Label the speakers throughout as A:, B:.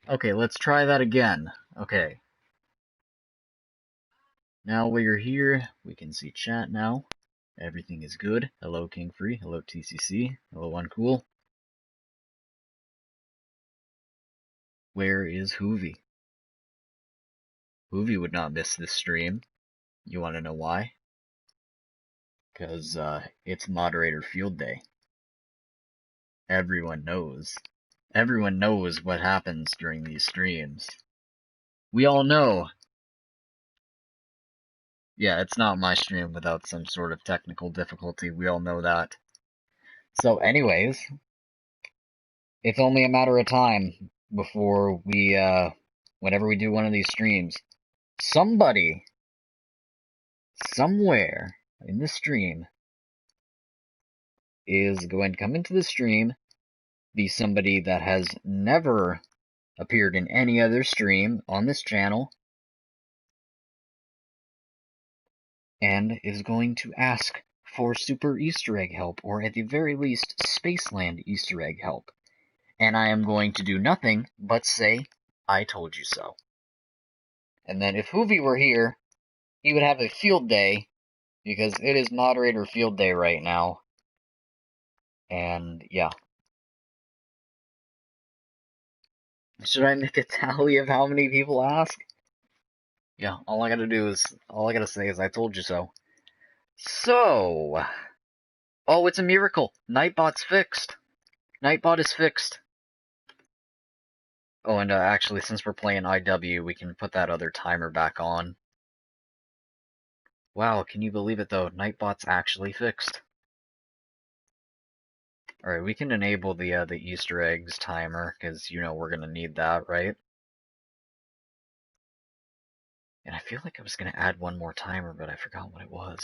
A: Okay, let's try that again. Okay. Now we're here, we can see chat now. Everything is good. Hello King Free, hello TCC, hello Uncool. Where is Hoovy? Hoovy would not miss this stream. You want to know why? Because it's moderator field day. Everyone knows. Everyone knows what happens during these streams. We all know. Yeah, it's not my stream without some sort of technical difficulty. We all know that. So anyways, it's only a matter of time before we, whenever we do one of these streams, somebody, somewhere in the stream is going to come into the stream, be somebody that has never appeared in any other stream on this channel, and is going to ask for Super Easter Egg help, or at the very least, Spaceland Easter Egg help. And I am going to do nothing but say, I told you so. And then if Hoovy were here, he would have a field day, because it is moderator field day right now. And yeah. Should I make a tally of how many people ask? Yeah, all I gotta say is I told you so. So, oh, it's a miracle. Nightbot's fixed. Nightbot is fixed. Oh, and actually, since we're playing IW, we can put that other timer back on. Wow, can you believe it though? Nightbot's actually fixed. Alright, we can enable the Easter eggs timer, because you know we're gonna need that, right? And I feel like I was gonna add one more timer, but I forgot what it was.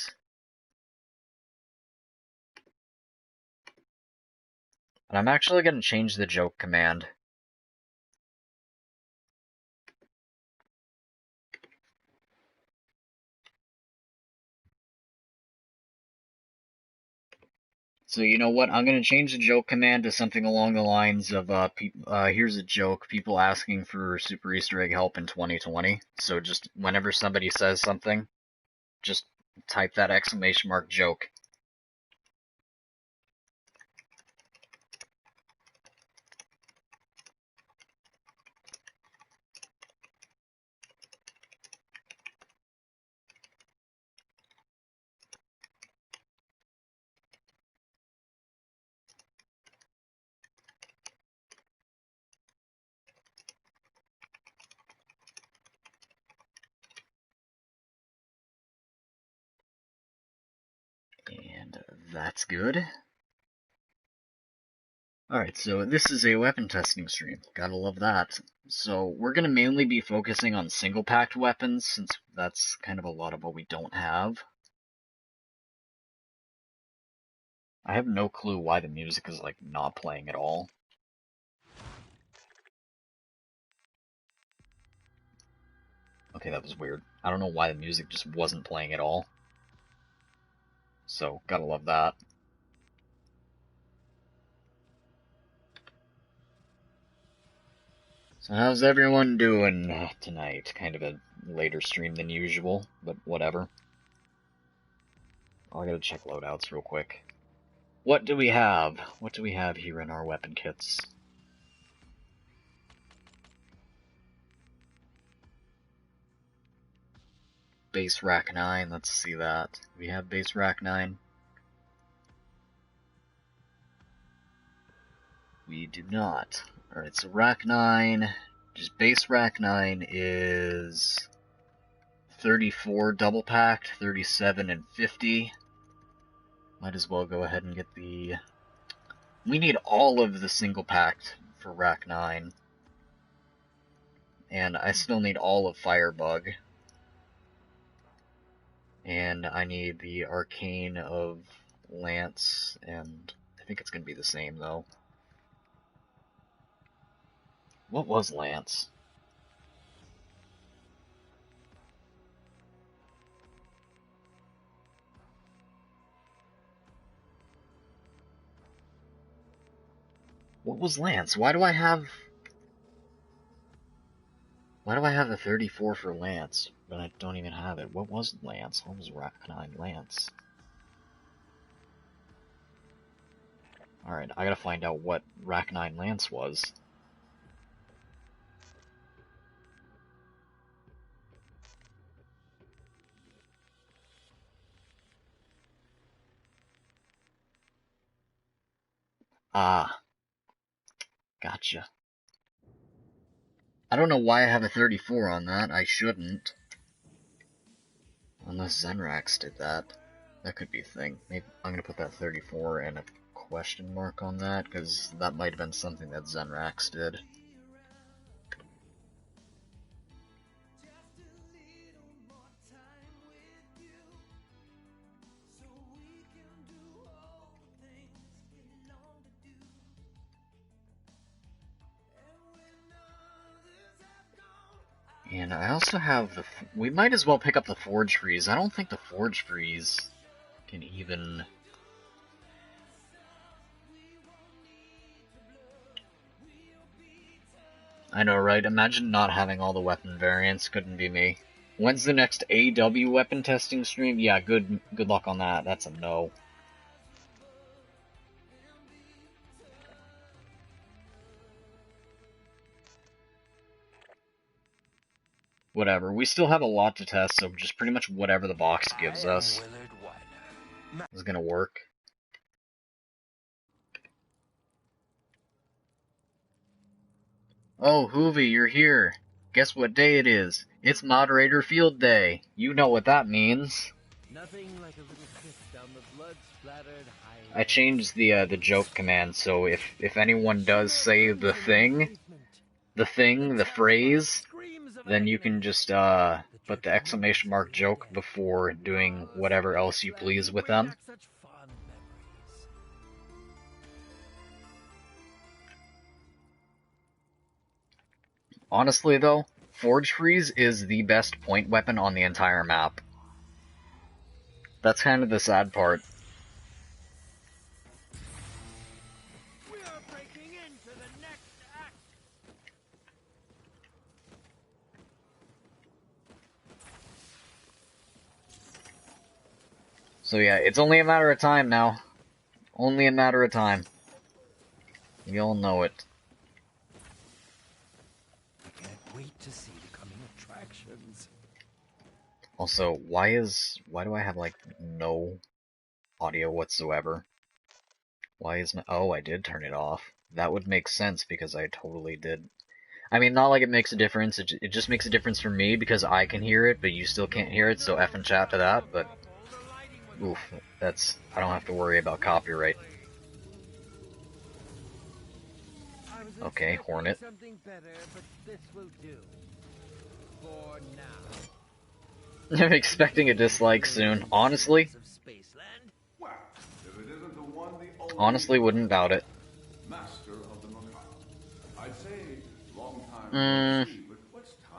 A: And I'm actually gonna change the joke command. So you know what? I'm gonna change the joke command to something along the lines of here's a joke, people asking for Super Easter Egg help in 2020. So just whenever somebody says something, just type that exclamation mark joke. And that's good. Alright, so this is a weapon testing stream. Gotta love that. So we're gonna mainly be focusing on single-packed weapons, since that's kind of a lot of what we don't have. I have no clue why the music is, like, not playing at all. Okay, that was weird. I don't know why the music just wasn't playing at all. So, gotta love that. So how's everyone doing tonight? Kind of a later stream than usual, but whatever. I gotta check loadouts real quick. What do we have? What do we have here in our weapon kits? Base Rack 9, let's see that. We have Base Rack 9. We do not. Alright, so Rack 9, just Base Rack 9 is 34 double packed, 37 and 50. Might as well go ahead and get the... We need all of the single packed for Rack 9. And I still need all of Firebug. And I need the Arcane of Lance, and I think it's going to be the same, though. What was Lance? What was Lance? Why do I have... Why do I have the 34 for Lance, but I don't even have it? What was Lance? What was Racknine Lance? Alright, I gotta find out what Racknine Lance was. Ah. Gotcha. I don't know why I have a 34 on that. I shouldn't. Unless Zenrax did that. That could be a thing. Maybe I'm gonna put that 34 and a question mark on that, because that might have been something that Zenrax did. And I also have the... We might as well pick up the Forge Freeze. I don't think the Forge Freeze can even... I know, right? Imagine not having all the weapon variants. Couldn't be me. When's the next AW weapon testing stream? Yeah, good luck on that. That's a no. Whatever. We still have a lot to test, so just pretty much whatever the box gives us is gonna work. Oh, Hoovy, you're here. Guess what day it is? It's Moderator Field Day. You know what that means. Nothing like a little kiss down the blood-splattered highway. I changed the joke command, so if anyone does say the phrase, then you can just put the exclamation mark joke before doing whatever else you please with them. Honestly though, Forge Freeze is the best point weapon on the entire map. That's kind of the sad part. We are breaking into the next act. So yeah, it's only a matter of time now. Only a matter of time. You all know it.
B: I can't wait to see the coming attractions.
A: Also, why do I have like no audio whatsoever? Why is my... Oh, I did turn it off. That would make sense because I totally did. I mean, not like it makes a difference, it just makes a difference for me because I can hear it, but you still can't hear it, so F and chat to that, but... Oof, that's... I don't have to worry about copyright. Okay, Hornet. I'm expecting a dislike soon. Honestly, wouldn't doubt it.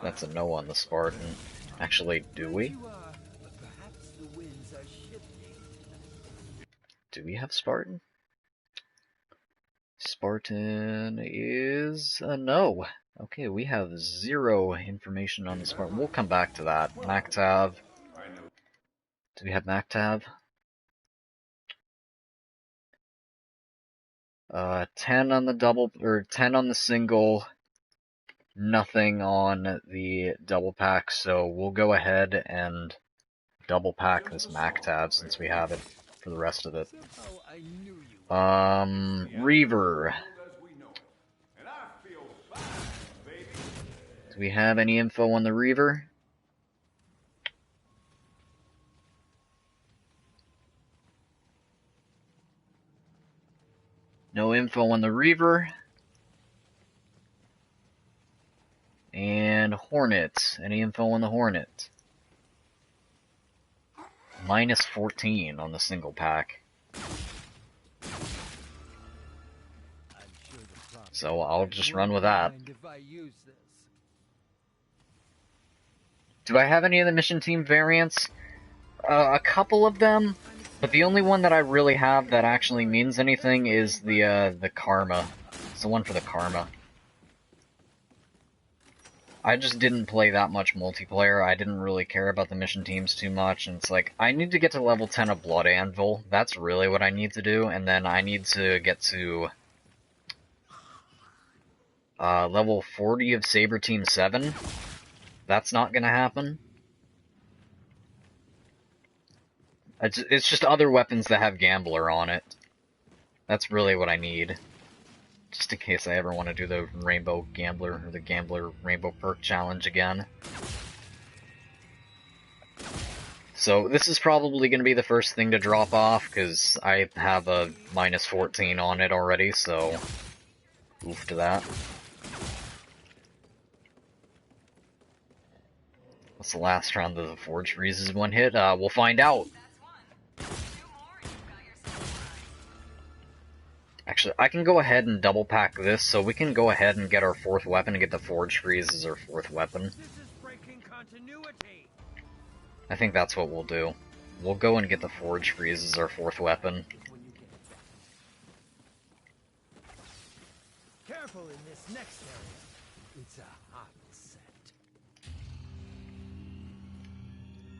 A: That's a no on the Spartan. Actually, do we? Do we have Spartan? Spartan is a no. Okay, we have 0 information on the Spartan. We'll come back to that. Mactav. Do we have Mactav? 10 on the double, or 10 on the single, nothing on the double pack, so we'll go ahead and double pack this Mactav since we have it for the rest of it. Reaver. Do we have any info on the Reaver? No info on the Reaver. And Hornet. Any info on the Hornet? Minus 14 on the single pack. So I'll just run with that. Do I have any of the mission team variants? A couple of them, but the only one that I really have that actually means anything is the Karma. It's the one for the Karma. I just didn't play that much multiplayer. I didn't really care about the mission teams too much, and it's like, I need to get to level 10 of Blood Anvil. That's really what I need to do, and then I need to get to level 40 of Saber Team 7. That's not gonna happen. It's just other weapons that have Gambler on it. That's really what I need. Just in case I ever want to do the Rainbow Gambler, or the Gambler Rainbow Perk Challenge again. So this is probably going to be the first thing to drop off, because I have a minus 14 on it already, so oof to that. What's the last round of the Forge Freezes one hit? We'll find out. Actually, I can go ahead and double pack this, so we can go ahead and get our 4th weapon and get the Forge Freeze as our 4th weapon.
B: This is breaking continuity.
A: I think that's what we'll do. We'll go and get the Forge Freeze as our 4th weapon.
B: Careful in this next area. It's a hot set.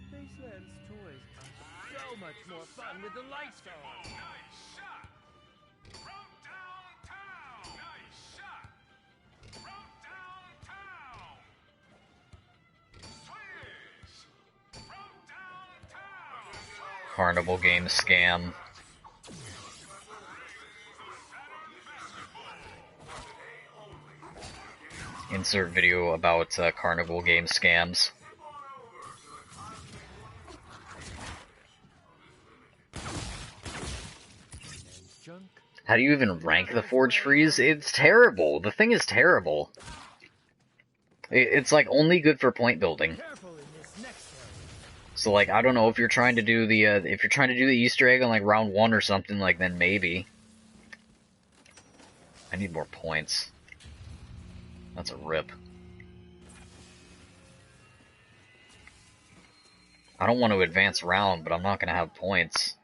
B: Baseland's toys are so much more fun with the lights on.
C: Nice shot! From downtown! Nice shot! From downtown! Swish! From downtown!
A: Carnival game scam. Insert video about carnival game scams. How do you even rank the Forge Freeze? It's terrible. The thing is terrible. It's like only good for point building. So like, I don't know if you're trying to do the Easter egg on like round 1 or something, like then maybe. I need more points. That's a rip. I don't want to advance round, but I'm not gonna have points.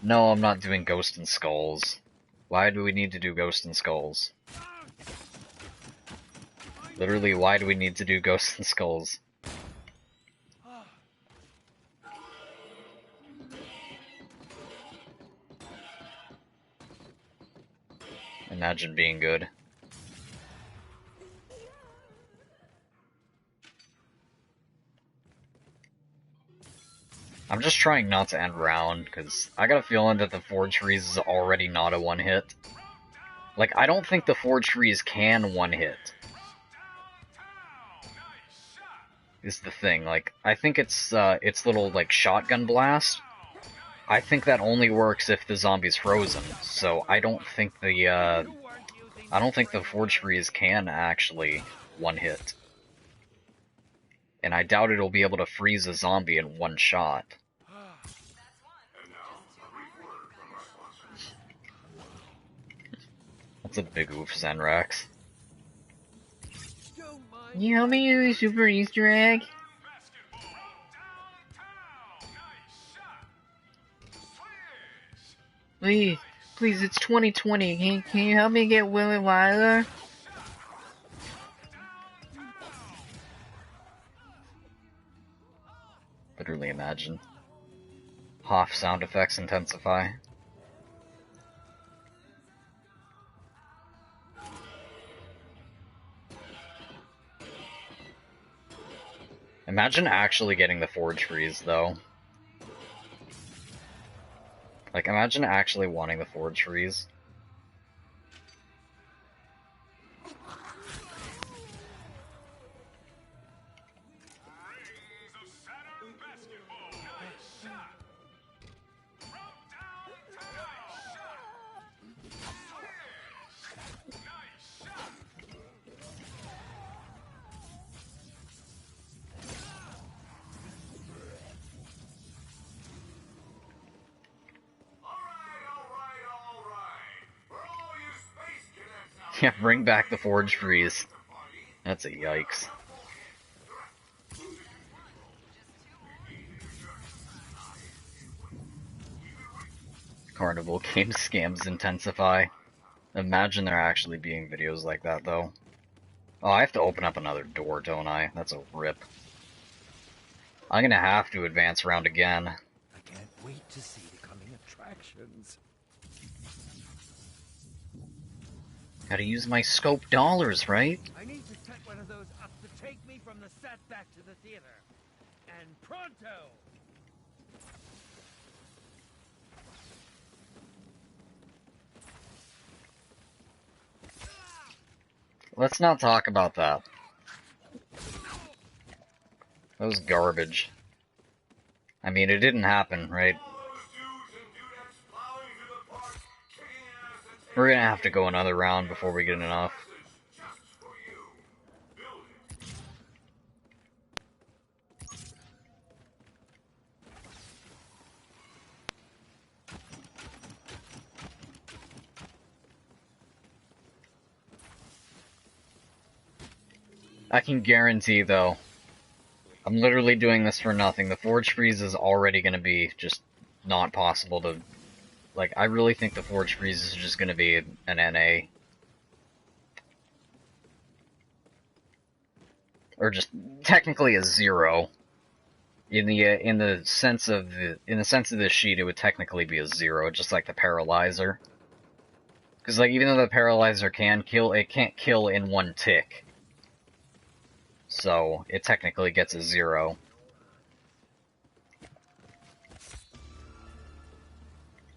A: No, I'm not doing Ghost and Skulls. Why do we need to do Ghost and Skulls? Literally, why do we need to do Ghost and Skulls? Imagine being good. I'm just trying not to end round, because I got a feeling that the Forge Freeze is already not a one-hit. Like, I don't think the Forge Freeze can one-hit. Is the thing. Like, I think its little, like, shotgun blast, I think that only works if the zombie's frozen. So I don't think the Forge Freeze can actually one-hit. And I doubt it'll be able to freeze a zombie in one shot. That's a big oof, Zenrax. Can you help me do the Super Easter egg? Please, it's 2020. Can you help me get Willy Wyler? Literally imagine. Hoff sound effects intensify. Imagine actually getting the Forge Freeze, though. Like, imagine actually wanting the Forge Freeze. Yeah, bring back the Forge Freeze. That's a yikes. Carnival game scams intensify. Imagine there actually being videos like that, though. Oh, I have to open up another door, don't I? That's a rip. I'm gonna have to advance around again.
B: I can't wait to see the coming attractions.
A: Gotta use my scope dollars, right?
B: I need to set one of those up to take me from the set back to the theater. And pronto!
A: Let's not talk about that. That was garbage. I mean, it didn't happen, right? We're gonna have to go another round before we get enough. I can guarantee, though, I'm literally doing this for nothing. The Forge Freeze is already gonna be just not possible to... Like, I really think the Forge Freeze is just gonna be an NA. Or just technically a 0. In the sense of this sheet, it would technically be a 0, just like the Paralyzer. Because, like, even though the Paralyzer can kill, it can't kill in one tick. So, it technically gets a 0.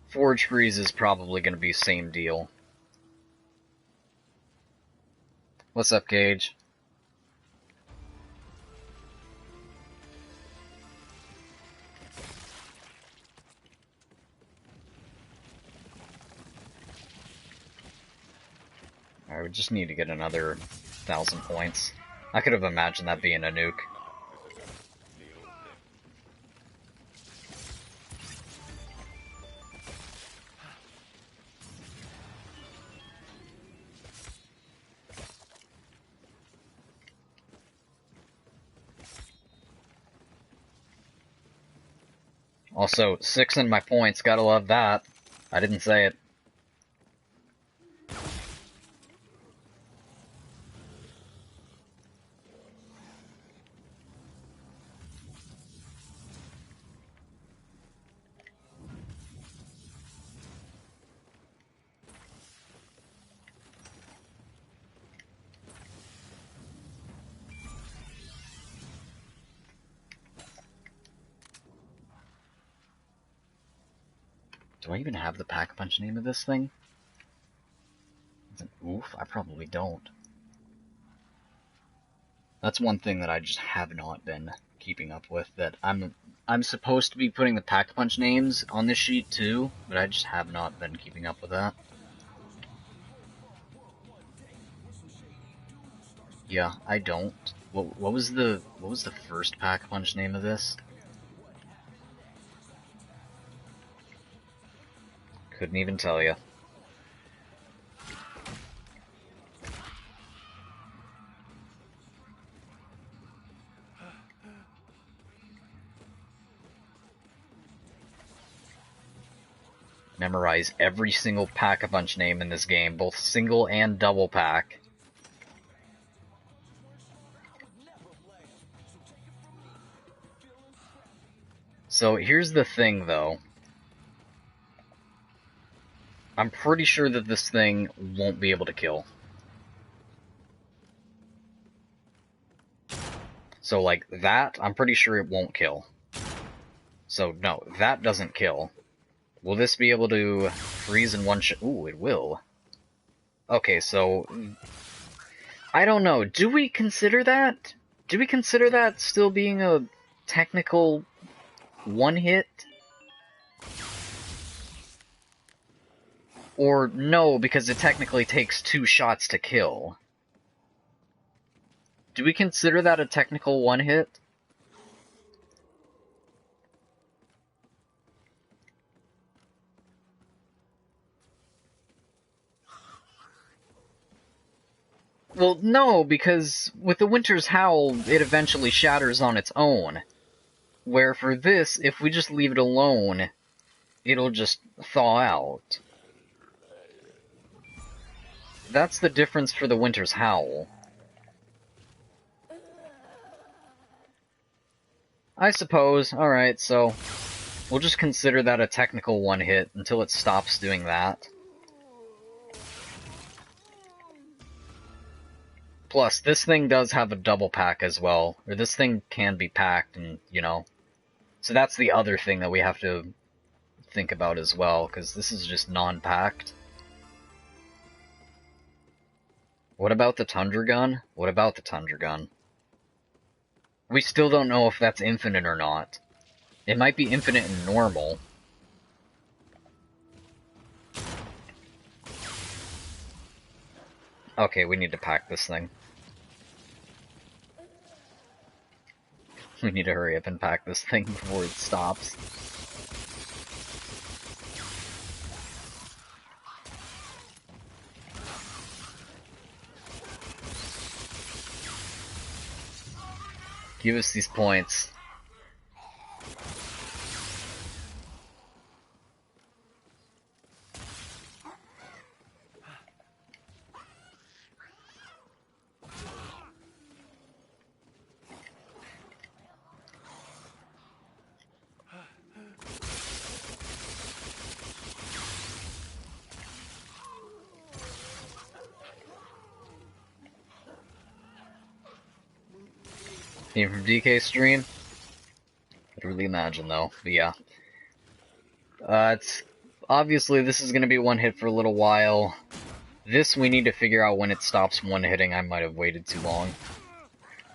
A: Forge Freeze is probably going to be same deal. What's up, Gage? Alright, we just need to get another 1,000 points. I could have imagined that being a nuke. Also, 6 in my points, gotta love that. I didn't say it. Do I even have the Pack-a-Punch name of this thing? It's an oof? I probably don't. That's one thing that I just have not been keeping up with, that I'm supposed to be putting the Pack-a-Punch names on this sheet too, but I just have not been keeping up with that. Yeah, I don't. What was the first Pack-a-Punch name of this? Couldn't even tell you. Memorize every single Pack-a-Punch name in this game, both single and double pack. So here's the thing, though. I'm pretty sure that this thing won't be able to kill. So, like, that, I'm pretty sure it won't kill. So, no, that doesn't kill. Will this be able to freeze in one shot? Ooh, it will. Okay, so... I don't know. Do we consider that? Do we consider that still being a technical one-hit? Or no, because it technically takes 2 shots to kill. Do we consider that a technical one-hit? Well, no, because with the Winter's Howl, it eventually shatters on its own. Where for this, if we just leave it alone, it'll just thaw out. That's the difference for the Winter's Howl. I suppose. Alright, so we'll just consider that a technical one hit until it stops doing that. Plus, this thing does have a double pack as well. Or this thing can be packed, and, you know. So that's the other thing that we have to think about as well, because this is just non-packed. What about the Tundra Gun? What about the Tundra Gun? We still don't know if that's infinite or not. It might be infinite and normal. Okay, we need to pack this thing. We need to hurry up and pack this thing before it stops. Give us these points. Came from DK stream? I'd really imagine though, but yeah. It's obviously this is gonna be one hit for a little while. This we need to figure out when it stops one hitting. I might have waited too long.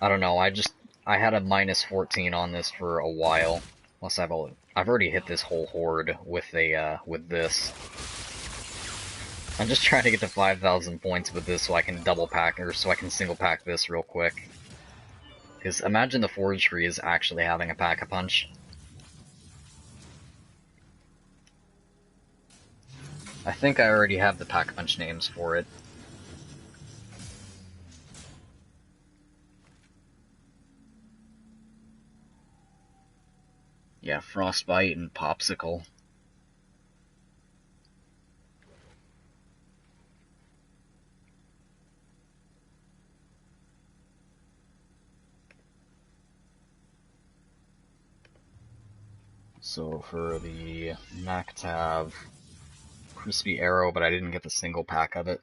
A: I don't know, I had a minus 14 on this for a while. Plus I've already hit this whole horde with this. I'm just trying to get to 5,000 points with this so I can double pack, or so I can single pack this real quick. Because imagine the Forge Free is actually having a Pack-a-Punch. I think I already have the Pack-a-Punch names for it. Yeah, Frostbite and Popsicle. So for the Mactav, Crispy Arrow, but I didn't get the single pack of it.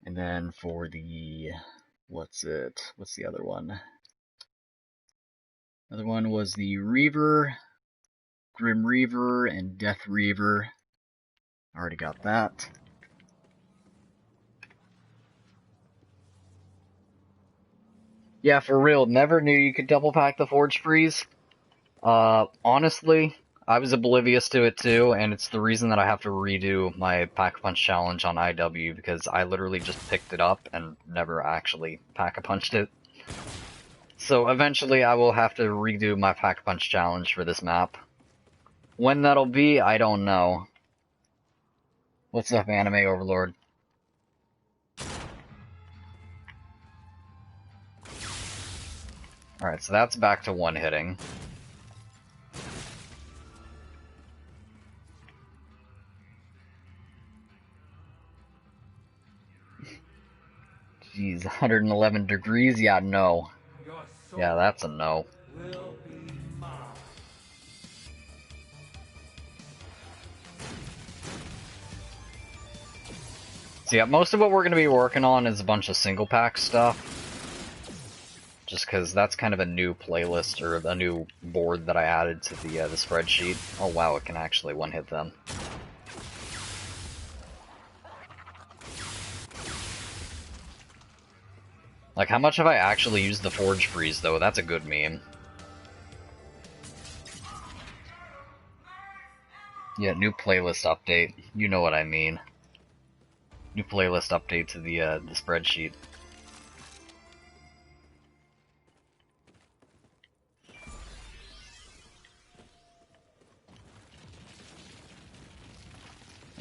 A: And then for the, what's the other one? The other one was the Reaver, Grim Reaver, and Death Reaver. Already got that. Yeah, for real, never knew you could double pack the Forge Freeze. Honestly, I was oblivious to it too, and it's the reason that I have to redo my Pack-a-Punch challenge on IW, because I literally just picked it up and never actually Pack-a-Punched it. So eventually I will have to redo my Pack-a-Punch challenge for this map. When that'll be, I don't know. What's up, Anime Overlord? Alright, so that's back to one hitting. Jeez, 111 degrees? Yeah, no. Yeah, that's a no. So yeah, most of what we're going to be working on is a bunch of single pack stuff. Just because that's kind of a new playlist, or a new board that I added to the spreadsheet. Oh wow, it can actually one-hit them. Like, how much have I actually used the Forge Freeze, though? That's a good meme. Yeah, new playlist update. You know what I mean. New playlist update to the spreadsheet.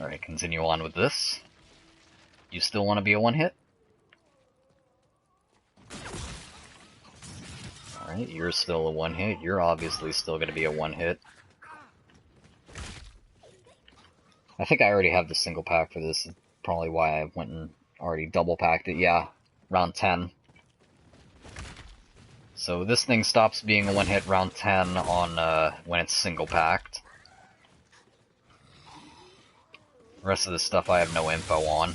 A: Alright, continue on with this. You still want to be a one-hit? Alright, you're still a one-hit. You're obviously still going to be a one-hit. I think I already have the single pack for this. probably why I went and already double packed it. Yeah, round 10. So this thing stops being a one-hit round 10 on when it's single packed. The rest of this stuff I have no info on.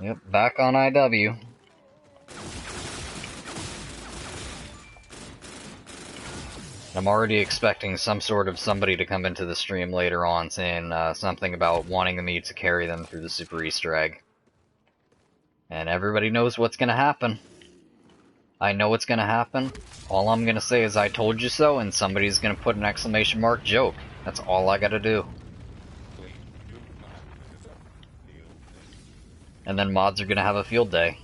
A: Yep, back on IW. I'm already expecting some sort of somebody to come into the stream later on saying something about wanting me to carry them through the Super Easter egg. And everybody knows what's gonna happen. I know what's gonna happen. All I'm gonna say is I told you so, and somebody's gonna put an exclamation mark joke. That's all I gotta do. And then mods are gonna have a field day.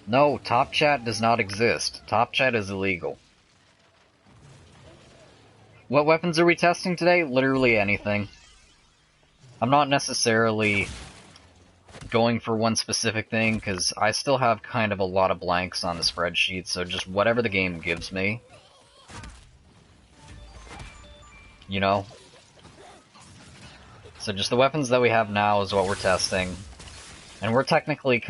A: No, Top Chat does not exist. Top Chat is illegal. What weapons are we testing today? Literally anything. I'm not necessarily going for one specific thing, because I still have kind of a lot of blanks on the spreadsheet, so just whatever the game gives me. You know? So just the weapons that we have now is what we're testing. And we're technically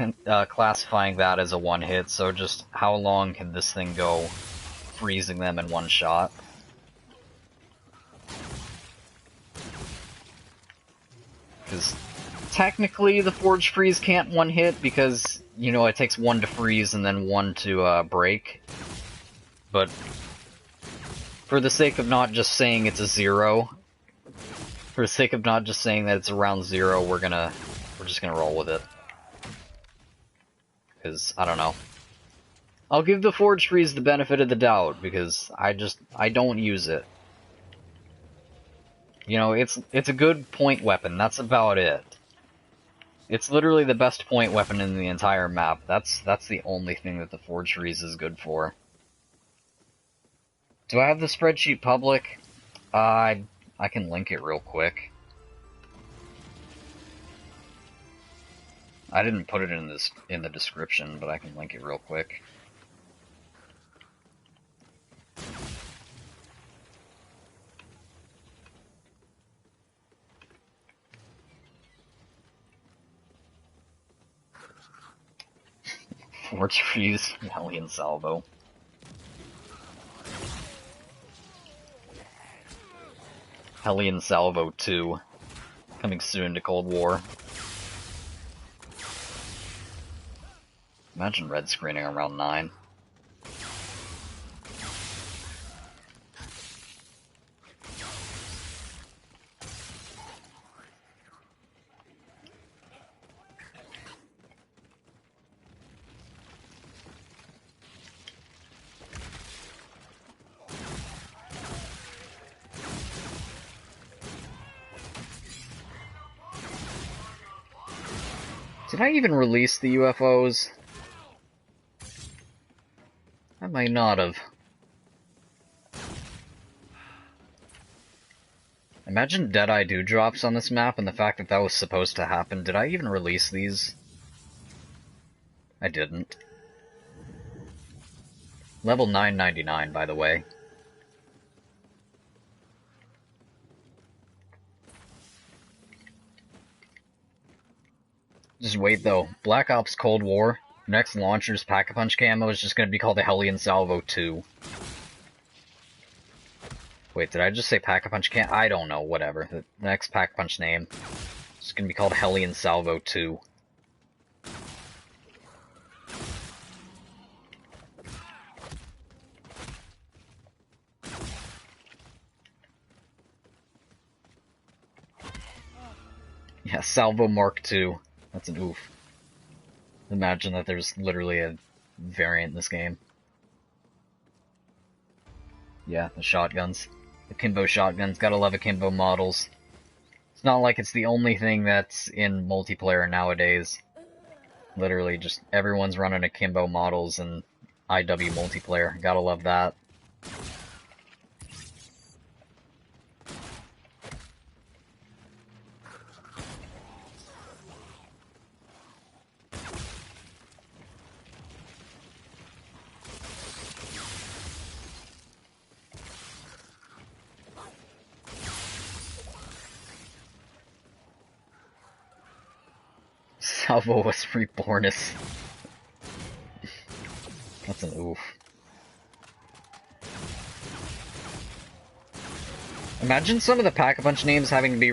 A: classifying that as a one-hit, so just how long can this thing go freezing them in one shot? Because technically the Forge Freeze can't one-hit because, you know, it takes one to freeze and then one to break. But for the sake of not just saying it's a 0, for the sake of not just saying that it's around 0, we're just gonna roll with it. Because, I don't know. I'll give the Forge Freeze the benefit of the doubt, because I don't use it. You know, it's a good point weapon, that's about it. It's literally the best point weapon in the entire map. That's the only thing that the Forge Freeze is good for. Do I have the spreadsheet public? I can link it real quick. I didn't put it in the description, but I can link it real quick. Forge Freeze, Hellion Salvo. Hellion Salvo 2. Coming soon to Cold War. Imagine red screening around 9. Did I even release the UFOs? I might not have. Imagine Deadeye Dewdrops on this map and the fact that that was supposed to happen. Did I even release these? I didn't. Level 999, by the way. Just wait though. Black Ops Cold War, next launcher's Pack-a-Punch camo is just gonna be called the Hellion Salvo 2. Wait, did I just say Pack-a-Punch camo? I don't know, whatever. The next Pack-a-Punch name is gonna be called Hellion Salvo 2. Yeah, Salvo Mark II. That's an oof. Imagine that there's literally a variant in this game. Yeah, the shotguns. The Kimbo shotguns. Gotta love Akimbo models. It's not like it's the only thing that's in multiplayer nowadays. Literally, just everyone's running Akimbo models in IW multiplayer. Gotta love that. Salvo was reborn as... That's an oof. Imagine some of the Pack-a-Punch names having to be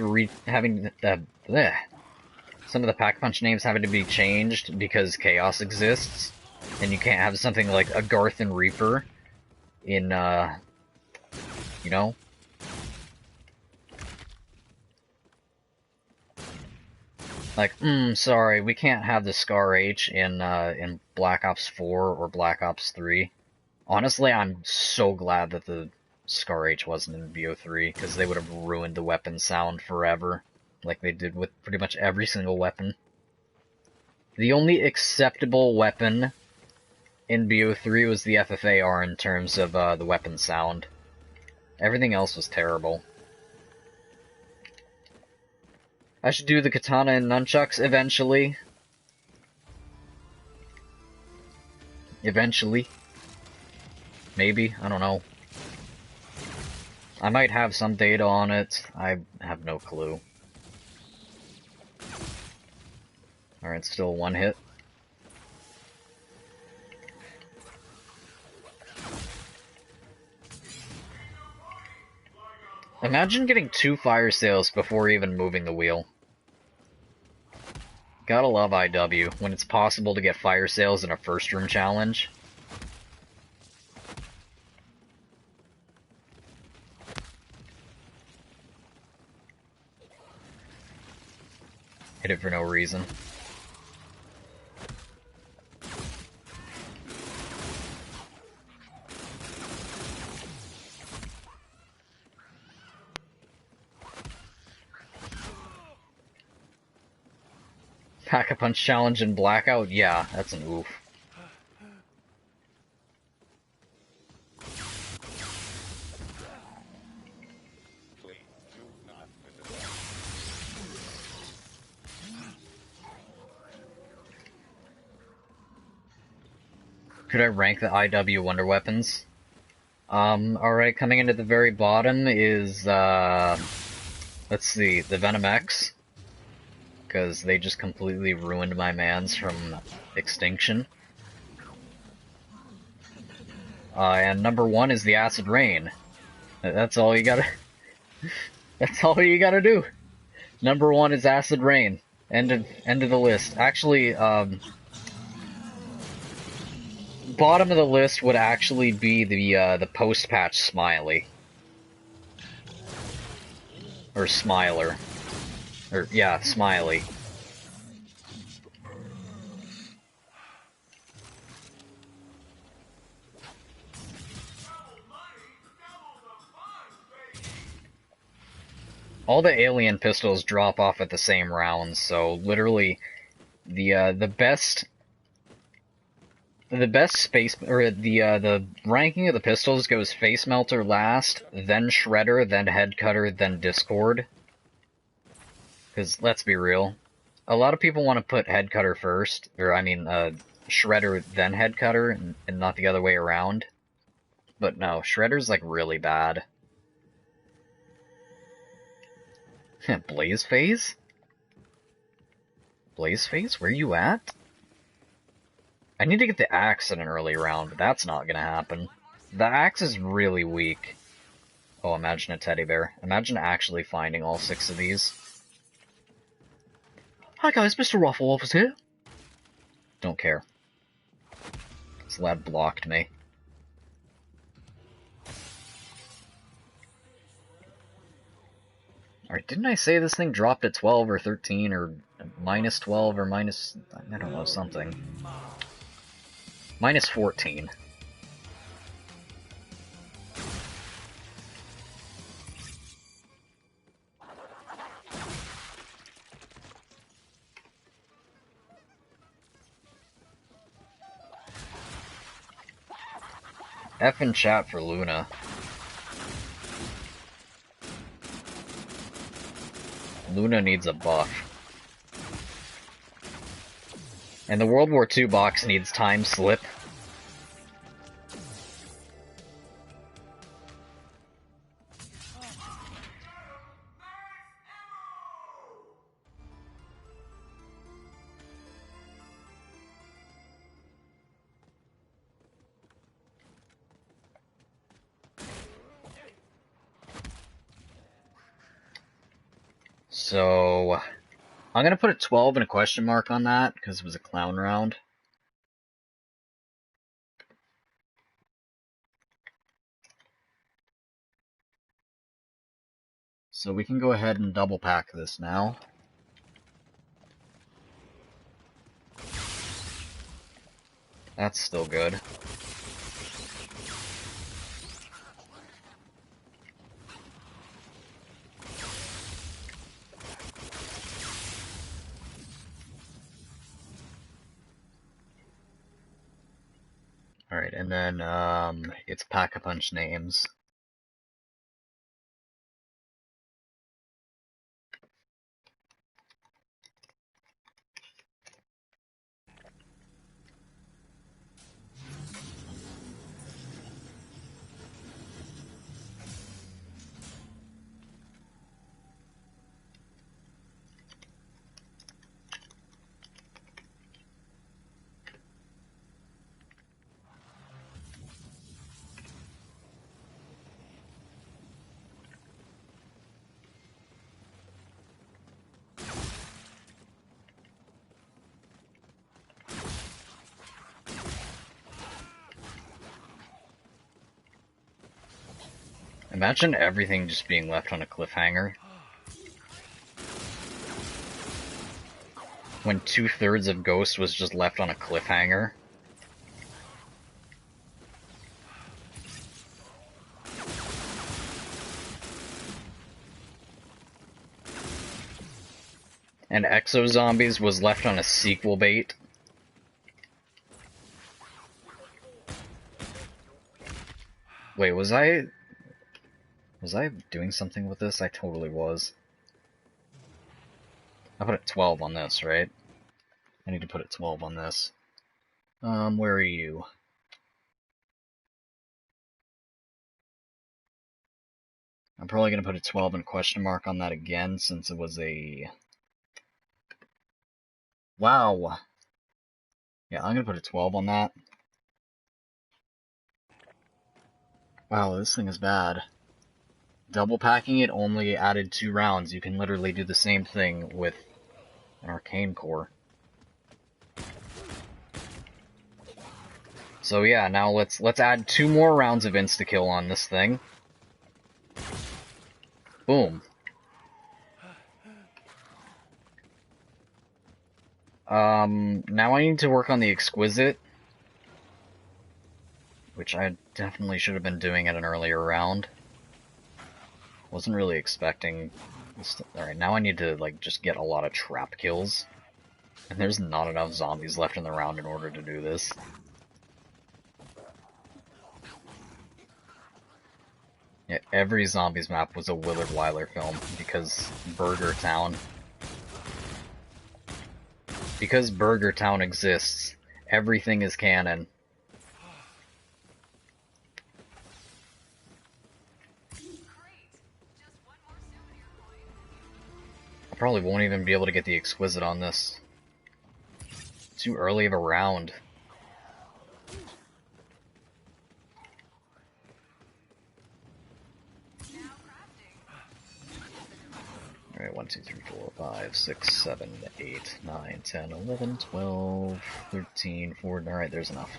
A: some of the Pack-a-Punch names having to be changed because chaos exists, and you can't have something like a Garth and Reaper in, you know? Like, sorry, we can't have the Scar H in Black Ops 4 or Black Ops 3. Honestly, I'm so glad that the Scar H wasn't in BO3, because they would have ruined the weapon sound forever, like they did with pretty much every single weapon. The only acceptable weapon in BO3 was the FFAR in terms of the weapon sound. Everything else was terrible. I should do the katana and nunchucks eventually. Eventually. Maybe, I don't know. I might have some data on it, I have no clue. Alright, still one hit. Imagine getting 2 fire sales before even moving the wheel. Gotta love IW, when it's possible to get fire sales in a first room challenge. Hit it for no reason. Pack-a-Punch challenge in Blackout? Yeah, that's an oof. Could I rank the IW Wonder Weapons? Alright, coming into the very bottom is, let's see, the Venom X. Because they just completely ruined my mans from extinction. And number 1 is the Acid Rain. That's all you gotta... That's all you gotta do. Number 1 is Acid Rain. End of the list. Actually, bottom of the list would actually be the post-patch Smiley. Or Smiler. Or, yeah, Smiley. All the alien pistols drop off at the same round, so literally the best space, or the ranking of the pistols goes Face Melter last, then Shredder, then Head Cutter, then Discord. Because let's be real, a lot of people want to put Head Cutter first, or I mean Shredder then Head Cutter, and not the other way around. But no, Shredder's like really bad. Blaze Phase? Blaze Phase? Where you at? I need to get the axe in an early round, but that's not gonna happen. The axe is really weak. Oh, imagine a teddy bear. Imagine actually finding all 6 of these. Hi guys, Mr. Ruffle Office here. Don't care. This lad blocked me. Alright, didn't I say this thing dropped at 12 or 13 or minus 12 or minus... I don't know, something. Minus 14. F in chat for Luna. Luna needs a buff. And the World War II box needs Time Slip. So, I'm gonna put a 12 and a question mark on that, because it was a clown round. So we can go ahead and double pack this now. That's still good. Alright, and then it's Pack-a-Punch names. Imagine everything just being left on a cliffhanger. When 2/3 of Ghost was just left on a cliffhanger. And Exo Zombies was left on a sequel bait. Wait, was I doing something with this? I totally was. I put a 12 on this, right? I need to put a 12 on this. Where are you? I'm probably gonna put a 12 and a question mark on that again, since it was a... Wow! Yeah, I'm gonna put a 12 on that. Wow, this thing is bad. Double packing it only added 2 rounds. You can literally do the same thing with an arcane core. So yeah, now let's add 2 more rounds of insta-kill on this thing. Boom. Now I need to work on the Exquisite, which I definitely should have been doing at an earlier round. Wasn't really expecting this. Alright, now I need to, like, just get a lot of trap kills. And there's not enough zombies left in the round in order to do this. Yeah, every zombies map was a Willard Wyler film, because Burger Town. Because Burger Town exists, everything is canon. I probably won't even be able to get the Exquisite on this. Too early of a round. Alright, 1, 2, 3, 4, 5, 6, 7, 8, 9, 10, 11, 12, 13, 14. Alright, there's enough.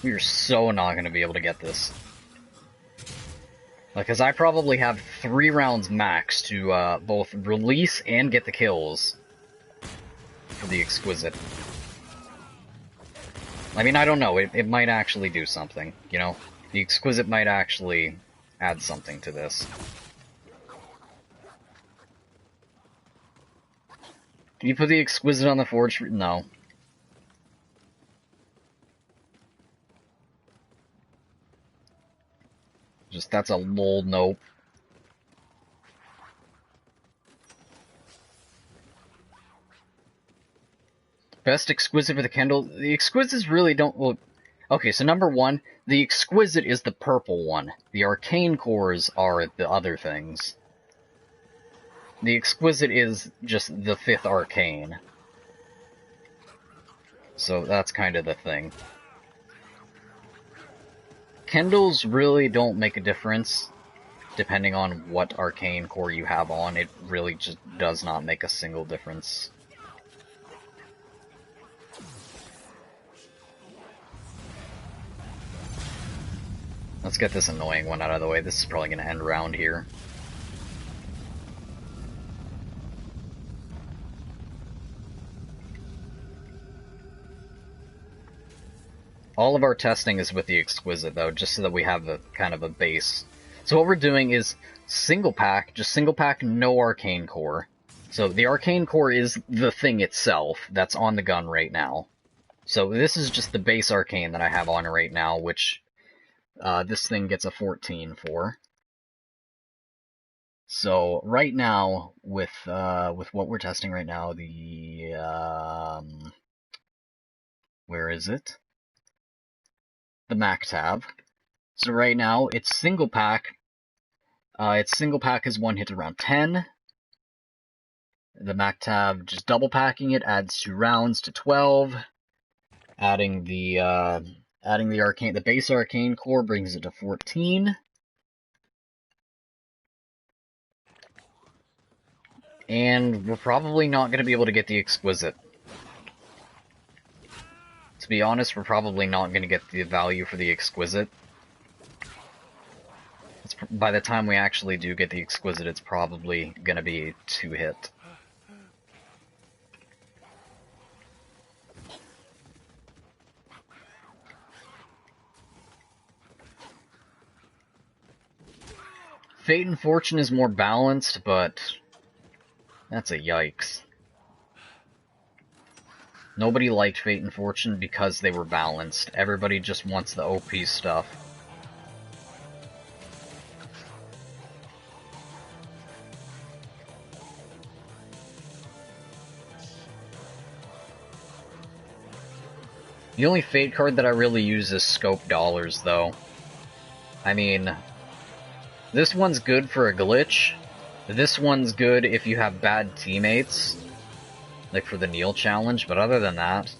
A: We are so not going to be able to get this. Like, cause I probably have 3 rounds max to both release and get the kills for the Exquisite. I mean, I don't know, it might actually do something, you know? The Exquisite might actually add something to this. Can you put the Exquisite on the Forge? No. Just, that's a lol nope. Best Exquisite for the Kendall. The Exquisites really don't... Well, okay, so number 1, the Exquisite is the purple one. The Arcane Cores are the other things. The Exquisite is just the 5th arcane. So that's kind of the thing. Kendals really don't make a difference, depending on what arcane core you have on. It really just does not make a single difference. Let's get this annoying one out of the way. This is probably going to end round here. All of our testing is with the Exquisite, though, just so that we have a kind of a base. So what we're doing is single pack, just single pack, no arcane core. So the arcane core is the thing itself that's on the gun right now. So this is just the base arcane that I have on right now, which this thing gets a 14 for. So right now, with what we're testing right now, the where is it? The Mac tab. So right now it's single pack. Its single pack is 1 hit around 10. The Mac tab, just double packing it, adds 2 rounds to 12. Adding the arcane, the base arcane core brings it to 14. And we're probably not going to be able to get the Exquisite. To be honest, we're probably not going to get the value for the Exquisite. By the time we actually do get the Exquisite, it's probably going to be 2-hit. Fate and Fortune is more balanced, but that's a yikes. Nobody liked Fate and Fortune because they were balanced. Everybody just wants the OP stuff. The only Fate card that I really use is Scope Dollars, though. I mean, this one's good for a glitch. This one's good if you have bad teammates. Like for the Kneel challenge, but other than that,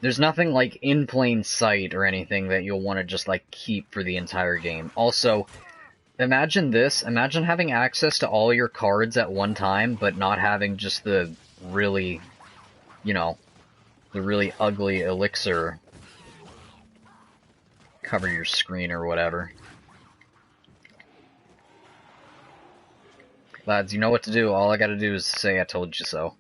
A: there's nothing like in plain sight or anything that you'll want to just like keep for the entire game. Also, imagine this, imagine having access to all your cards at one time, but not having just the really, you know, the really ugly elixir cover your screen or whatever. Lads, you know what to do. All I gotta do is say I told you so.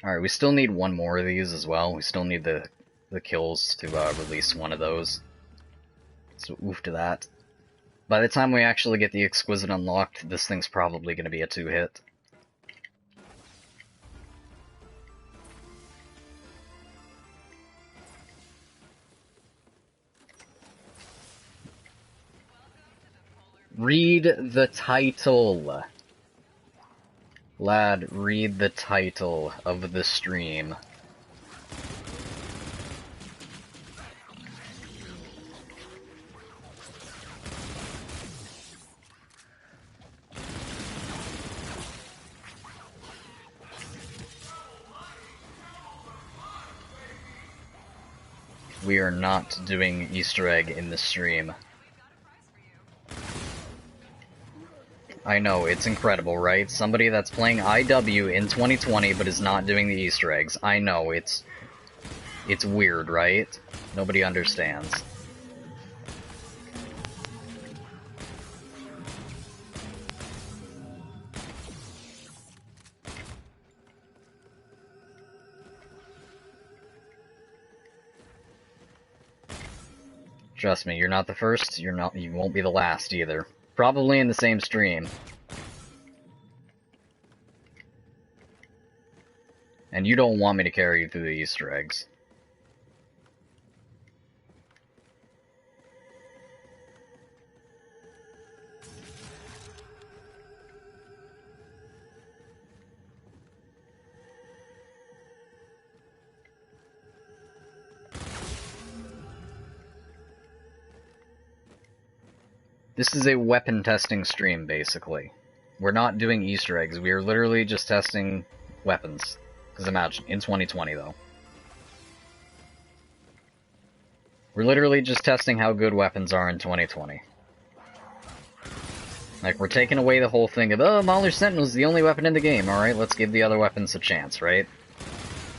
A: Alright, we still need one more of these as well. We still need the kills to release one of those. So oof to that. By the time we actually get the Exquisite unlocked, this thing's probably going to be a 2-hit. Read the title. Lad, read the title of the stream. We are not doing Easter egg in the stream. I know, it's incredible, right? Somebody that's playing IW in 2020 but is not doing the Easter eggs. I know, it's weird, right? Nobody understands. Trust me, you're not the first, you won't be the last either. Probably in the same stream. And you don't want me to carry you through the Easter eggs. This is a weapon testing stream, basically. We're not doing Easter eggs, we are literally just testing weapons. Because imagine, in 2020 though. We're literally just testing how good weapons are in 2020. Like, we're taking away the whole thing of, oh, Mauler Sentinel's the only weapon in the game, alright, let's give the other weapons a chance, right?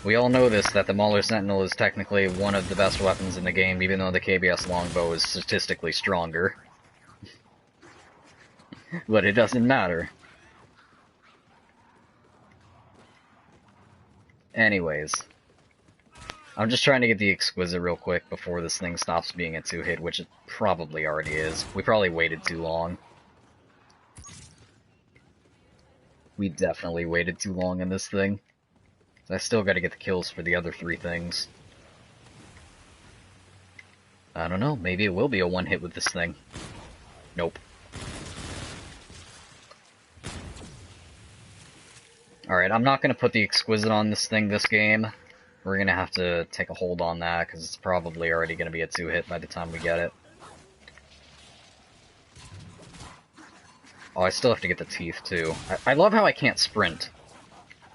A: We all know this, that the Mauler Sentinel is technically one of the best weapons in the game, even though the KBS Longbow is statistically stronger. But it doesn't matter. Anyways. I'm just trying to get the Exquisite real quick before this thing stops being a 2-hit, which it probably already is. We probably waited too long. We definitely waited too long in this thing. I still gotta get the kills for the other 3 things. I don't know, maybe it will be a 1-hit with this thing. Nope. Alright, I'm not gonna put the Exquisite on this thing this game. We're gonna have to take a hold on that, because it's probably already gonna be a 2-hit by the time we get it. Oh, I still have to get the teeth, too. I love how I can't sprint.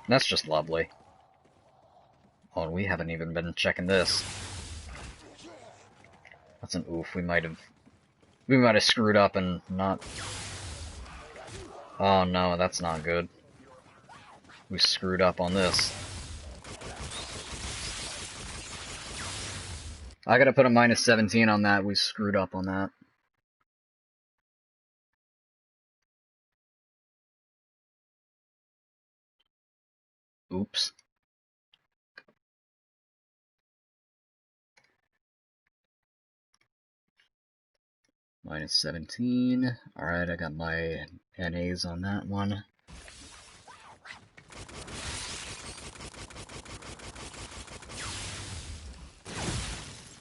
A: That's just lovely. Oh, we haven't even been checking this. That's an oof, we might have screwed up and not... Oh no, that's not good. We screwed up on this. I gotta put a -17 on that, we screwed up on that. Oops. -17. Alright, I got my NAs on that one.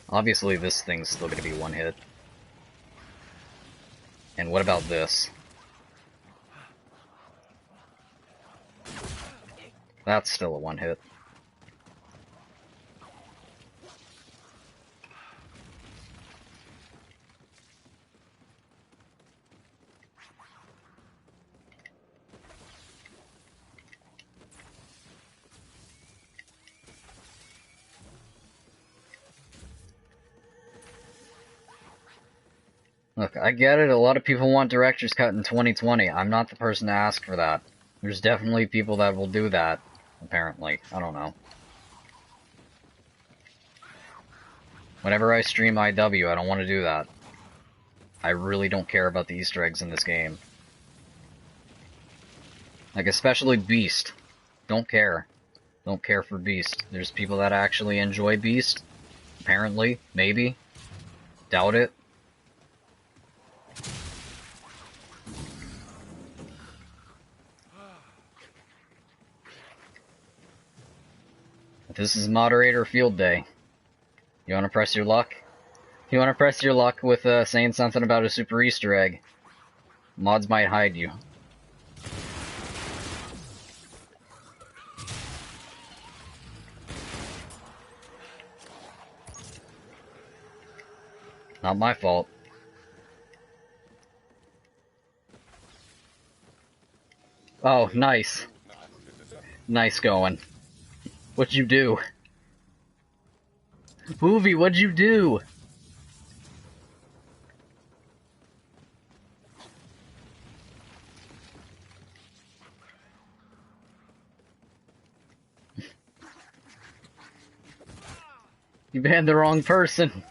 A: Obviously this thing's still gonna be 1-hit. And what about this? That's still a 1-hit. Look, I get it, a lot of people want Director's Cut in 2020. I'm not the person to ask for that. There's definitely people that will do that, apparently. I don't know. Whenever I stream IW, I don't want to do that. I really don't care about the Easter eggs in this game. Like, especially Beast. Don't care. Don't care for Beast. There's people that actually enjoy Beast. Apparently. Maybe. Doubt it. This is moderator field day. You wanna press your luck? You wanna press your luck with saying something about a super Easter egg? Mods might hide you. Not my fault. Oh, nice. Nice going. What'd you do? Movie, what'd you do? You banned the wrong person.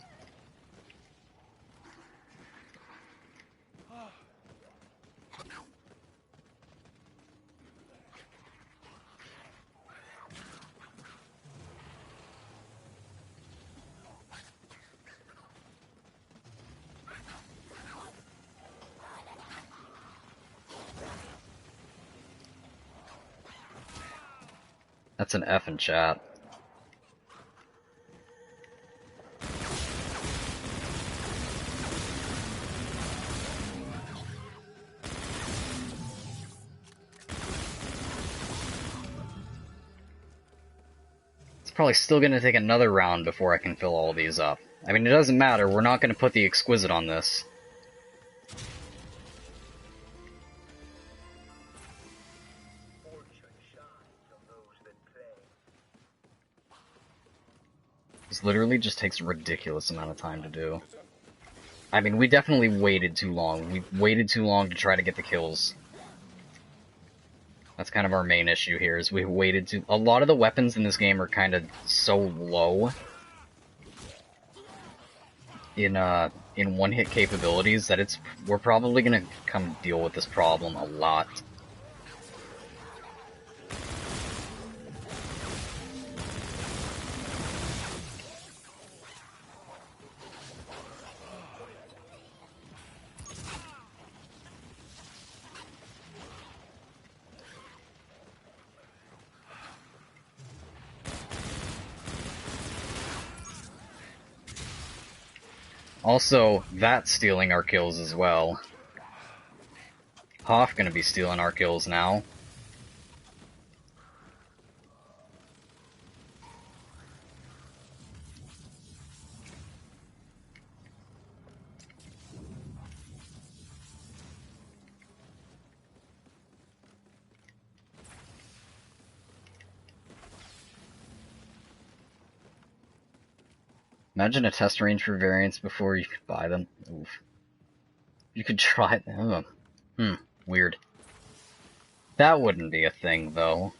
A: That's an F in chat. It's probably still gonna take another round before I can fill all these up. I mean, it doesn't matter, we're not gonna put the Exquisite on this. This literally just takes a ridiculous amount of time to do. I mean, we definitely waited too long. We waited too long to try to get the kills. That's kind of our main issue here, is we waited too... A lot of the weapons in this game are kind of so low in one-hit capabilities that we're probably gonna come deal with this problem a lot. Also, that's stealing our kills as well. Hoff gonna be stealing our kills now. Imagine a test range for variants before you could buy them. Oof. You could try them. Weird. That wouldn't be a thing, though.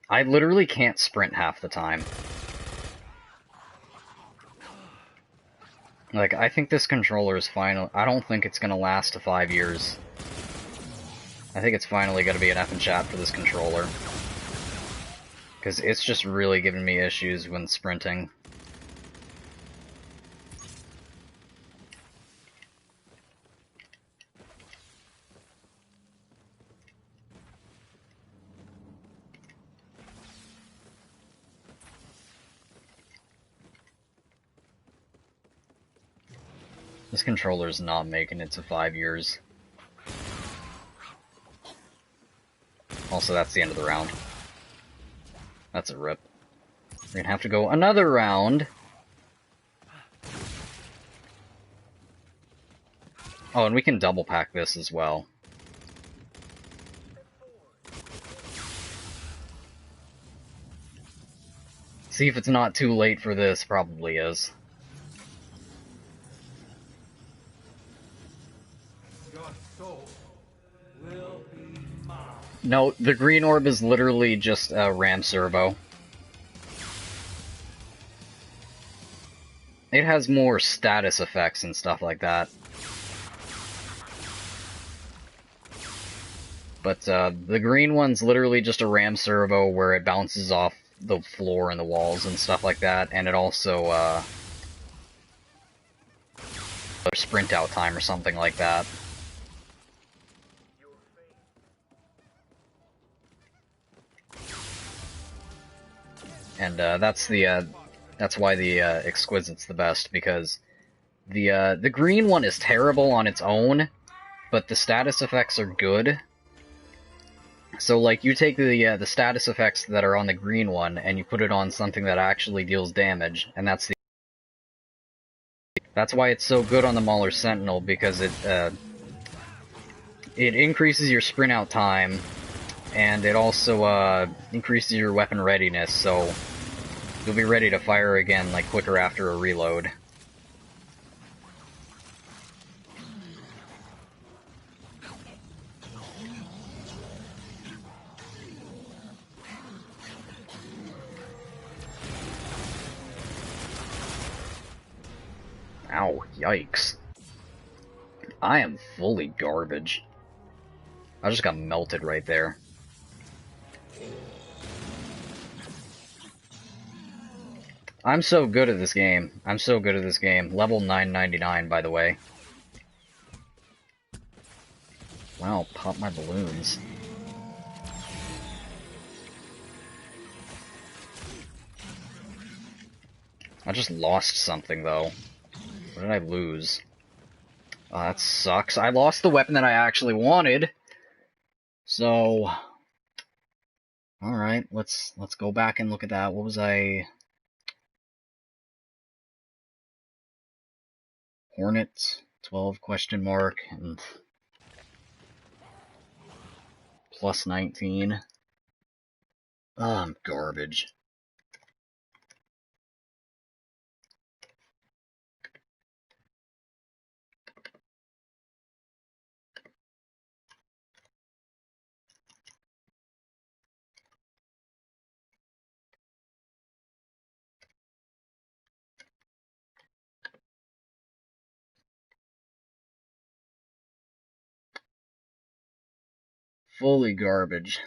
A: I literally can't sprint half the time. Like, I think this controller is final. I don't think it's gonna last to 5 years. I think it's finally gonna be an effing chat for this controller. Because it's just really giving me issues when sprinting. This controller's not making it to 5 years. Also, that's the end of the round. That's a rip. We're gonna have to go another round. Oh, and we can double pack this as well. See if it's not too late for this. Probably is. No, the green orb is literally just a ram servo. It has more status effects and stuff like that. But the green one's literally just a ram servo where it bounces off the floor and the walls and stuff like that, and it also sprint out time or something like that. And that's why the Exquisite's the best, because the green one is terrible on its own, but the status effects are good. So, like, you take the status effects that are on the green one, and you put it on something that actually deals damage, and that's why it's so good on the Mauler Sentinel, because it increases your sprint out time, and it also increases your weapon readiness, so you'll be ready to fire again, like, quicker after a reload. Ow, yikes. I am fully garbage. I just got melted right there. I'm so good at this game. I'm so good at this game. Level 999, by the way. Wow, pop my balloons. I just lost something, though. What did I lose? Oh, that sucks. I lost the weapon that I actually wanted. So... Alright, let's go back and look at that. What was I... Hornet 12 question mark and plus 19. Oh, I'm garbage. Fully garbage.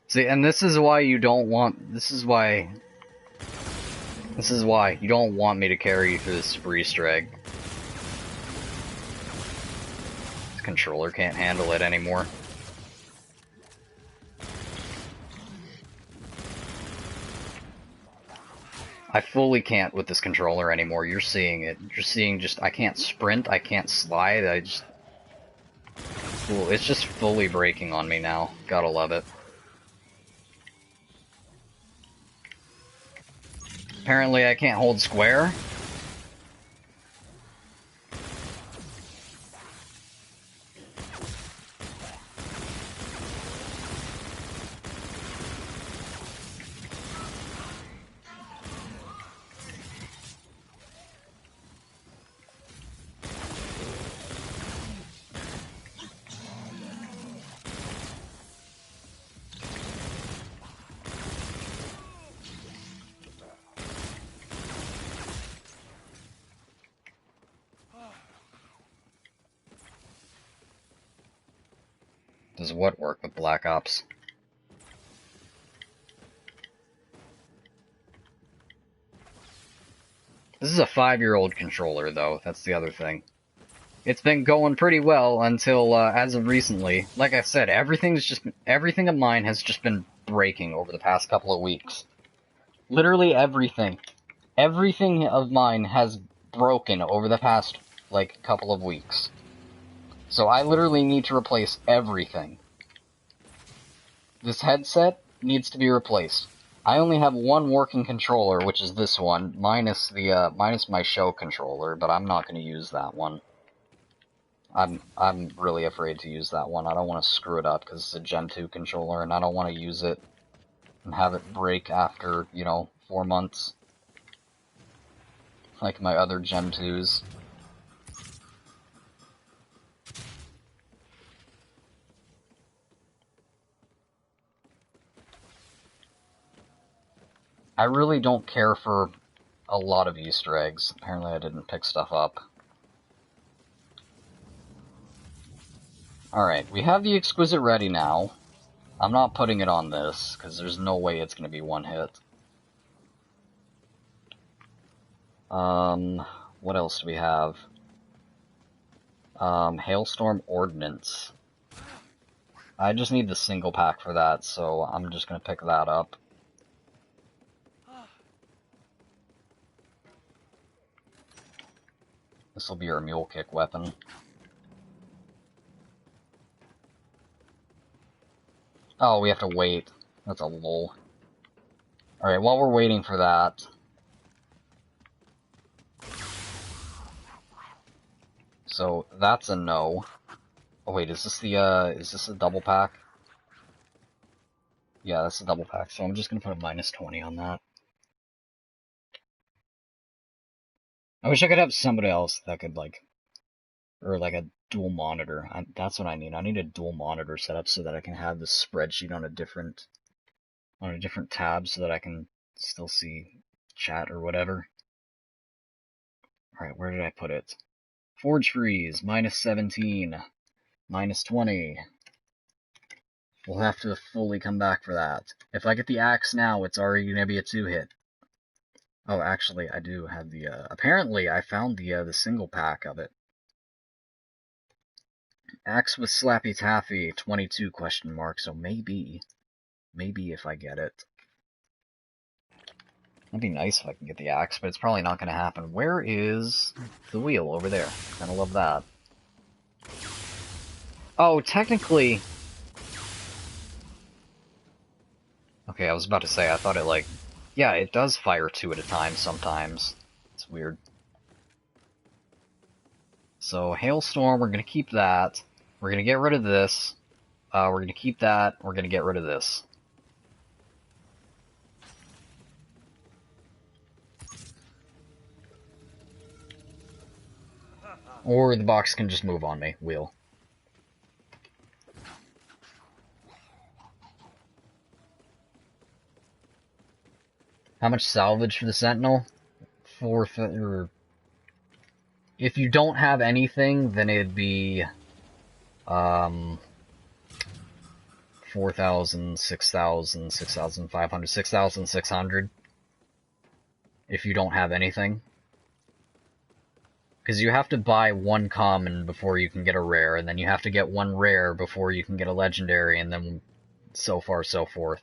A: See, and this is why you don't want, this is why you don't want me to carry you through this super Easter egg. This controller can't handle it anymore. I fully can't with this controller anymore. You're seeing it. You're seeing just, I can't sprint, I can't slide, it's just fully breaking on me now. Gotta love it. Apparently I can't hold square. Does what work with Black Ops? This is a 5-year-old controller, though. That's the other thing. It's been going pretty well until, as of recently. Like I said, everything of mine has just been breaking over the past couple of weeks. Literally everything. Everything of mine has broken over the past, like, couple of weeks. So I literally need to replace everything. This headset needs to be replaced. I only have one working controller, which is this one, minus my show controller, but I'm not going to use that one. I'm really afraid to use that one. I don't want to screw it up because it's a Gen 2 controller, and I don't want to use it and have it break after, 4 months. Like my other Gen 2s. I really don't care for a lot of Easter eggs. Apparently I didn't pick stuff up. Alright, we have the Exquisite ready now. I'm not putting it on this, because there's no way it's going to be one hit. What else do we have? Hailstorm Ordnance. I just need the single pack for that, so I'm just going to pick that up. This will be our mule kick weapon. Oh, we have to wait. That's a lull. Alright, while we're waiting for that... So, that's a no. Oh wait, is this a double pack? Yeah, that's a double pack, so I'm just gonna put a minus 20 on that. I wish I could have somebody else that could, or like a dual monitor. That's what I need. I need a dual monitor setup so that I can have the spreadsheet on a different tab so that I can still see chat or whatever. Alright, where did I put it? Forge Freeze, minus 17, minus 20. We'll have to fully come back for that. If I get the axe now, it's already going to be a 2-hit. Oh, actually, I do have the, apparently I found the single pack of it. Axe with Slappy Taffy, 22 question mark, so maybe if I get it. That'd be nice if I can get the axe, but it's probably not going to happen. Where is the wheel? Over there. Kinda love that. Oh, technically... Okay, I was about to say, I thought it, like... Yeah, it does fire 2 at a time sometimes. It's weird. So, Hailstorm, we're gonna keep that. We're gonna get rid of this. We're gonna keep that. We're gonna get rid of this. Or the box can just move on me. Wheel. How much salvage for the Sentinel? Or if you don't have anything, then it'd be 4,000, 6,000, 6,500, 6,600 if you don't have anything. Because you have to buy one common before you can get a rare, and then you have to get one rare before you can get a legendary, and then so far, so forth.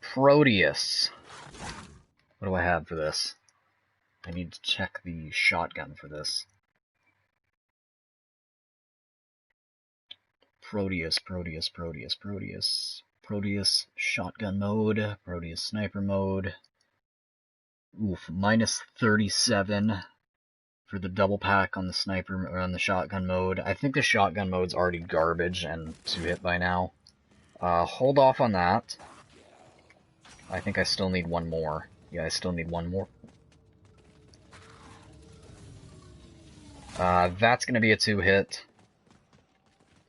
A: Proteus. What do I have for this? I need to check the shotgun for this. Proteus, Proteus, Proteus, Proteus. Proteus shotgun mode, Proteus sniper mode. Oof, minus 37 for the double pack on the sniper or on the shotgun mode. I think the shotgun mode's already garbage and 2-hit by now. Hold off on that. I think I still need one more. Yeah, I still need one more. That's gonna be a 2-hit.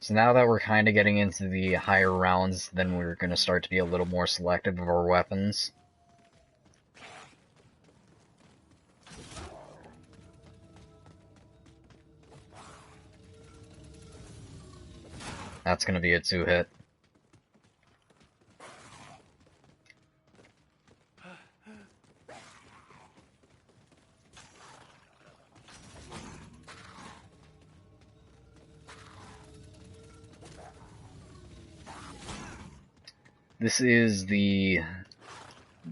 A: So now that we're kind of getting into the higher rounds, then we're going to start to be a little more selective of our weapons. That's going to be a 2-hit. This is the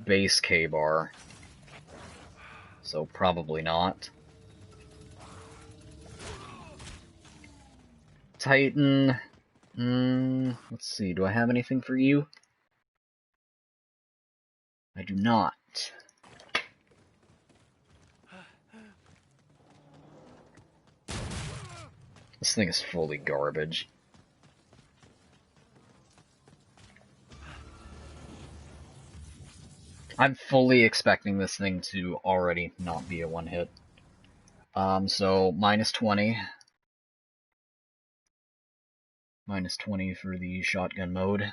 A: base K-bar, so probably not. Titan, let's see, do I have anything for you? I do not. This thing is fully garbage. I'm fully expecting this thing to already not be a 1-hit. So minus 20. Minus 20 for the shotgun mode.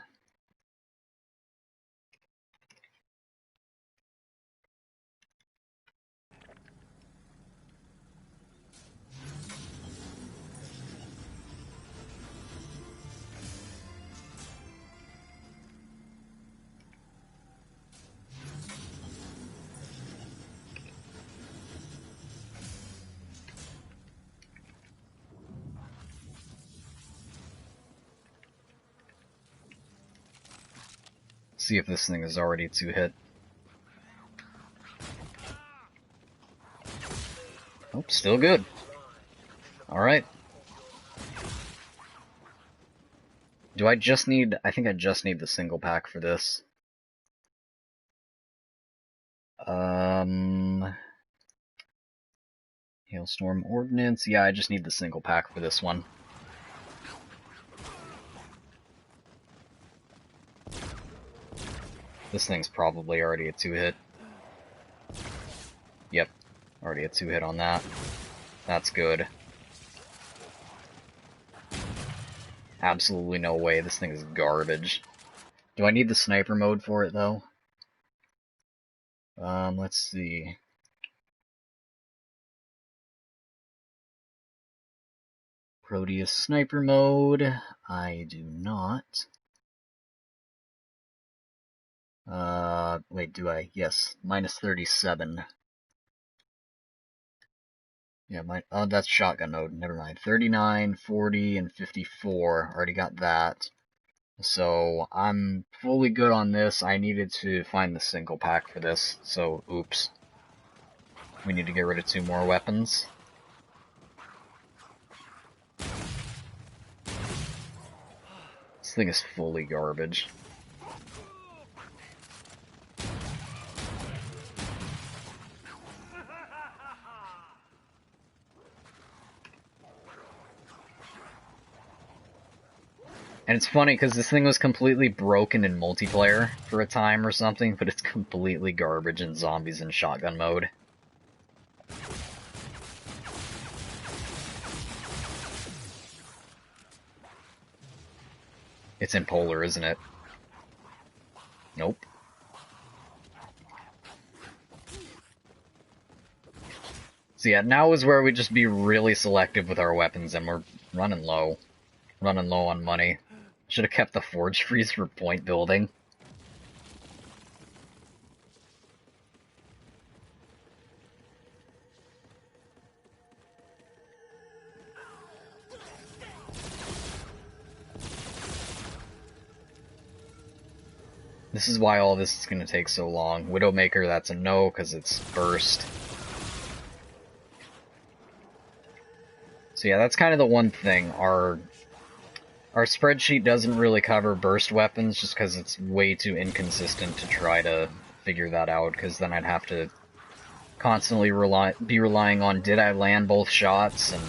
A: See if this thing is already 2-hit. Oh, still good. Alright. Do I just need... I think I just need the single pack for this. Hailstorm Ordnance. Yeah, I just need the single pack for this one. This thing's probably already a 2-hit. Yep, already a 2-hit on that. That's good. Absolutely no way, this thing is garbage. Do I need the sniper mode for it, though? Let's see. Proteus sniper mode. I do not. Wait, do I? Yes, minus 37. Yeah, oh, that's shotgun mode. Never mind. 39, 40, and 54. Already got that. So I'm fully good on this. I needed to find the single pack for this, so oops. We need to get rid of 2 more weapons. This thing is fully garbage. And it's funny because this thing was completely broken in multiplayer for a time or something, but it's completely garbage in zombies and shotgun mode. It's in polar, isn't it? Nope. So yeah, now is where we just be really selective with our weapons, and we're running low. Running low on money. Should have kept the forge freeze for point building. This is why all this is going to take so long. Widowmaker, that's a no, because it's burst. So yeah, that's kind of the one thing. Our spreadsheet doesn't really cover burst weapons, just because it's way too inconsistent to try to figure that out, because then I'd have to constantly be relying on did I land both shots, and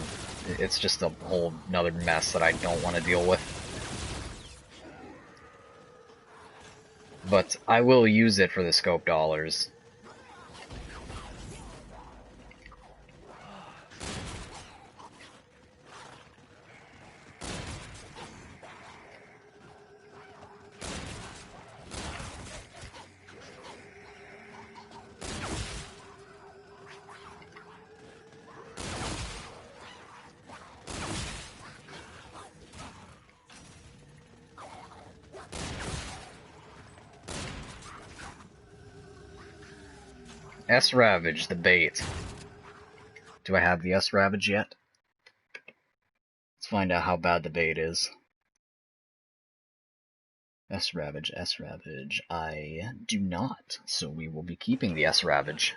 A: it's just a whole another mess that I don't want to deal with. But I will use it for the scope dollars. S-Ravage, the bait. Do I have the S-Ravage yet? Let's find out how bad the bait is. S-Ravage, S-Ravage. I do not, so we will be keeping the S-Ravage.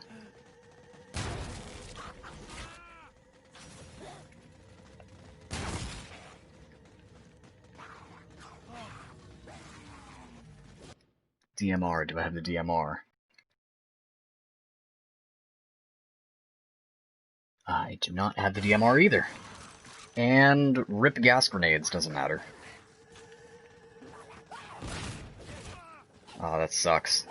A: DMR, do I have the DMR? I do not have the DMR either. And rip gas grenades, doesn't matter. Oh, that sucks.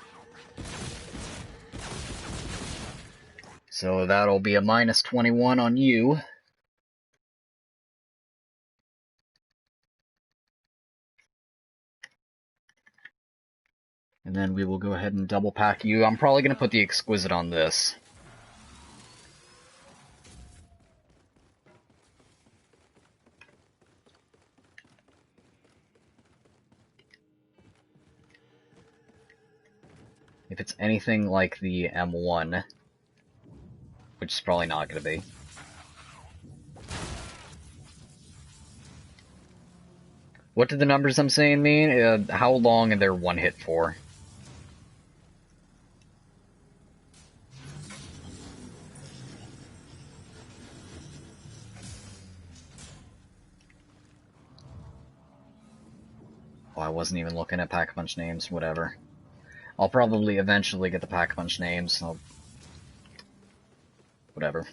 A: So that'll be a minus 21 on you. And then we will go ahead and double pack you. I'm probably going to put the Exquisite on this. If it's anything like the M1, which is probably not going to be. What did the numbers I'm saying mean? How long are they one hit for? Oh, I wasn't even looking at Pack-a-Punch names, whatever. I'll probably eventually get the Pack-a-Punch names. Whatever.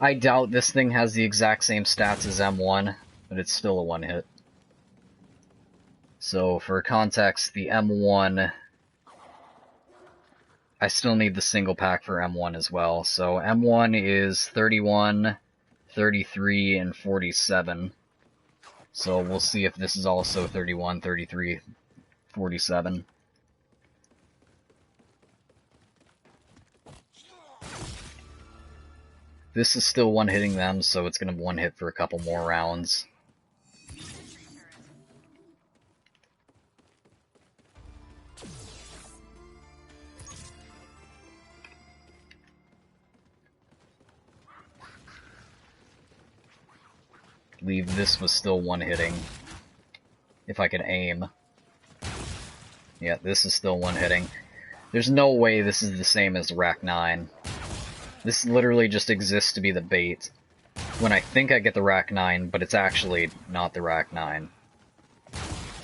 A: I doubt this thing has the exact same stats as M1, but it's still a one hit. So, for context, the M1... I still need the single pack for M1 as well. So, M1 is 31, 33, and 47. So, we'll see if this is also 31, 33, 47. This is still one-hitting them, so it's going to one-hit for a couple more rounds. I believe this was still one-hitting. if I could aim. Yeah, this is still one-hitting. There's no way this is the same as Rack 9. This literally just exists to be the bait. When I think I get the Rack 9, but it's actually not the Rack 9.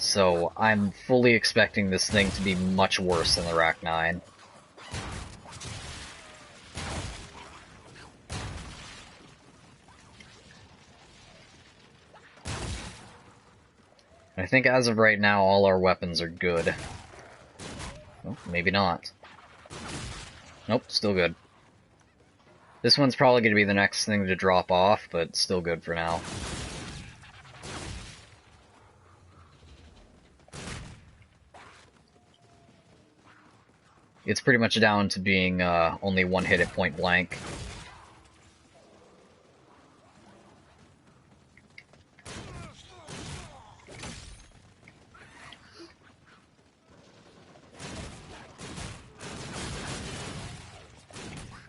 A: So, I'm fully expecting this thing to be much worse than the Rack 9. I think as of right now, all our weapons are good. Oh, maybe not. Nope, still good. This one's probably going to be the next thing to drop off, but still good for now. It's pretty much down to being only one hit at point blank.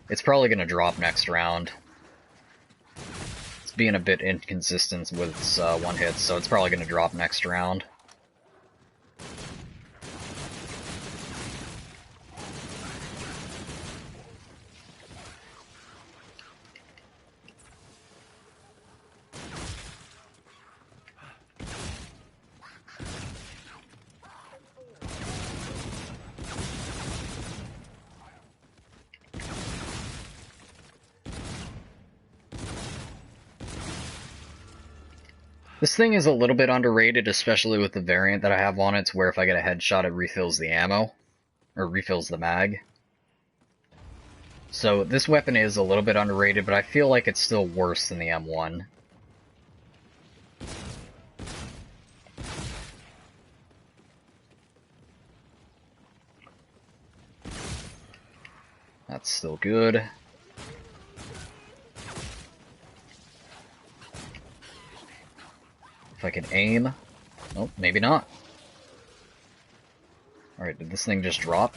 A: It's probably going to drop next round. It's being a bit inconsistent with its one hit, so it's probably going to drop next round. This thing is a little bit underrated, especially with the variant that I have on it, where if I get a headshot it refills the ammo, or refills the mag. So this weapon is a little bit underrated, but I feel like it's still worse than the M1. That's still good. If I can aim. Oh, maybe not. Alright, did this thing just drop?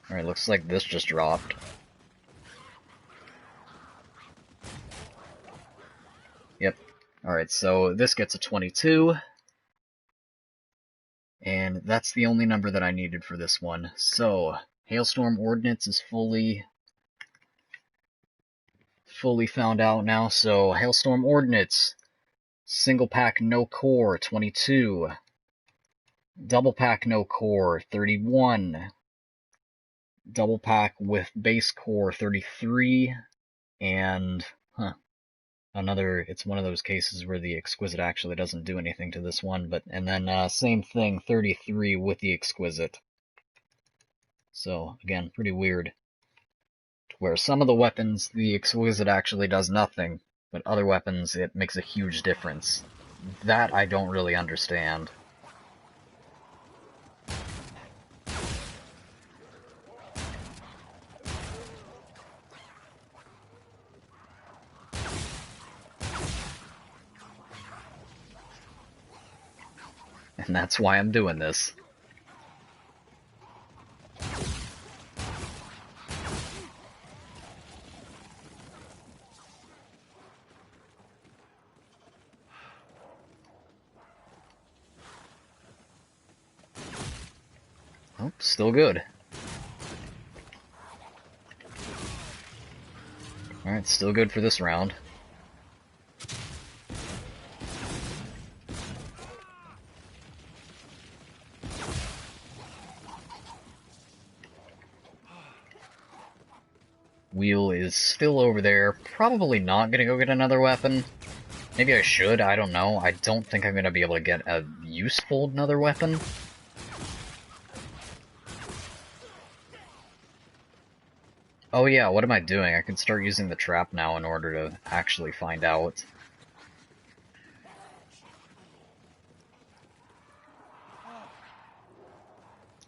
A: Alright, looks like this just dropped. Yep. Alright, so this gets a 22. And that's the only number that I needed for this one. So, Hailstorm Ordnance is fully found out now. So, Hailstorm Ordnance, single pack no core, 22. Double pack no core, 31. Double pack with base core, 33. And, it's one of those cases where the Exquisite actually doesn't do anything to this one, and then same thing, 33 with the Exquisite. So, again, pretty weird. Where some of the weapons, the Exquisite actually does nothing, but other weapons, it makes a huge difference. That I don't really understand. And that's why I'm doing this. Oh, still good. Alright, still good for this round. Wheel is still over there. Probably not gonna go get another weapon. Maybe I should, I don't know. I don't think I'm gonna be able to get a useful another weapon. Oh yeah, what am I doing? I can start using the trap now in order to actually find out.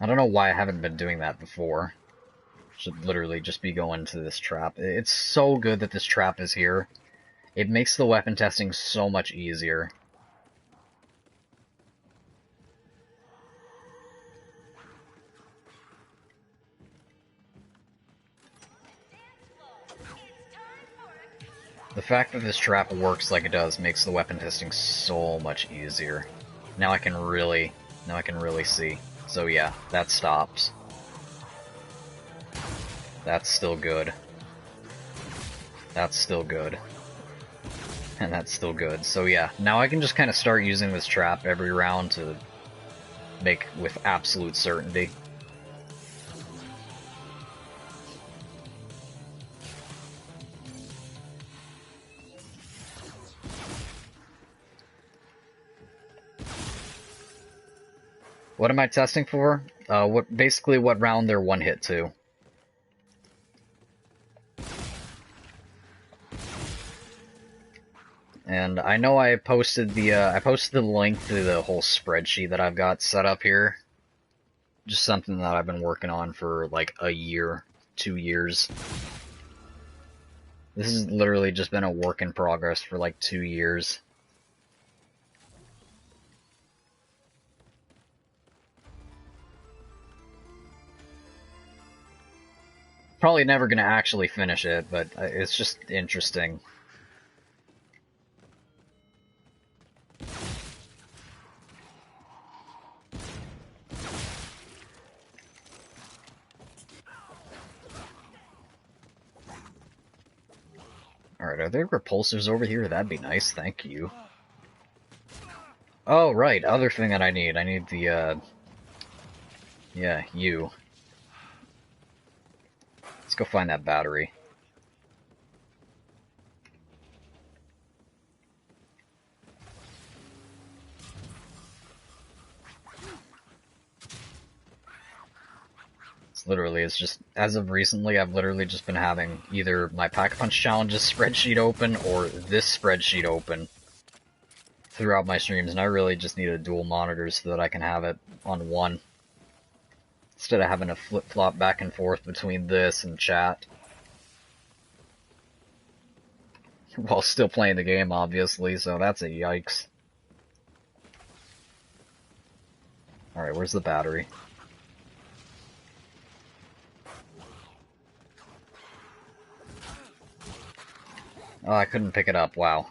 A: I don't know why I haven't been doing that before. Should literally just be going to this trap. It's so good that this trap is here. It makes the weapon testing so much easier. The fact that this trap works like it does makes the weapon testing so much easier. Now I can really see. So yeah, that stops. That's still good. That's still good. And that's still good. So yeah, now I can just kind of start using this trap every round to make with absolute certainty. What am I testing for? Basically what round they're one hit to. And I know I posted the link to the whole spreadsheet that I've got set up here. Just something that I've been working on for like a year, 2 years. This has literally just been a work in progress for like 2 years. Probably never gonna actually finish it, but it's just interesting. Alright, are there repulsors over here? That'd be nice, thank you. Oh, right, other thing that I need the, yeah, you. Let's go find that battery. It's just, as of recently, I've literally just been having either my Pack-a-Punch Challenges spreadsheet open or this spreadsheet open throughout my streams, and I really just need a dual monitor so that I can have it on one, instead of having to flip-flop back and forth between this and chat. While still playing the game, obviously, so that's a yikes. Alright, where's the battery? Oh, I couldn't pick it up, wow.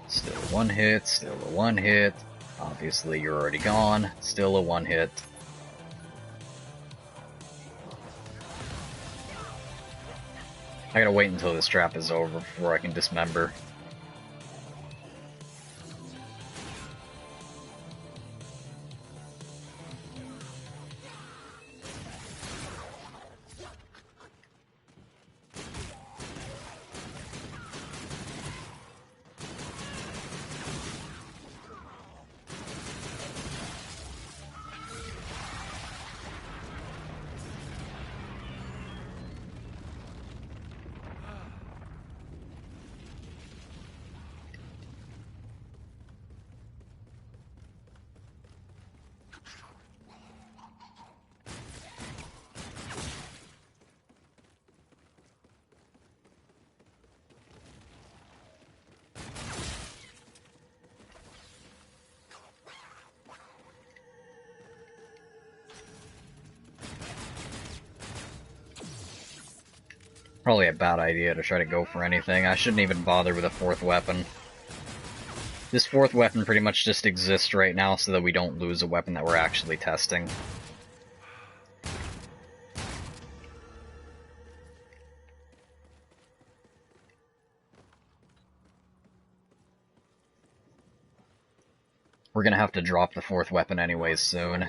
A: Still one hit, still a one hit. Obviously you're already gone, still a one hit. I gotta wait until this trap is over before I can dismember. Probably a bad idea to try to go for anything. I shouldn't even bother with a fourth weapon. This fourth weapon pretty much just exists right now so that we don't lose a weapon that we're actually testing. We're gonna have to drop the fourth weapon anyways soon.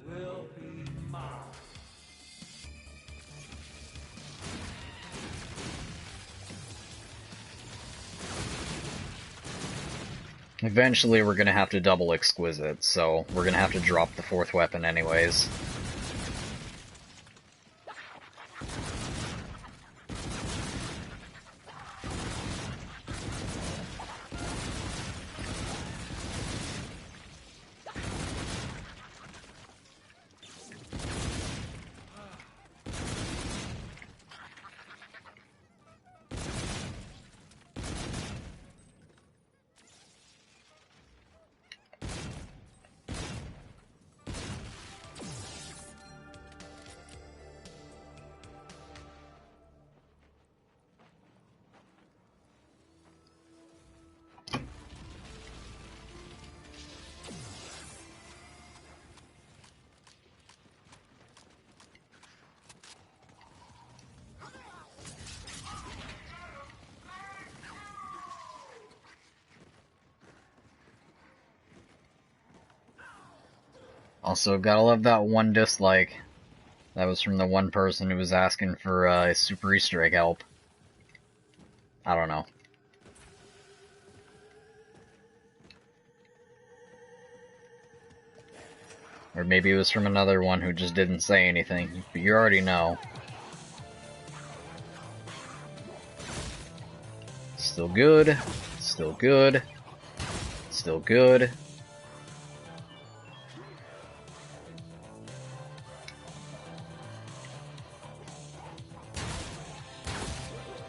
B: Will be
A: Eventually we're gonna have to double Exquisite, so we're gonna have to drop the 4th weapon anyways. Also, gotta love that one dislike. That was from the one person who was asking for Super Easter Egg help. I don't know. Or maybe it was from another one who just didn't say anything, but you already know. Still good. Still good. Still good.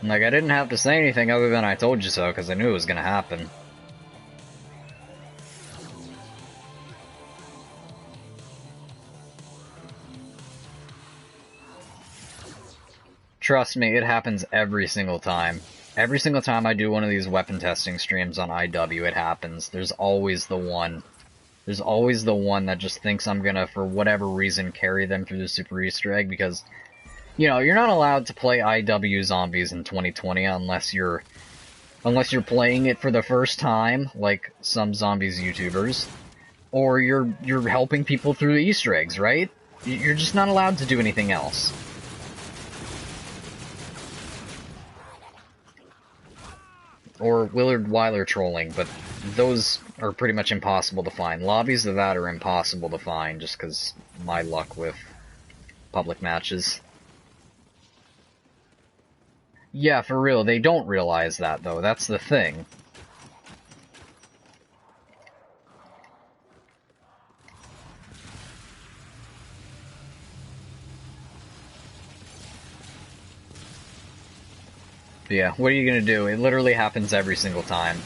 A: Like, I didn't have to say anything other than I told you so, because I knew it was gonna happen. Trust me, it happens every single time. Every single time I do one of these weapon testing streams on IW, it happens. There's always the one. There's always the one that just thinks I'm gonna, for whatever reason, carry them through the Super Easter Egg, because, you know, you're not allowed to play IW zombies in 2020 unless you're playing it for the first time, like some zombies YouTubers, or you're helping people through the Easter eggs, right? You're just not allowed to do anything else. Or Willard Wyler trolling, but those are pretty much impossible to find. Lobbies of that are impossible to find, just because my luck with public matches. Yeah, for real, they don't realize that, though. That's the thing. But yeah, what are you gonna do? It literally happens every single time.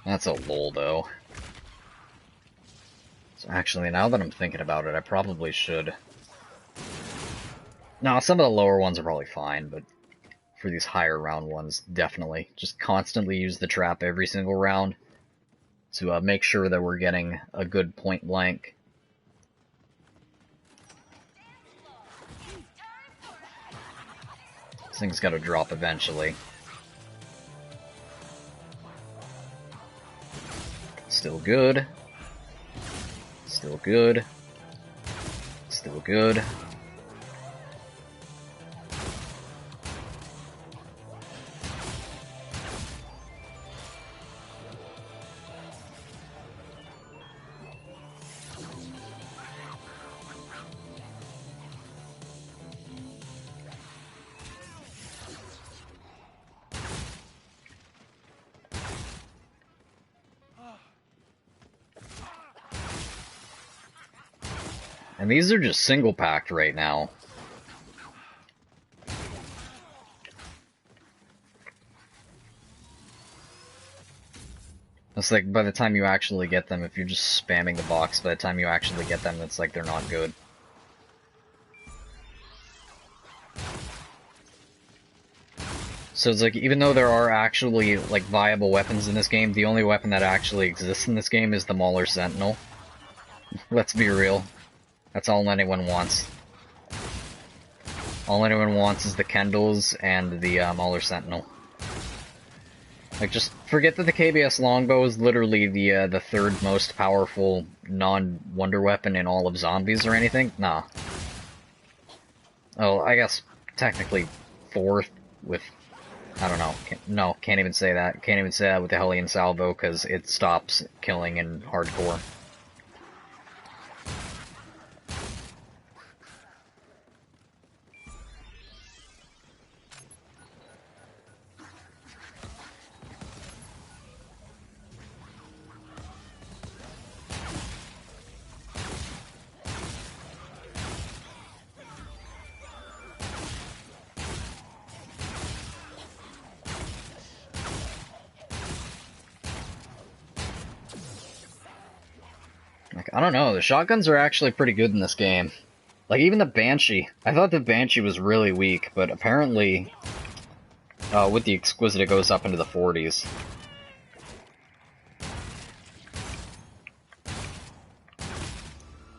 A: That's a lol, though. So actually, now that I'm thinking about it, I probably should... No, some of the lower ones are probably fine, but for these higher round ones, definitely. Just constantly use the trap every single round to make sure that we're getting a good point blank. This thing's gotta drop eventually. Still good. Still good. Still good. And these are just single-packed right now. It's like, by the time you actually get them, if you're just spamming the box, by the time you actually get them, it's like they're not good. So it's like, even though there are actually, like, viable weapons in this game, the only weapon that actually exists in this game is the Mauler Sentinel. Let's be real. That's all anyone wants. All anyone wants is the Kendalls and the Mauler Sentinel. Like, just forget that the KBS Longbow is literally the third most powerful non-wonder weapon in all of zombies or anything. Nah. Oh, I guess technically fourth with... I don't know. Can't even say that. Can't even say that with the Hellion Salvo, because it stops killing in hardcore. Like, I don't know, the shotguns are actually pretty good in this game. Like, even the Banshee. I thought the Banshee was really weak, but apparently, with the Exquisite it goes up into the 40s.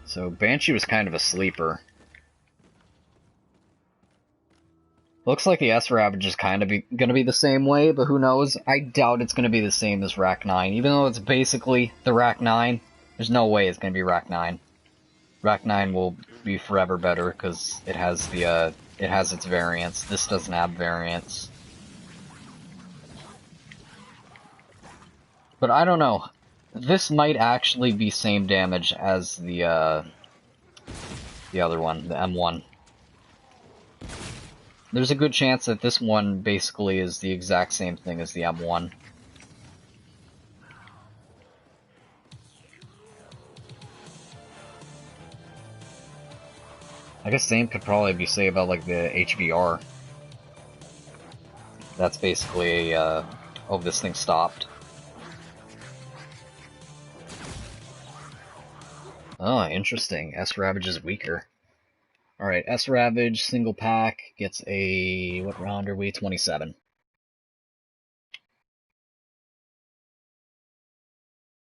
A: So, Banshee was kind of a sleeper. Looks like the S-Ravage is kind of gonna be the same way, but who knows? I doubt it's gonna be the same as Rack 9. Even though it's basically the Rack 9, there's no way it's gonna be Rack 9. Rack 9 will be forever better, because it has its variants. This doesn't have variants. But I don't know. This might actually be same damage as the other one, the M1. There's a good chance that this one basically is the exact same thing as the M1. I guess same could probably be said about, like, the HVR. That's basically a, oh, this thing stopped. Oh, interesting. S-Ravage is weaker. Alright, S-Ravage, single pack, gets a... what round are we? 27.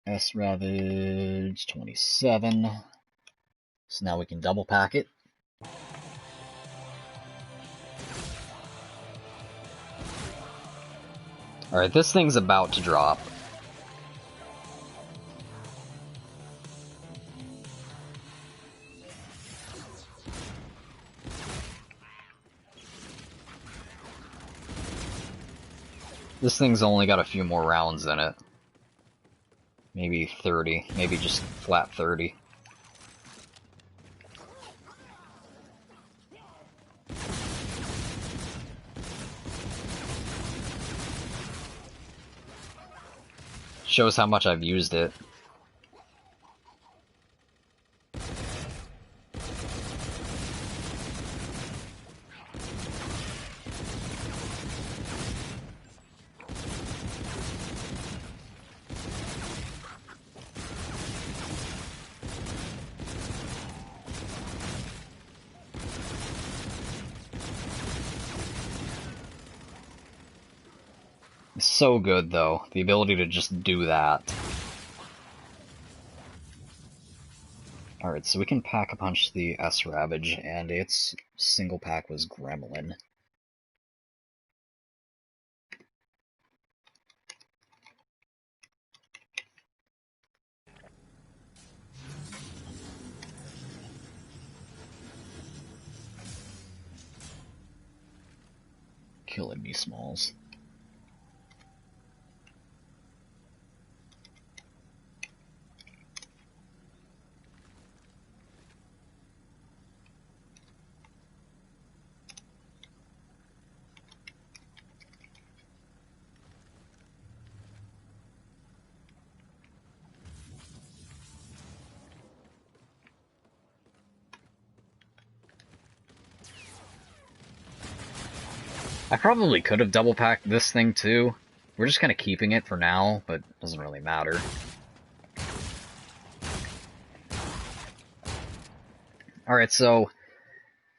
A: S-Ravage, 27. So now we can double pack it. Alright, this thing's about to drop. This thing's only got a few more rounds in it. Maybe 30. Maybe just flat 30. Shows how much I've used it. It's so good, though. The ability to just do that. Alright, so we can pack-a-punch the S-Ravage, and its single pack was Gremlin. Killing me, Smalls. I probably could have double packed this thing too. We're just kind of keeping it for now, but it doesn't really matter. Alright, so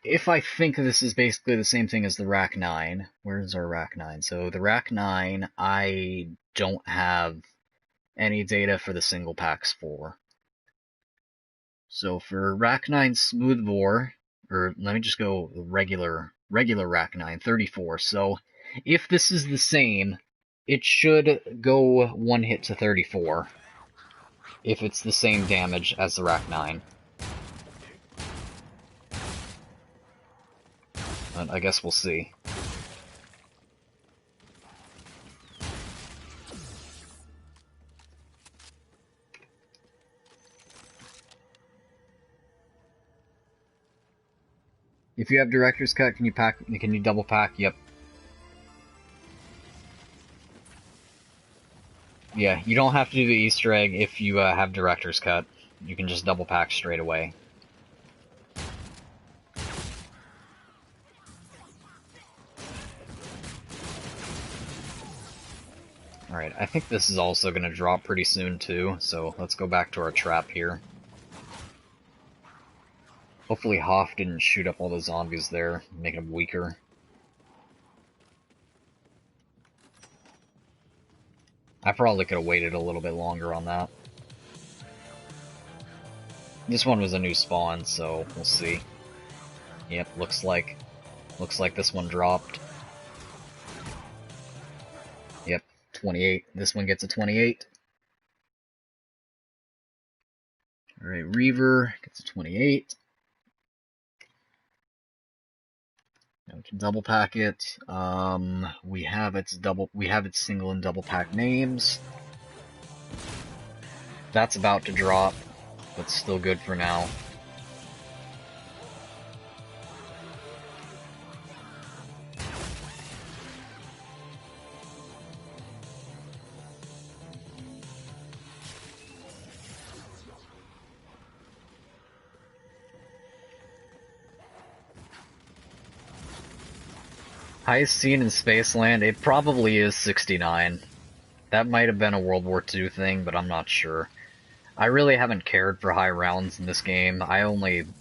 A: if I think this is basically the same thing as the Rack 9, where's our Rack 9? So the Rack 9, I don't have any data for the single packs for. So for Rack 9 Smoothbore, or let me just go regular Rack 9, 34. So if this is the same, it should go one hit to 34. If it's the same damage as the Rack 9. But I guess we'll see. If you have director's cut, can you double pack? Yep. Yeah, you don't have to do the Easter egg if you have director's cut. You can just double pack straight away. Alright, I think this is also going to drop pretty soon too, so let's go back to our trap here. Hopefully Hoff didn't shoot up all the zombies there, making them weaker. I probably could have waited a little bit longer on that. This one was a new spawn, so we'll see. Yep, looks like this one dropped. Yep, 28. This one gets a 28. Alright, Reaver gets a 28. Now we can double pack it. We have its single and double pack names. That's about to drop, but still good for now. Highest scene in Spaceland, it probably is 69. That might have been a World War II thing, but I'm not sure. I really haven't cared for high rounds in this game. I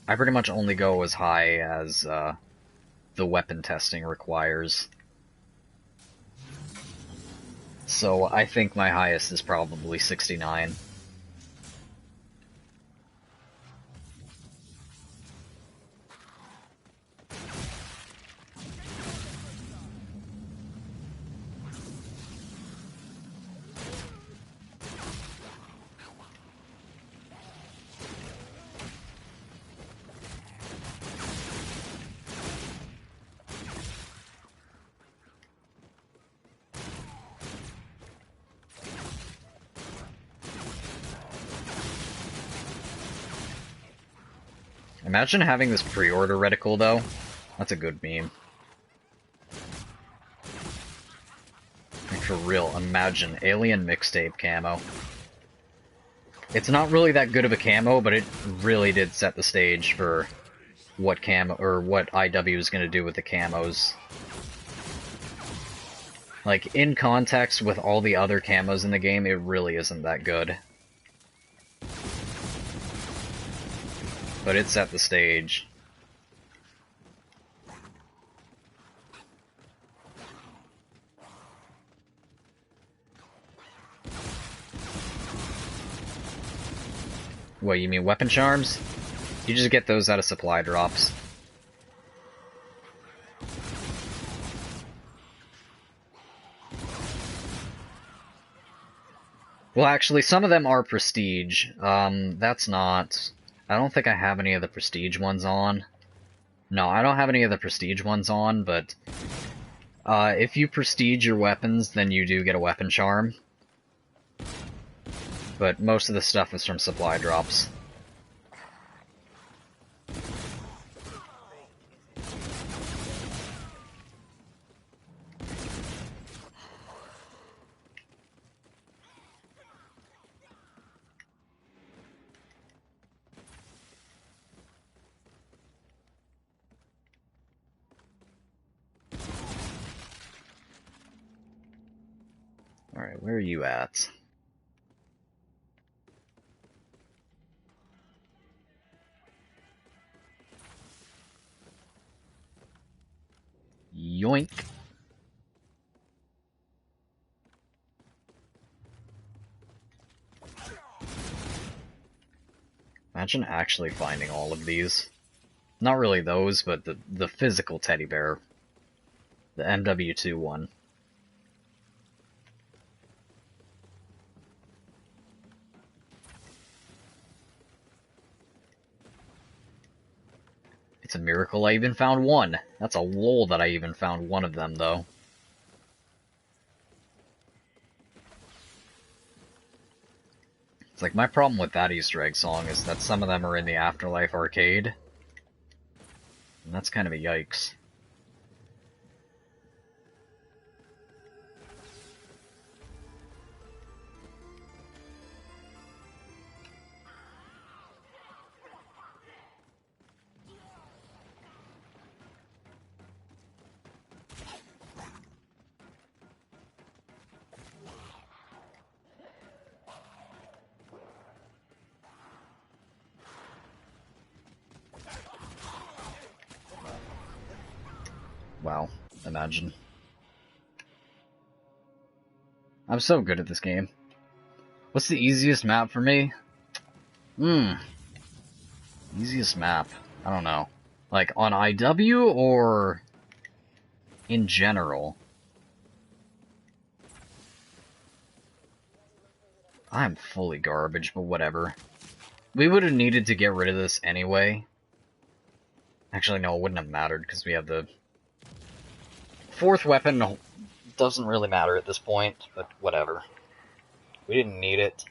A: pretty much only go as high as the weapon testing requires. So I think my highest is probably 69. Imagine having this pre-order reticle, though. That's a good meme. Like, for real, imagine Alien Mixtape camo. It's not really that good of a camo, but it really did set the stage for what IW is going to do with the camos. Like, in context with all the other camos in the game, it really isn't that good. But it set the stage. What, you mean weapon charms? You just get those out of supply drops. Well, actually, some of them are prestige. That's not... I don't think I have any of the prestige ones on. No, I don't have any of the prestige ones on, but... if you prestige your weapons, then you do get a weapon charm. But most of the stuff is from supply drops. Alright, where are you at? Yoink. Imagine actually finding all of these. Not really those, but the physical teddy bear. The MW2 one. It's a miracle I even found one. That's a lol that I even found one of them, though. It's like, my problem with that Easter egg song is that some of them are in the Afterlife arcade. And that's kind of a yikes. Wow, imagine. I'm so good at this game. What's the easiest map for me? Easiest map. I don't know. Like, on IW or in general? I'm fully garbage, but whatever. We would have needed to get rid of this anyway. Actually, no, it wouldn't have mattered, because we have the fourth weapon. Doesn't really matter at this point, but whatever. We didn't need it.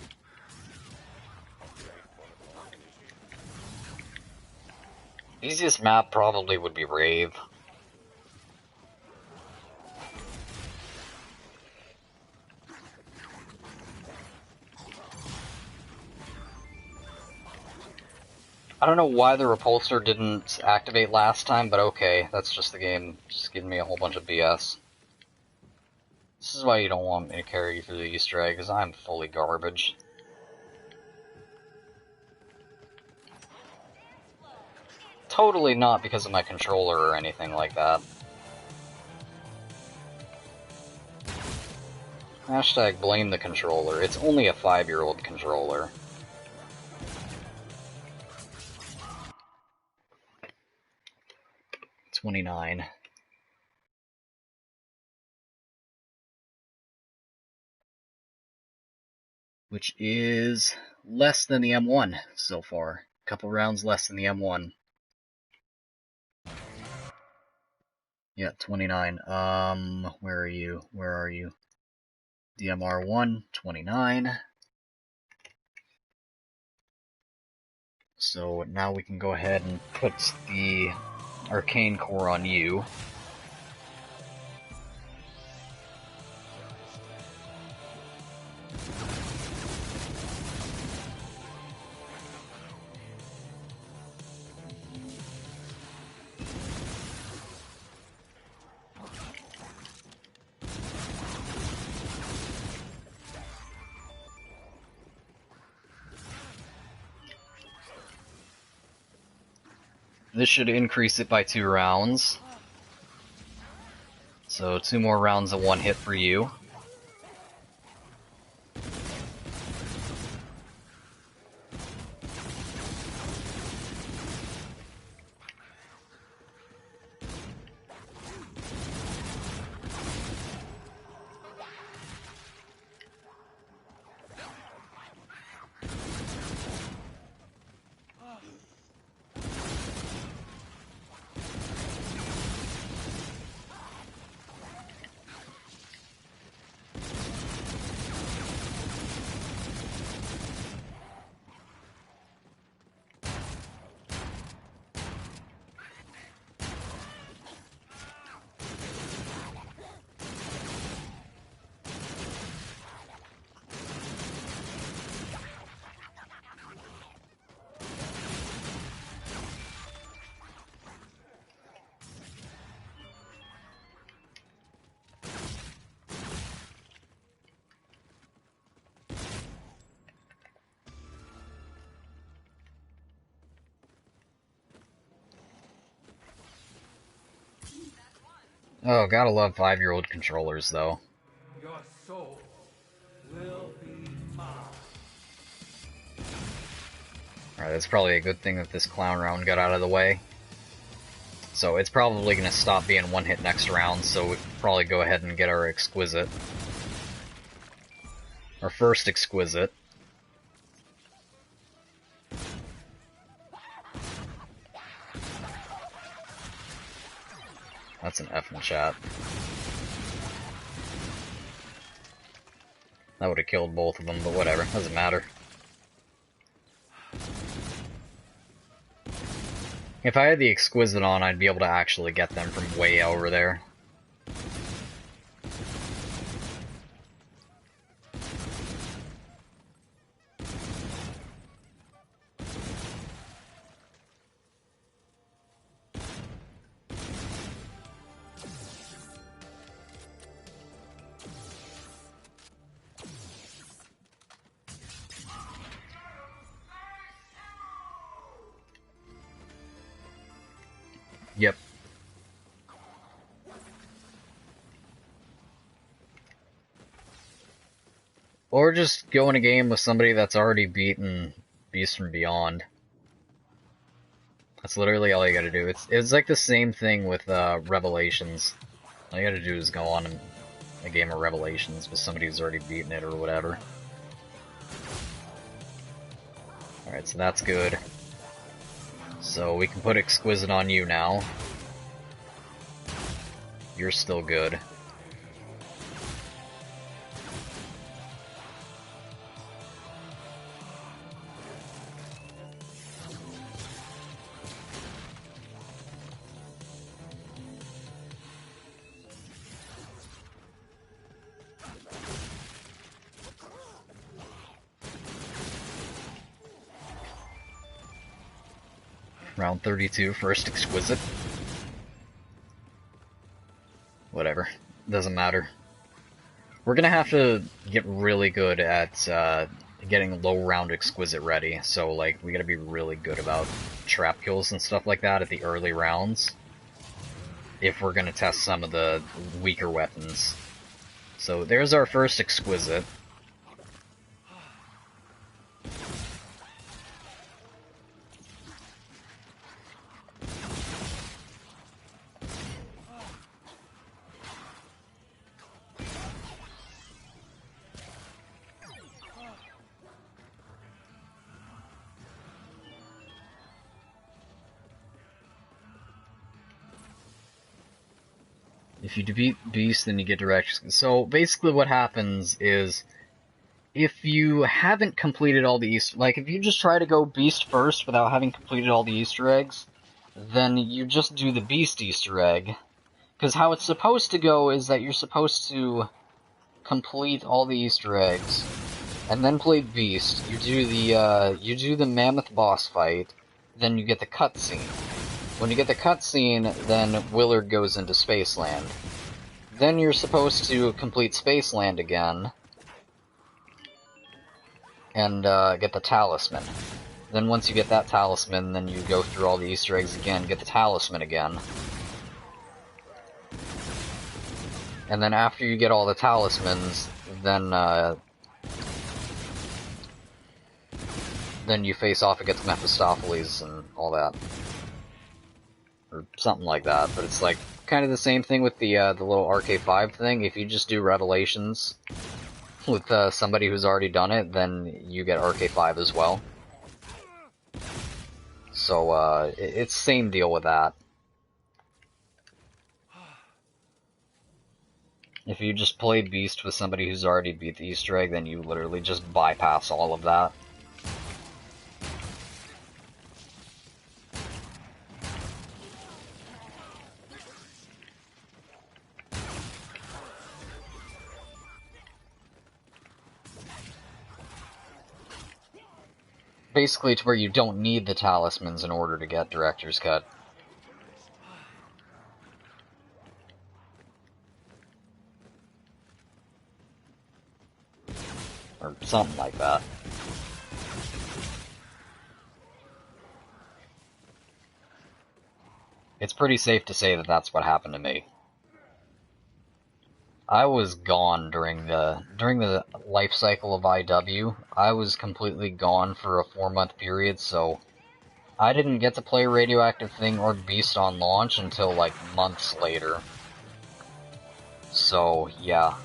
A: Easiest map probably would be Rave. I don't know why the repulsor didn't activate last time, but okay, that's just the game just giving me a whole bunch of BS. This is why you don't want me to carry you through the Easter egg, because I'm fully garbage. Totally not because of my controller or anything like that. Hashtag blame the controller. It's only a 5-year-old controller. $29. Which is less than the M1 so far. A couple rounds less than the M1. Yeah, 29. Where are you? Where are you? DMR1, 29. So now we can go ahead and put the arcane core on you. This should increase it by 2 rounds. So 2 more rounds of 1 hit for you. Oh, gotta love 5-year-old controllers, though.
B: Your soul will be mine.
A: Alright, it's probably a good thing that this clown round got out of the way. So it's probably gonna stop being one hit next round, so we can probably go ahead and get our exquisite. Our first exquisite. That's an F in chat. That would have killed both of them, but whatever, doesn't matter. If I had the exquisite on, I'd be able to actually get them from way over there. Yep. Or just go in a game with somebody that's already beaten Beast from Beyond. That's literally all you gotta do. It's like the same thing with Revelations. All you gotta do is go on a game of Revelations with somebody who's already beaten it or whatever. Alright, so that's good. So we can put Exquisite on you now. You're still good. Round 32, first exquisite. Whatever. Doesn't matter. We're gonna have to get really good at getting low round exquisite ready, so like we gotta be really good about trap kills and stuff like that at the early rounds if we're gonna test some of the weaker weapons. So there's our first exquisite. If you defeat Beast, then you get direct. So basically what happens is, if you haven't completed all the Easter... Like, if you just try to go Beast first without having completed all the Easter eggs, then you just do the Beast Easter egg. Because how it's supposed to go is that you're supposed to complete all the Easter eggs, and then play Beast. You do the Mammoth boss fight, then you get the cutscene. When you get the cutscene, then Willard goes into Spaceland. Then you're supposed to complete Spaceland again, and get the Talisman. Then once you get that Talisman, then you go through all the Easter eggs again, get the Talisman again. And then after you get all the Talismans, then you face off against Mephistopheles and all that. Or something like that, but it's like kind of the same thing with the little RK5 thing. If you just do Revelations with somebody who's already done it, then you get RK5 as well. So it's same deal with that. If you just play Beast with somebody who's already beat the Easter egg, then you literally just bypass all of that. Basically to where you don't need the talismans in order to get Director's Cut. Or something like that. It's pretty safe to say that that's what happened to me. I was gone during the life cycle of IW. I was completely gone for a 4-month period, so I didn't get to play Radioactive Thing or Beast on launch until like months later. So, yeah.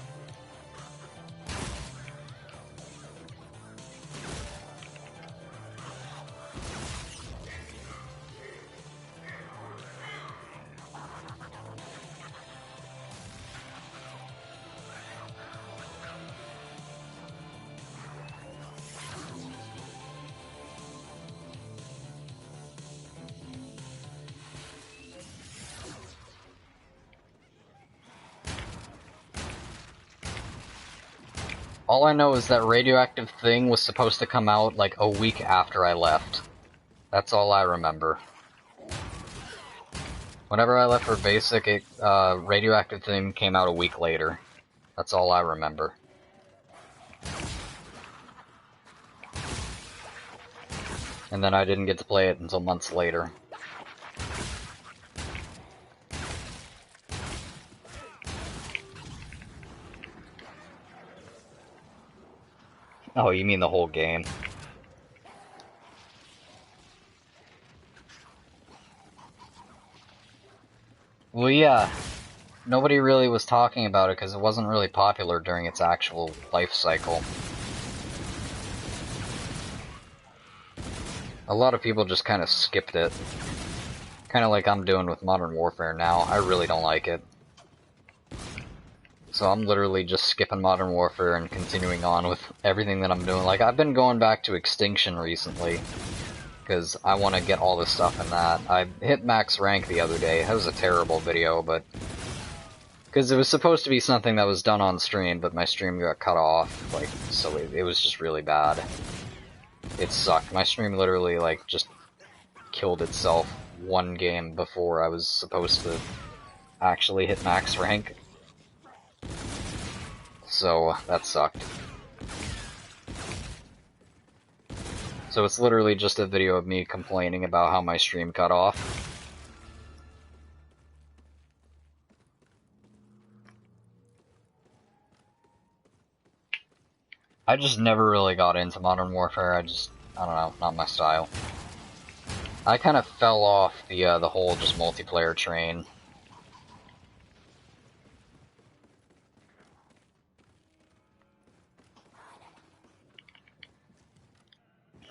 A: All I know is that Radioactive Thing was supposed to come out like a week after I left. That's all I remember. Whenever I left for Basic, Radioactive Thing came out a week later. That's all I remember. And then I didn't get to play it until months later. Oh, you mean the whole game? Well, yeah. Nobody really was talking about it because it wasn't really popular during its actual life cycle. A lot of people just kind of skipped it. Kind of like I'm doing with Modern Warfare now. I really don't like it. So I'm literally just skipping Modern Warfare and continuing on with everything that I'm doing. Like, I've been going back to Extinction recently, because I want to get all the stuff in that. I hit max rank the other day. That was a terrible video, but... because it was supposed to be something that was done on stream, but my stream got cut off, like, so it was just really bad. It sucked. My stream literally, like, just killed itself one game before I was supposed to actually hit max rank. So, that sucked. So it's literally just a video of me complaining about how my stream cut off. I just never really got into Modern Warfare. I don't know, not my style. I kind of fell off the whole just multiplayer train.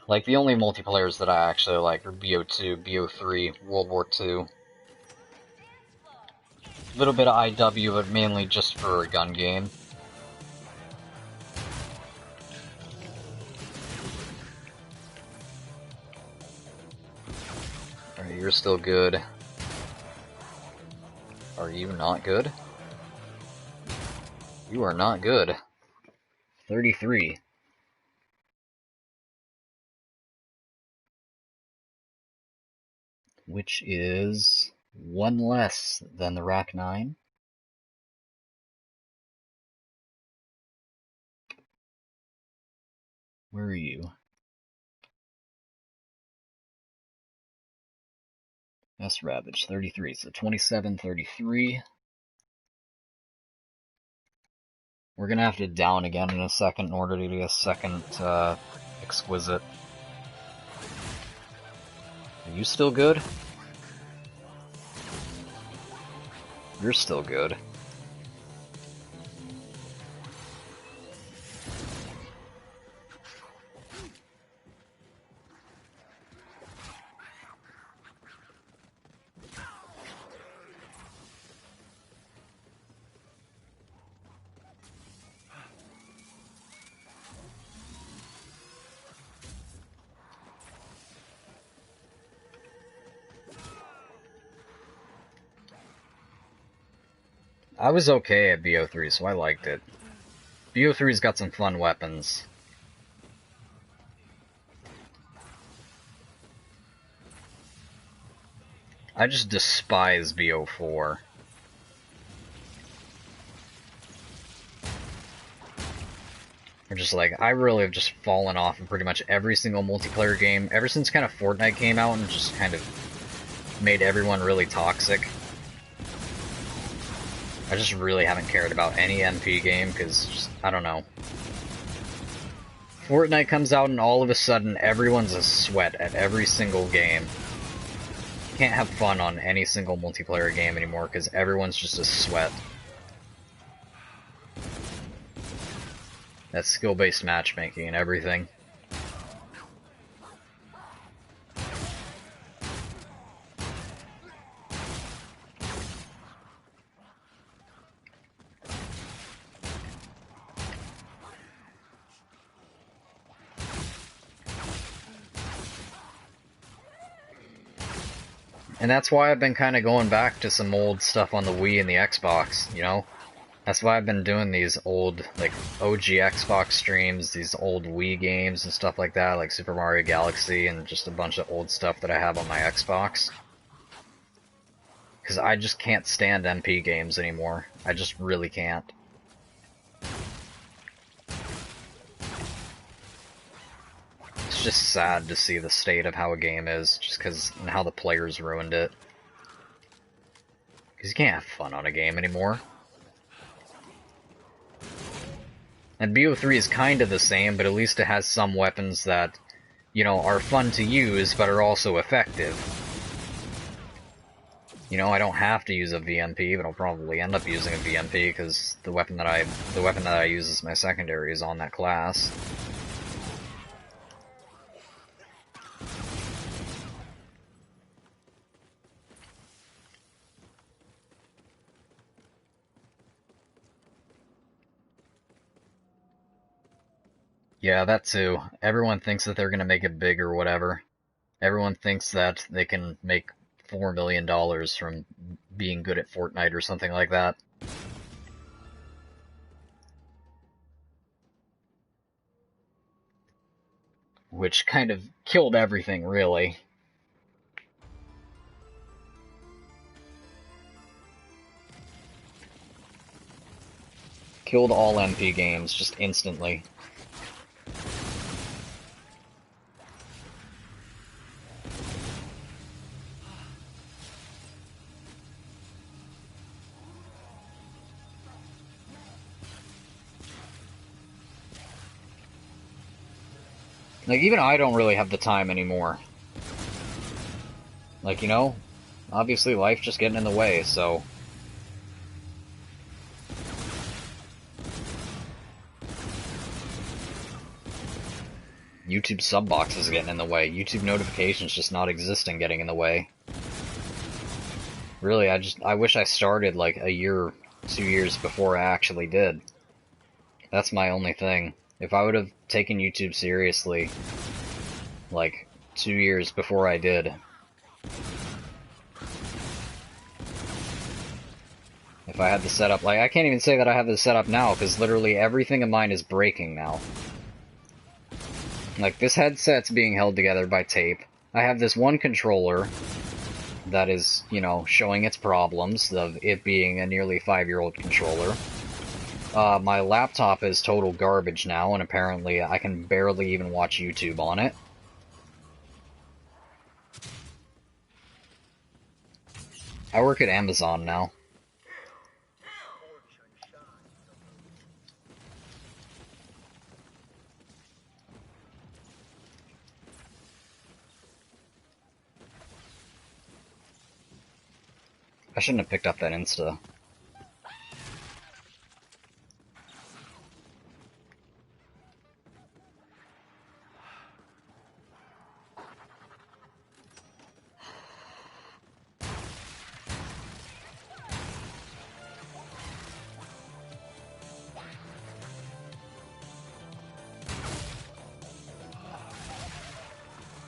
A: Like, the only multiplayers that I actually like are BO2, BO3, World War II. A little bit of IW, but mainly just for a gun game. Alright, you're still good. Are you not good? You are not good. 33. Which is one less than the Rack 9. Where are you? S Ravage, 33. So 27, 33. We're gonna have to down again in a second in order to get a second Exquisite. Are you still good? You're still good. I was okay at BO3, so I liked it. BO3's got some fun weapons. I just despise BO4. Or just like, I really have just fallen off in pretty much every single multiplayer game, ever since kind of Fortnite came out and just kind of made everyone really toxic. I just really haven't cared about any MP game, because, I don't know. Fortnite comes out and all of a sudden everyone's a sweat at every single game. You can't have fun on any single multiplayer game anymore, because everyone's just a sweat. That's skill-based matchmaking and everything. And that's why I've been kind of going back to some old stuff on the Wii and the Xbox, you know? That's why I've been doing these old, like, OG Xbox streams, these old Wii games and stuff like that, like Super Mario Galaxy and just a bunch of old stuff that I have on my Xbox. Because I just can't stand MP games anymore. I just really can't. It's just sad to see the state of how a game is, just because and how the players ruined it. Because you can't have fun on a game anymore. And BO3 is kind of the same, but at least it has some weapons that, you know, are fun to use, but are also effective. You know, I don't have to use a VMP, but I'll probably end up using a VMP, because the weapon that I use as my secondary is on that class. Yeah, that too. Everyone thinks that they're gonna make it big or whatever. Everyone thinks that they can make $4 million from being good at Fortnite or something like that. Which kind of killed everything, really. Killed all MP games, just instantly. Like, even I don't really have the time anymore. Like, you know, obviously life just getting in the way, so... YouTube sub boxes getting in the way. YouTube notifications just not existing getting in the way. Really, I wish I started like a year, 2 years before I actually did. That's my only thing. If I would have taken YouTube seriously, like, 2 years before I did. If I had the setup, like, I can't even say that I have the setup now, because literally everything of mine is breaking now. Like, this headset's being held together by tape. I have this one controller that is, you know, showing its problems of it being a nearly 5-year-old controller. My laptop is total garbage now, and apparently I can barely even watch YouTube on it. I work at Amazon now. I shouldn't have picked up that Insta.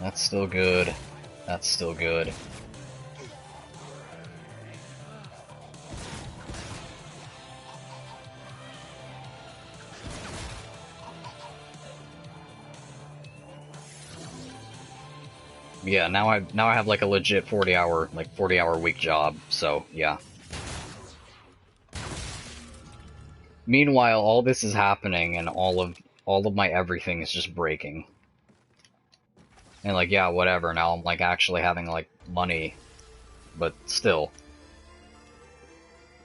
A: That's still good. That's still good. Yeah, now I have like a legit 40-hour week job, so yeah. Meanwhile, all this is happening and all of my everything is just breaking. And like, yeah, whatever, now I'm like actually having like money, but still.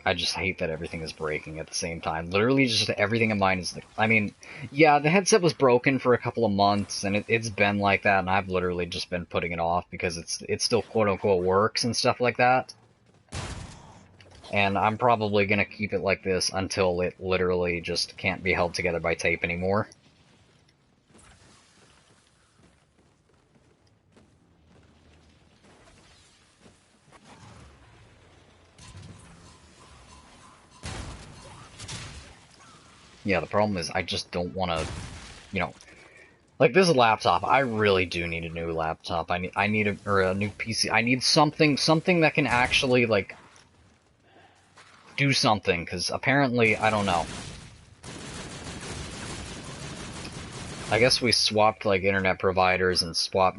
A: I just hate that everything is breaking at the same time. Literally, just everything in mine is. I mean, yeah, the headset was broken for a couple of months, and it's been like that, and I've literally just been putting it off because it still quote unquote works and stuff like that. And I'm probably gonna keep it like this until it literally just can't be held together by tape anymore. Yeah, the problem is I just don't want to, you know, like this laptop. I really do need a new laptop. I need a new PC. I need something that can actually like do something, because apparently I don't know. I guess we swapped like internet providers and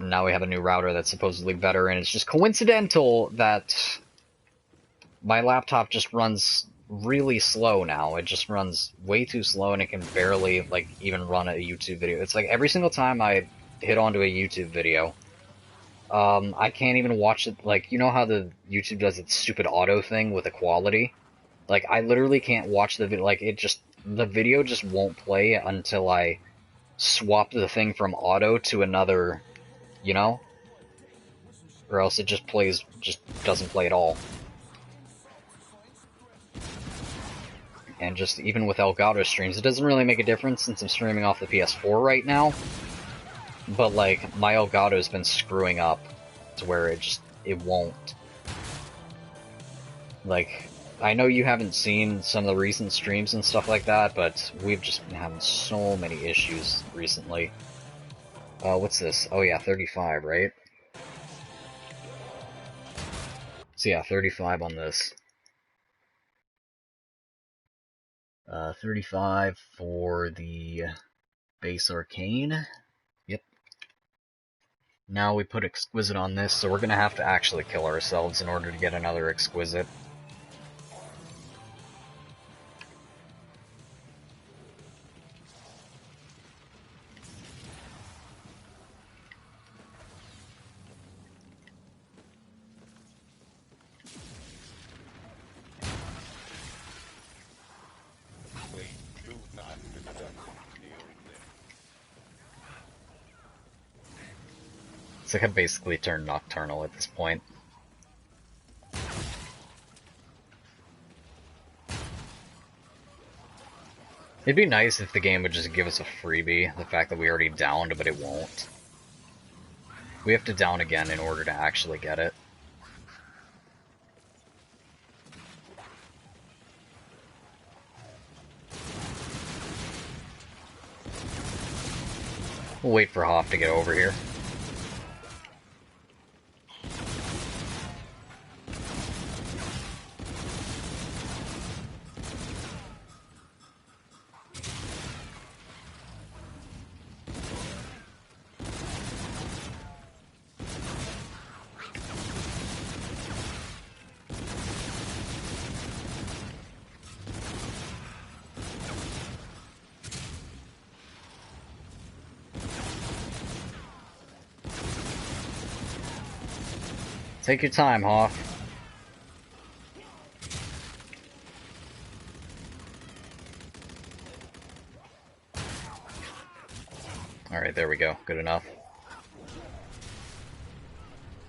A: now we have a new router that's supposedly better, and it's just coincidental that my laptop just runs really slow now. It just runs way too slow, and it can barely, like, even run a YouTube video. It's like every single time I hit onto a YouTube video, I can't even watch it. Like, you know how the YouTube does its stupid auto thing with the quality? Like, I literally can't watch the video. Like, the video just won't play until I swap the thing from auto to another, you know? Or else it just doesn't play at all. And just even with Elgato streams, it doesn't really make a difference since I'm streaming off the PS4 right now. But like, my Elgato's been screwing up to where it won't. Like, I know you haven't seen some of the recent streams and stuff like that, but we've just been having so many issues recently. What's this? Oh yeah, 35, right? So yeah, 35 on this. 35 for the base arcane. Yep. Now we put exquisite on this, so we're gonna have to actually kill ourselves in order to get another exquisite. It's like I basically turned nocturnal at this point. It'd be nice if the game would just give us a freebie, the fact that we already downed, but it won't. We have to down again in order to actually get it. We'll wait for Hoff to get over here. Take your time, Hoff. Alright, there we go. Good enough.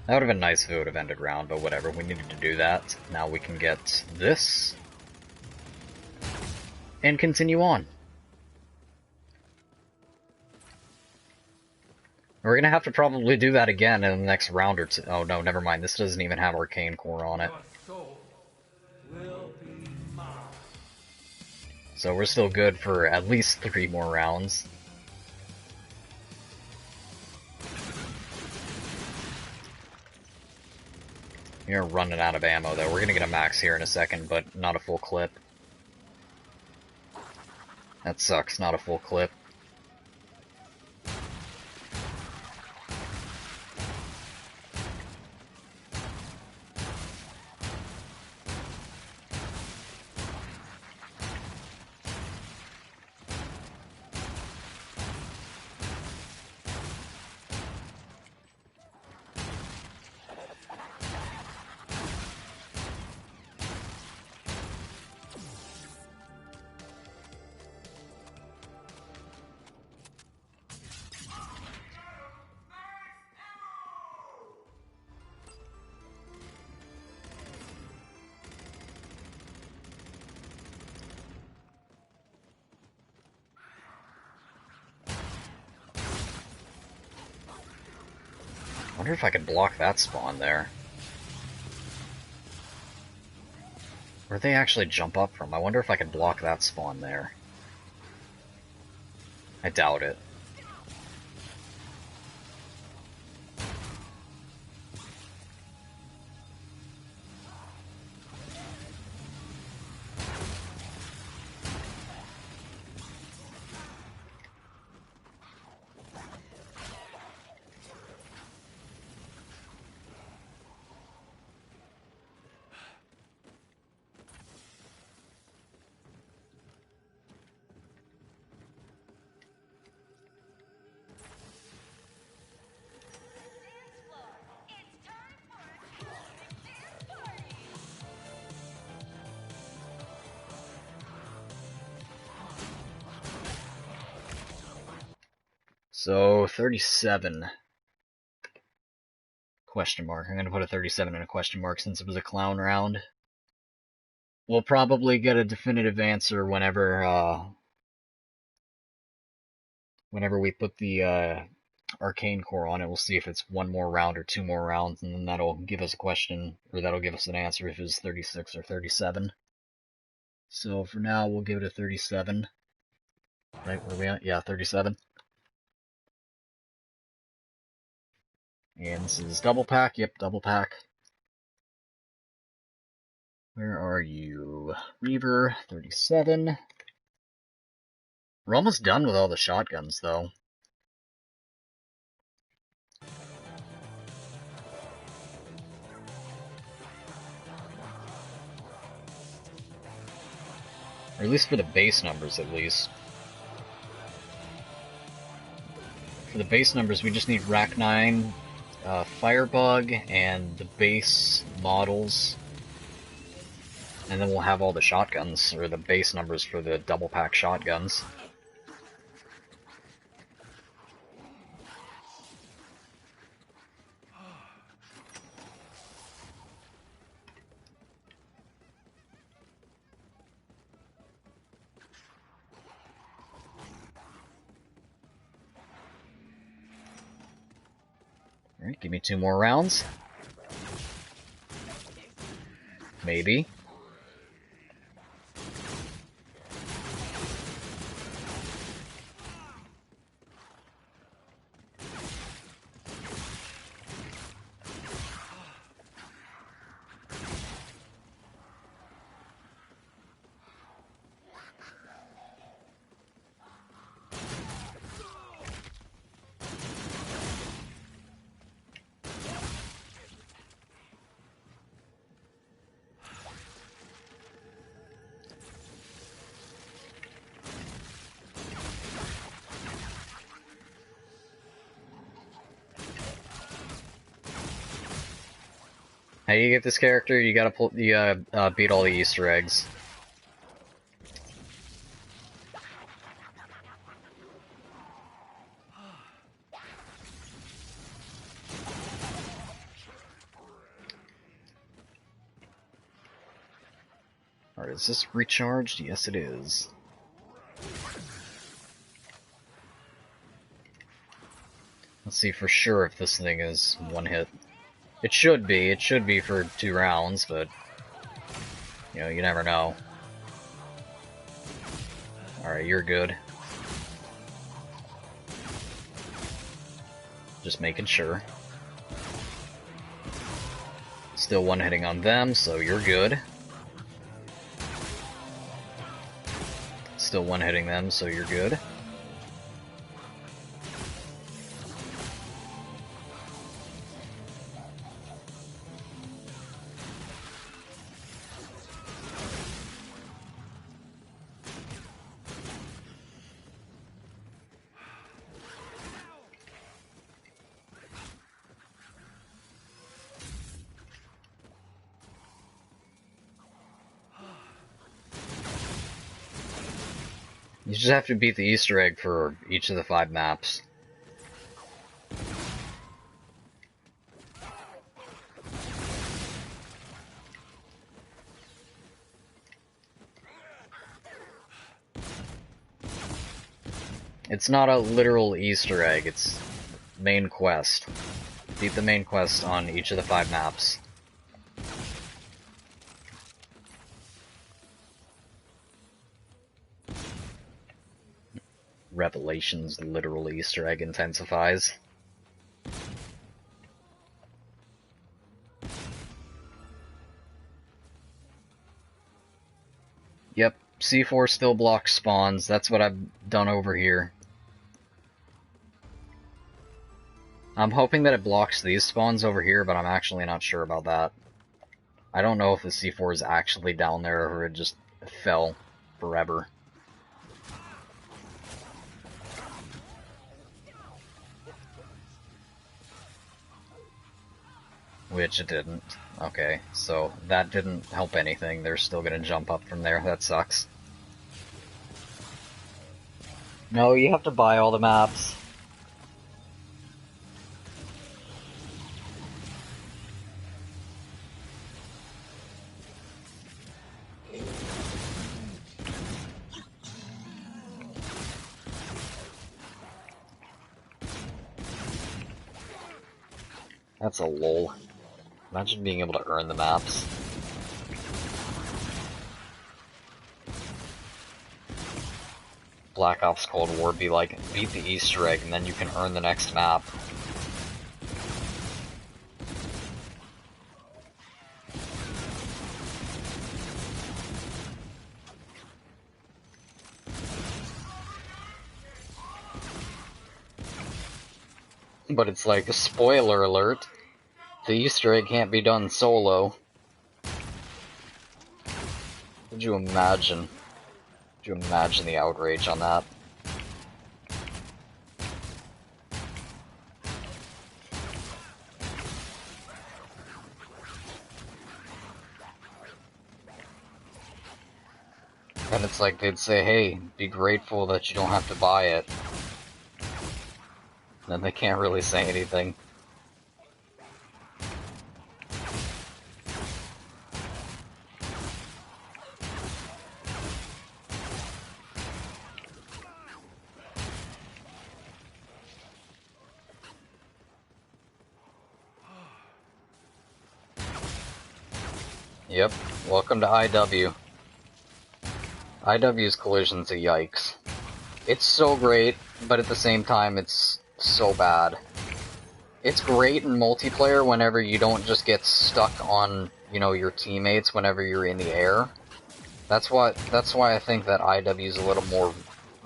A: That would have been nice if it would have ended round, but whatever. We needed to do that. Now we can get this. And continue on. We're gonna have to probably do that again in the next round or two. Oh no, never mind. This doesn't even have Arcane Core on it. So we're still good for at least 3 more rounds. You're running out of ammo though. We're gonna get a max here in a second, but not a full clip. That sucks, not a full clip. Wonder if I could block that spawn there. Where'd they actually jump up from? I wonder if I could block that spawn there. I doubt it. So, 37. Question mark. I'm gonna put a 37 in a question mark since it was a clown round. We'll probably get a definitive answer whenever we put the arcane core on it. We'll see if it's one more round or two more rounds, and then that'll give us a question, or that'll give us an answer if it's 36 or 37. So for now, we'll give it a 37. Right, where are we at? Yeah, 37. And this is double pack. Yep, double pack. Where are you? Reaver, 37. We're almost done with all the shotguns, though. Or at least for the base numbers, at least. For the base numbers, we just need Rack 9, Firebug, and the base models. And then we'll have all the shotguns, or the base numbers for the double pack shotguns. Alright, give me 2 more rounds. Maybe. How do you get this character? You gotta beat all the Easter eggs. Alright, is this recharged? Yes, it is. Let's see for sure if this thing is one hit. It should be for 2 rounds, but, you know, you never know. Alright, you're good. Just making sure. Still one hitting on them, so you're good. Still one hitting them, so you're good. You just have to beat the Easter egg for each of the 5 maps. It's not a literal Easter egg, it's main quest. Beat the main quest on each of the 5 maps. Revelations literal Easter egg intensifies. Yep, C4 still blocks spawns. That's what I've done over here. I'm hoping that it blocks these spawns over here, but I'm actually not sure about that. I don't know if the C4 is actually down there or it just fell forever. Which it didn't. Okay, so that didn't help anything. They're still gonna jump up from there. That sucks. No, you have to buy all the maps. That's a lull. Imagine being able to earn the maps. Black Ops Cold War be like, beat the Easter egg and then you can earn the next map. But it's like, spoiler alert, the Easter egg can't be done solo. Could you imagine? Could you imagine the outrage on that? And it's like they'd say, hey, be grateful that you don't have to buy it. Then they can't really say anything. Yep, welcome to IW. IW's collision's a yikes. It's so great, but at the same time it's so bad. It's great in multiplayer whenever you don't just get stuck on, you know, your teammates whenever you're in the air. That's why I think that IW's a little more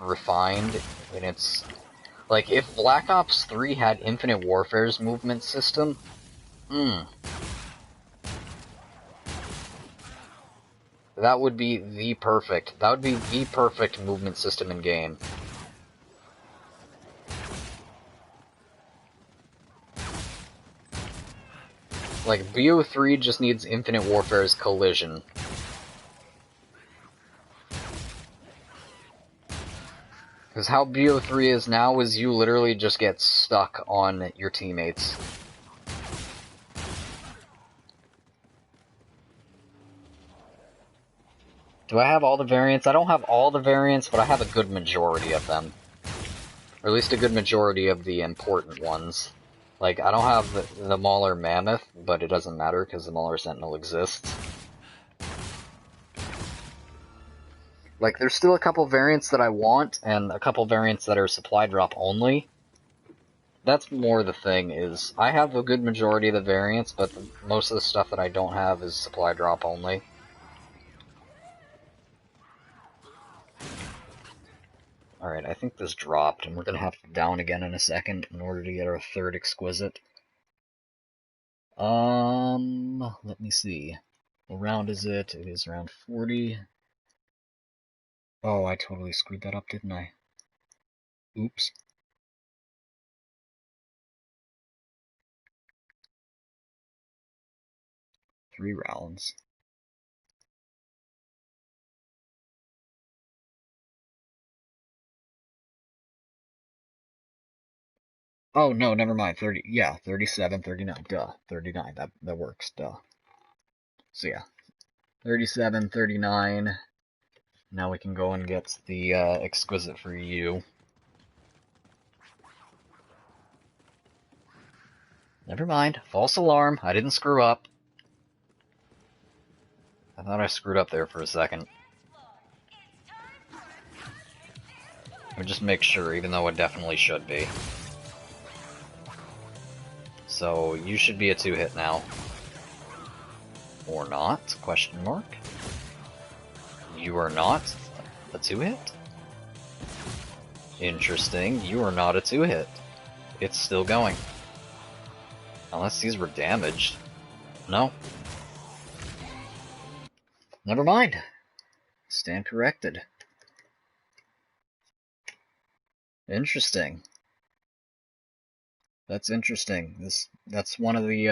A: refined in its... Like, if Black Ops 3 had Infinite Warfare's movement system, that would be the perfect movement system in game. Like, BO3 just needs Infinite Warfare's collision. Because how BO3 is now is you literally just get stuck on your teammates. Do I have all the variants? I don't have all the variants, but I have a good majority of them. Or at least a good majority of the important ones. Like, I don't have the Mauler Mammoth, but it doesn't matter because the Mauler Sentinel exists. Like, there's still a couple variants that I want, and a couple variants that are supply drop only. That's more the thing, is I have a good majority of the variants, but most of the stuff that I don't have is supply drop only. Alright, I think this dropped, and we're gonna have to down again in a second in order to get our third exquisite. Let me see. What round is it? It is round 40. Oh, I totally screwed that up, didn't I? Oops. Three rounds. Oh, no, never mind. 30, yeah, 37, 39, duh. 39, that works, duh. So yeah, 37, 39. Now we can go and get the exquisite for you. Never mind. False alarm. I didn't screw up. I thought I screwed up there for a second. Let me just make sure, even though it definitely should be. So, you should be a 2-hit now. Or not? Question mark. You are not a 2-hit? Interesting. You are not a 2-hit. It's still going. Unless these were damaged. No. Never mind. Stand corrected. Interesting. That's interesting. That's one of the,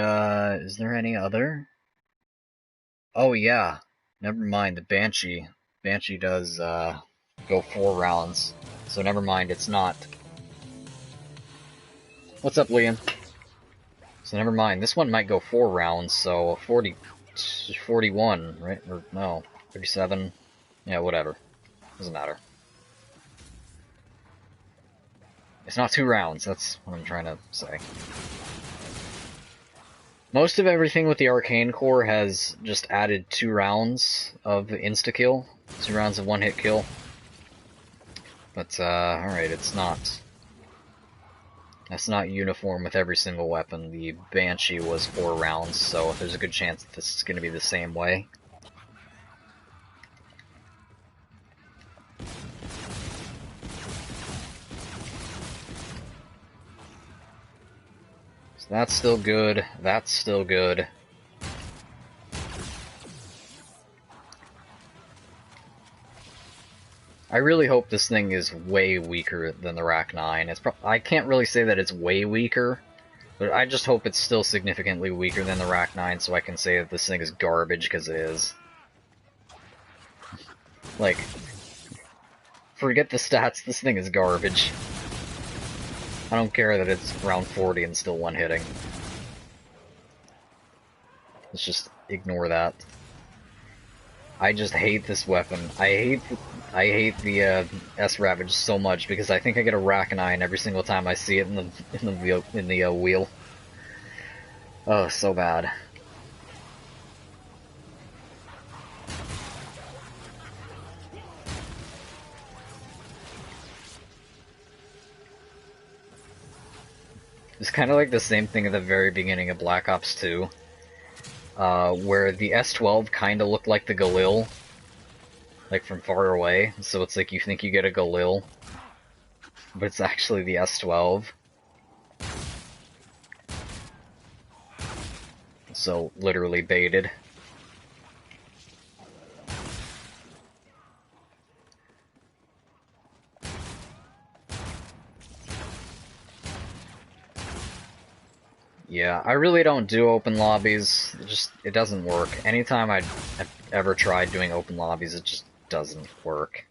A: is there any other? Oh yeah. Never mind, the Banshee. Banshee does, go 4 rounds. So never mind, it's not. What's up, Liam? So never mind, this one might go 4 rounds, so 41, right? Or, no, 37. Yeah, whatever. Doesn't matter. It's not 2 rounds, that's what I'm trying to say. Most of everything with the Arcane Core has just added 2 rounds of insta-kill. 2 rounds of one-hit kill. But, alright, it's not... That's not uniform with every single weapon. The Banshee was 4 rounds, so there's a good chance that this is going to be the same way. So that's still good. That's still good. I really hope this thing is way weaker than the Rack 9. I can't really say that it's way weaker, but I just hope it's still significantly weaker than the Rack 9 so I can say that this thing is garbage, because it is. Like, forget the stats, this thing is garbage. I don't care that it's round 40 and still one-hitting. Let's just ignore that. I just hate this weapon. I hate the S-Ravage so much because I think I get a Rack 9 every single time I see it in the wheel. Oh, so bad. It's kind of like the same thing at the very beginning of Black Ops 2. Where the S12 kind of looked like the Galil, like from far away, so it's like you think you get a Galil, but it's actually the S12. So, literally baited. Yeah, I really don't do open lobbies. It doesn't work. Anytime I've ever tried doing open lobbies, it just doesn't work.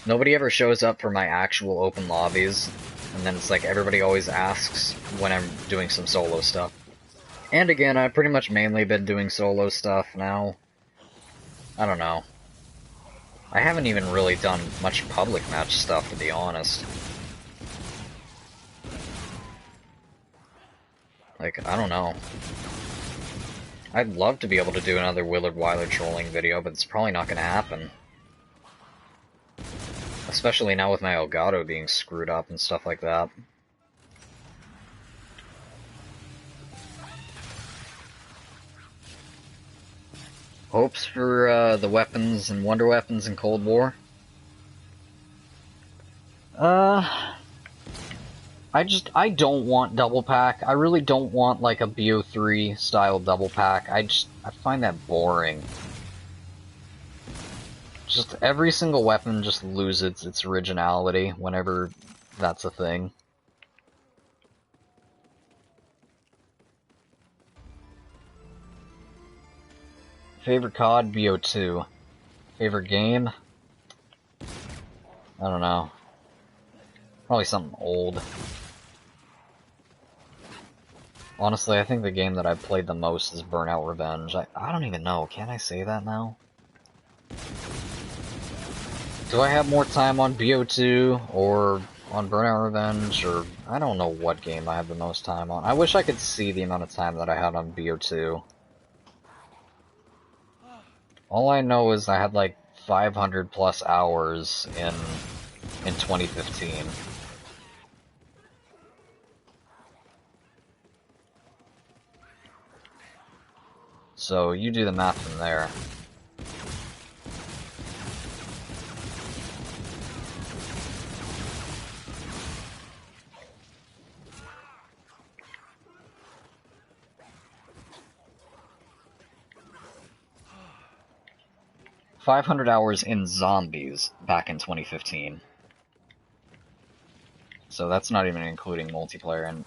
A: Nobody ever shows up for my actual open lobbies, and then it's like everybody always asks when I'm doing some solo stuff. And again, I've pretty much mainly been doing solo stuff now. I don't know. I haven't even really done much public match stuff, to be honest. Like, I don't know. I'd love to be able to do another Willard Wyler trolling video, but it's probably not going to happen. Especially now with my Elgato being screwed up and stuff like that. Hopes for the weapons and Wonder Weapons in Cold War? I don't want double pack. I really don't want like a BO3 style double pack. I find that boring. Just every single weapon just loses its originality whenever that's a thing. Favorite COD? BO2. Favorite game? I don't know. Probably something old. Honestly, I think the game that I've played the most is Burnout Revenge. I don't even know. Can I say that now? Do I have more time on BO2 or on Burnout Revenge, or I don't know what game I have the most time on. I wish I could see the amount of time that I had on BO2. All I know is I had like 500 plus hours in 2015. So you do the math from there. $500 hours in zombies back in 2015. So that's not even including multiplayer,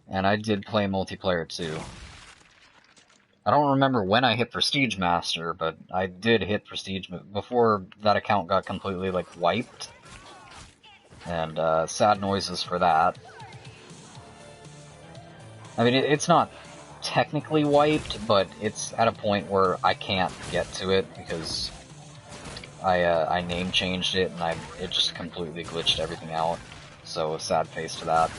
A: and I did play multiplayer too. I don't remember when I hit Prestige Master, but I did hit Prestige before that account got completely, like, wiped. And, sad noises for that. I mean, it's not technically wiped, but it's at a point where I can't get to it because I name changed it and it just completely glitched everything out. So, sad face to that.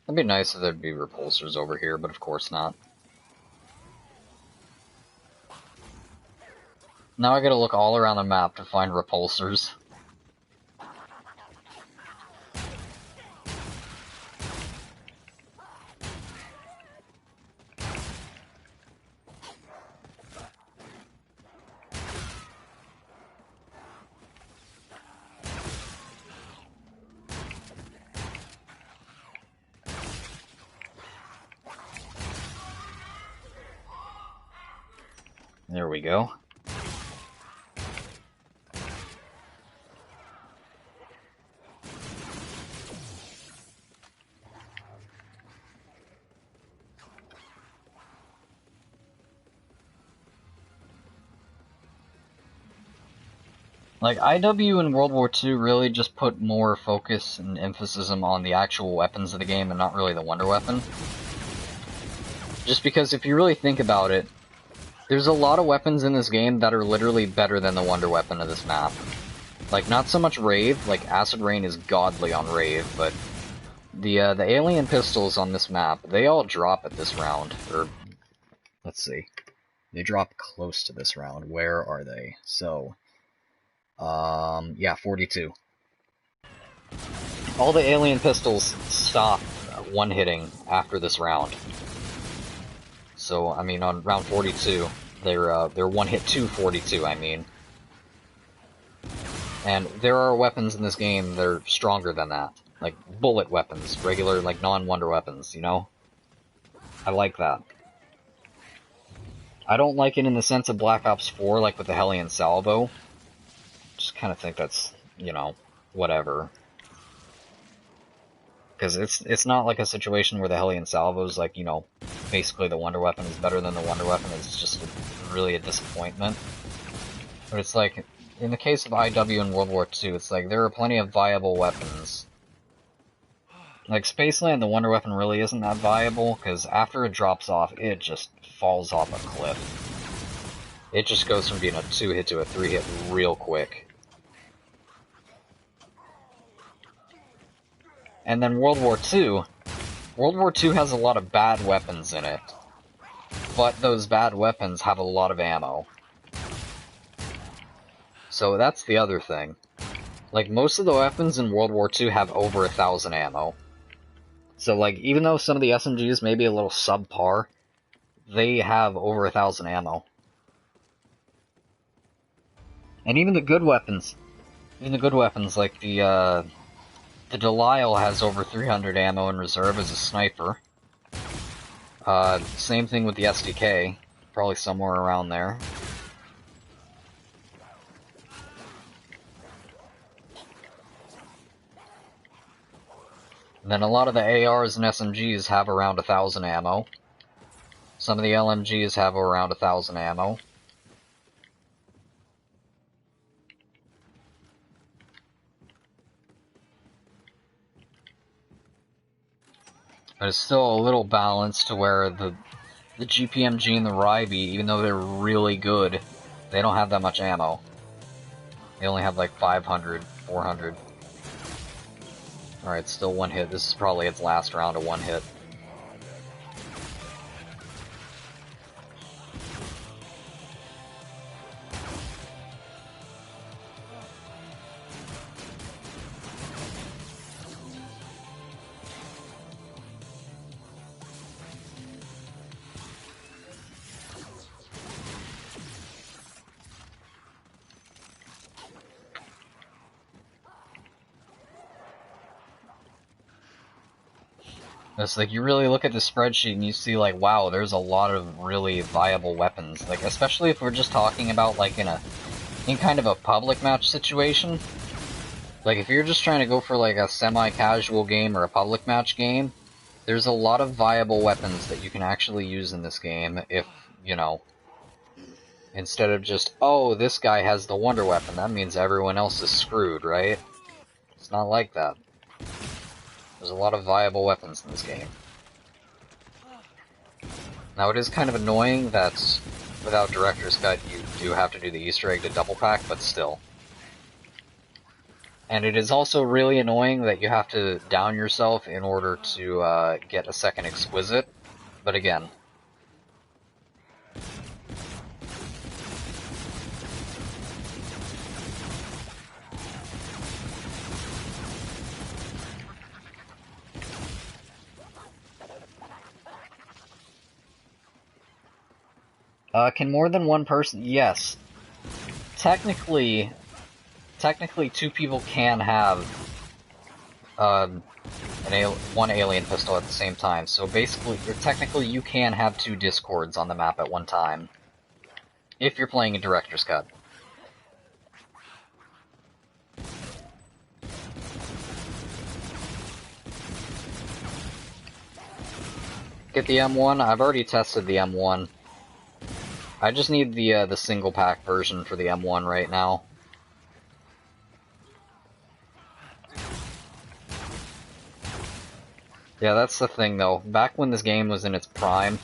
A: It'd be nice if there'd be repulsors over here, but of course not. Now I gotta look all around the map to find repulsors. There we go. Like, IW in World War II really just put more focus and emphasis on the actual weapons of the game and not really the wonder weapon. Just because if you really think about it, there's a lot of weapons in this game that are literally better than the wonder weapon of this map. Like, not so much Rave, like Acid Rain is godly on Rave, but the alien pistols on this map, they all drop at this round, or, let's see, they drop close to this round. Where are they? So, yeah, 42. All the alien pistols stop one-hitting after this round. So, I mean, on round 42, they're one-hit to 42, I mean. And there are weapons in this game that are stronger than that. Like, bullet weapons, regular, like, non-wonder weapons, you know? I like that. I don't like it in the sense of Black Ops 4, like with the Hellion Salvo. Just kind of think that's, you know, whatever. Because it's not like a situation where the Hellion Salvo is like, you know, basically the wonder weapon is better than the wonder weapon. It's just really a disappointment. But it's like, in the case of IW in World War II, it's like there are plenty of viable weapons. Like, Spaceland, the wonder weapon really isn't that viable, because after it drops off, it just falls off a cliff. It just goes from being a 2-hit to a 3-hit real quick. And then World War II has a lot of bad weapons in it. But those bad weapons have a lot of ammo. So that's the other thing. Like, most of the weapons in World War II have over 1,000 ammo. So, like, even though some of the SMGs may be a little subpar, they have over 1,000 ammo. And even the good weapons, like the Delisle has over 300 ammo in reserve as a sniper. Same thing with the SDK, probably somewhere around there. And then a lot of the ARs and SMGs have around 1,000 ammo. Some of the LMGs have around 1,000 ammo. But it's still a little balanced to where the GPMG and the Ryby, even though they're really good, they don't have that much ammo. They only have like 500, 400. Alright, still one hit. This is probably its last round of one hit. It's like, you really look at the spreadsheet and you see, like, wow, there's a lot of really viable weapons. Like, especially if we're just talking about, like, in kind of a public match situation. Like, if you're just trying to go for, like, a semi-casual game or a public match game, there's a lot of viable weapons that you can actually use in this game if, you know, instead of just, oh, this guy has the wonder weapon, that means everyone else is screwed, right? It's not like that. There's a lot of viable weapons in this game. Now, it is kind of annoying that without Director's Cut you do have to do the Easter egg to double pack, but still. And it is also really annoying that you have to down yourself in order to get a second Exquisite, but again. Can more than one person? Yes. Technically, two people can have one alien pistol at the same time. So basically, technically, you can have two Discords on the map at one time, if you're playing a Director's Cut. Get the M1. I've already tested the M1. I just need the single pack version for the M1 right now. Yeah, that's the thing though. Back when this game was in its prime,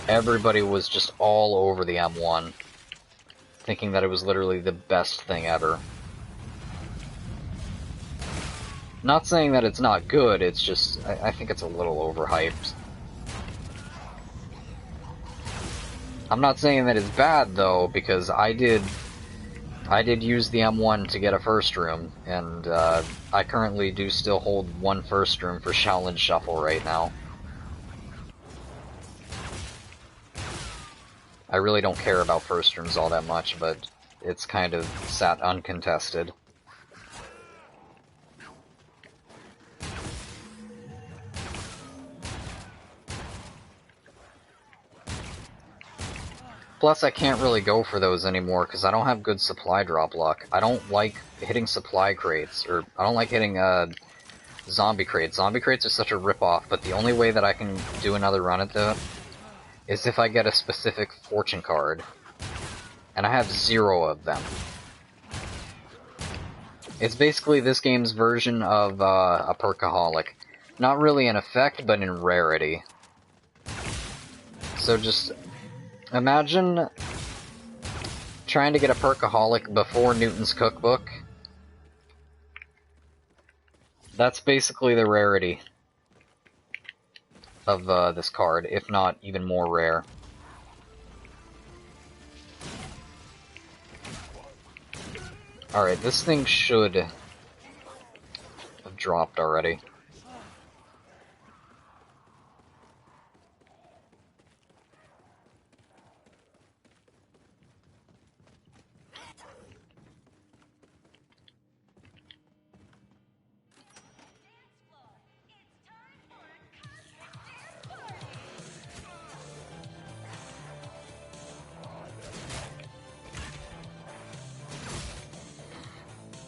A: everybody was just all over the M1, thinking that it was literally the best thing ever. Not saying that it's not good, it's just, I think it's a little overhyped. I'm not saying that it's bad though, because I did use the M1 to get a first room, and I currently do still hold one first room for Shaolin Shuffle right now. I really don't care about first rooms all that much, but it's kind of sat uncontested. Plus, I can't really go for those anymore because I don't have good supply drop luck. I don't like hitting supply crates, or I don't like hitting zombie crates. Zombie crates are such a ripoff, but the only way that I can do another run at them is if I get a specific fortune card. And I have 0 of them. It's basically this game's version of a Perkaholic. Not really in effect, but in rarity. So just imagine trying to get a Perkaholic before Newton's Cookbook. That's basically the rarity of this card, if not even more rare. Alright, this thing should have dropped already.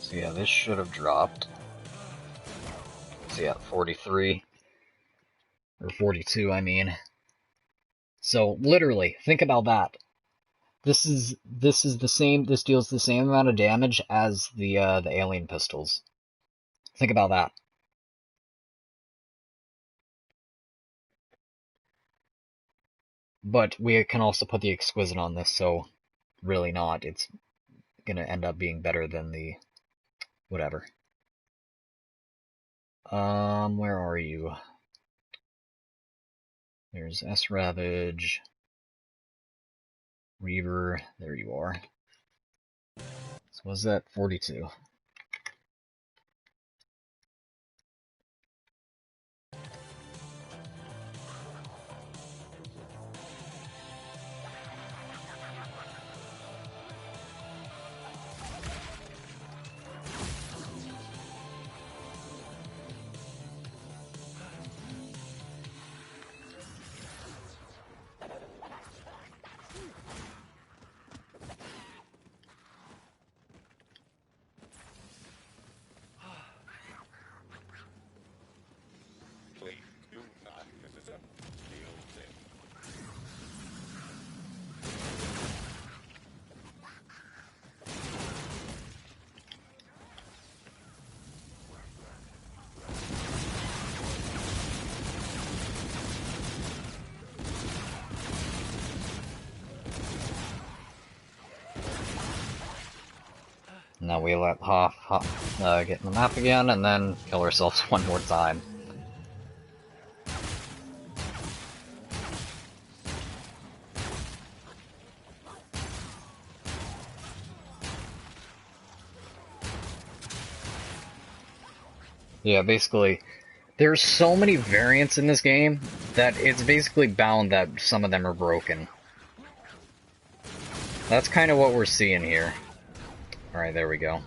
A: So yeah, this should have dropped. what's he at, 43? Or 42, I mean. So, literally, think about that. This is the same, this deals the same amount of damage as the alien pistols. Think about that. But we can also put the Exquisite on this, so really not. It's gonna end up being better than the whatever. Where are you? There's S Ravage, Reaver. There you are. So was that 42?
C: Please do not visit music.
A: Now we let Hoff get in the map again, and then kill ourselves one more time. Yeah, basically, there's so many variants in this game that it's basically bound that some of them are broken. That's kind of what we're seeing here. Alright, there we go.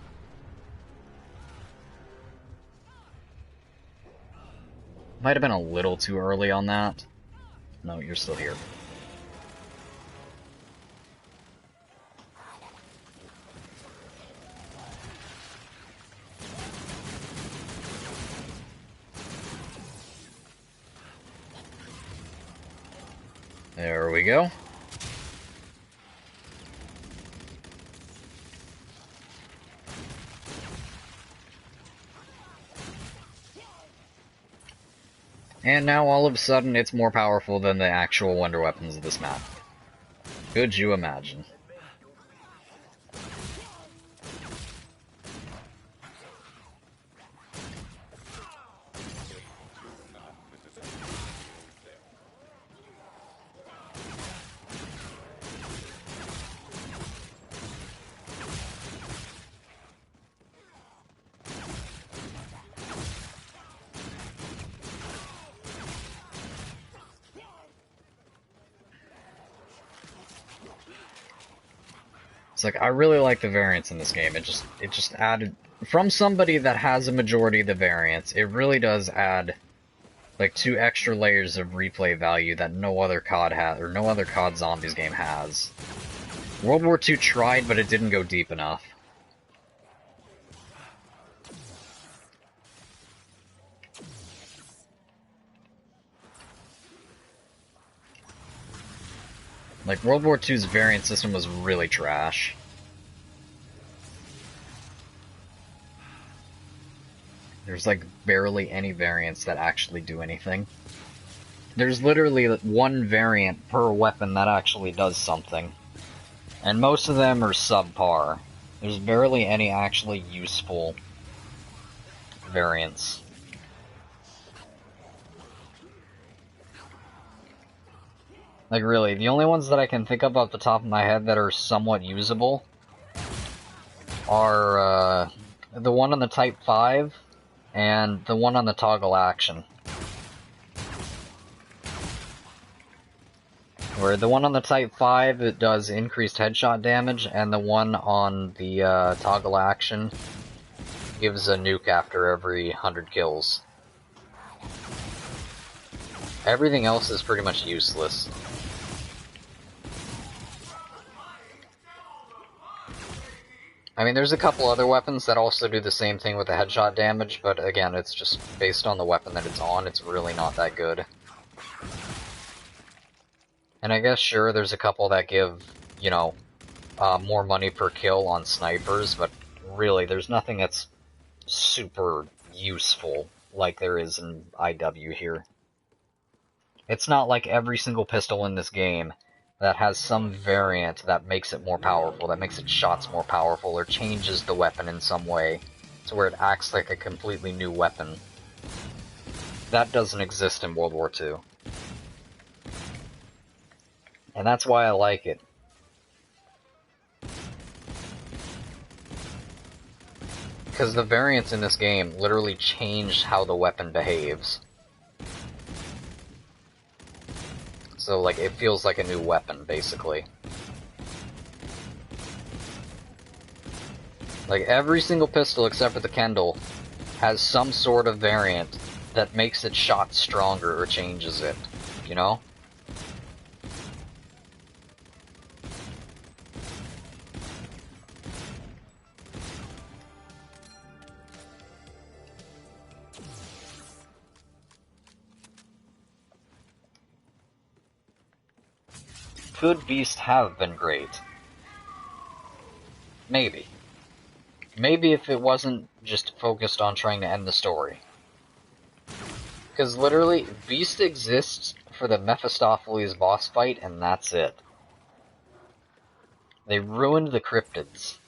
A: Might have been a little too early on that. No, you're still here. There we go. And now all of a sudden it's more powerful than the actual wonder weapons of this map. Could you imagine? It's like, I really like the variants in this game. It just added, from somebody that has a majority of the variants, it really does add like 2 extra layers of replay value that no other COD has, or no other COD Zombies game has. World War II tried, but it didn't go deep enough. Like, World War II's variant system was really trash. There's like barely any variants that actually do anything. There's literally 1 variant per weapon that actually does something. And most of them are subpar. There's barely any actually useful variants. Like, really, the only ones that I can think of off the top of my head that are somewhat usable are the one on the Type 5 and the one on the toggle action. Where the one on the Type 5, it does increased headshot damage, and the one on the toggle action gives a nuke after every 100 kills. Everything else is pretty much useless. I mean, there's a couple other weapons that also do the same thing with the headshot damage, but again, it's just based on the weapon that it's on, it's really not that good. And I guess, sure, there's a couple that give, you know, more money per kill on snipers, but really, there's nothing that's super useful like there is in IW here. It's not like every single pistol in this game that has some variant that makes it more powerful, that makes its shots more powerful, or changes the weapon in some way to where it acts like a completely new weapon. That doesn't exist in World War II. And that's why I like it. Because the variants in this game literally change how the weapon behaves. So, like, it feels like a new weapon, basically. Like, every single pistol except for the Kendall has some sort of variant that makes its shot stronger or changes it, you know? Could Beast have been great? Maybe. Maybe if it wasn't just focused on trying to end the story. Because literally, Beast exists for the Mephistopheles boss fight, and that's it. They ruined the cryptids.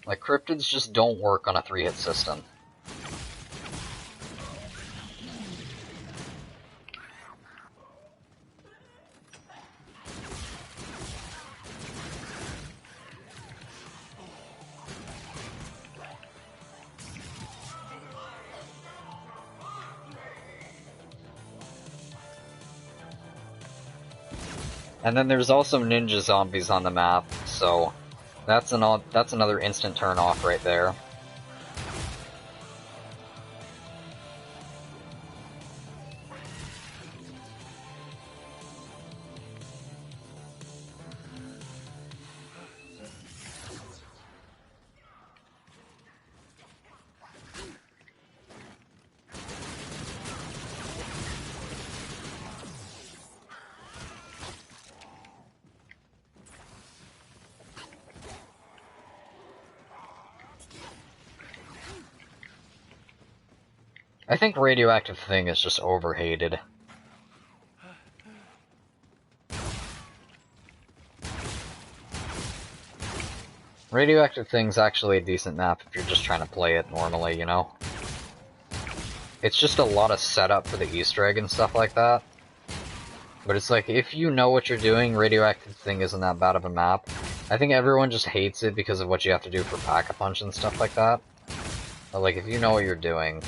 A: Like, cryptids just don't work on a 3-hit system. And then there's also ninja zombies on the map, so that's another instant turn off right there. I think Radioactive Thing is just overhated. Radioactive Thing's actually a decent map if you're just trying to play it normally, you know? It's just a lot of setup for the Easter egg and stuff like that. But it's like, if you know what you're doing, Radioactive Thing isn't that bad of a map. I think everyone just hates it because of what you have to do for Pack-a-Punch and stuff like that. But like, if you know what you're doing...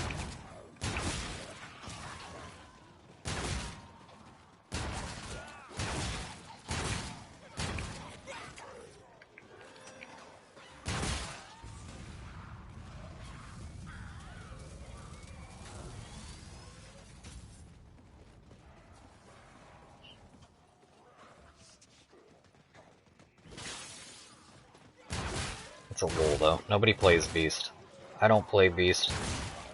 A: It's a lull, though. Nobody plays Beast. I don't play Beast.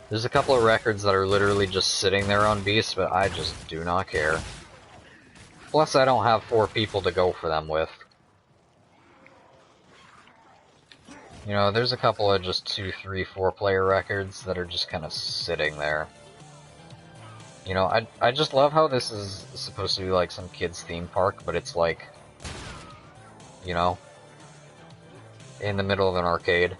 A: There's a couple of records that are literally just sitting there on Beast, but I just do not care. Plus, I don't have 4 people to go for them with. You know, there's a couple of just 2, 3, 4 player records that are just kind of sitting there. You know, I just love how this is supposed to be like some kid's theme park, but it's like, you know, in the middle of an arcade.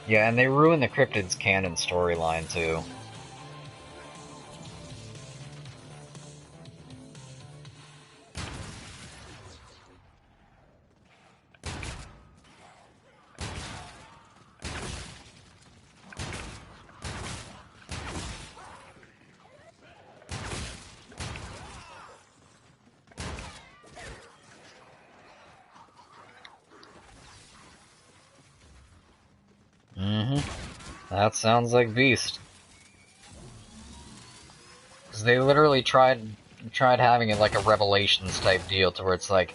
A: Yeah, and they ruin the Cryptids canon storyline too. That sounds like Beast. they literally tried having it like a Revelations type deal, to where it's like,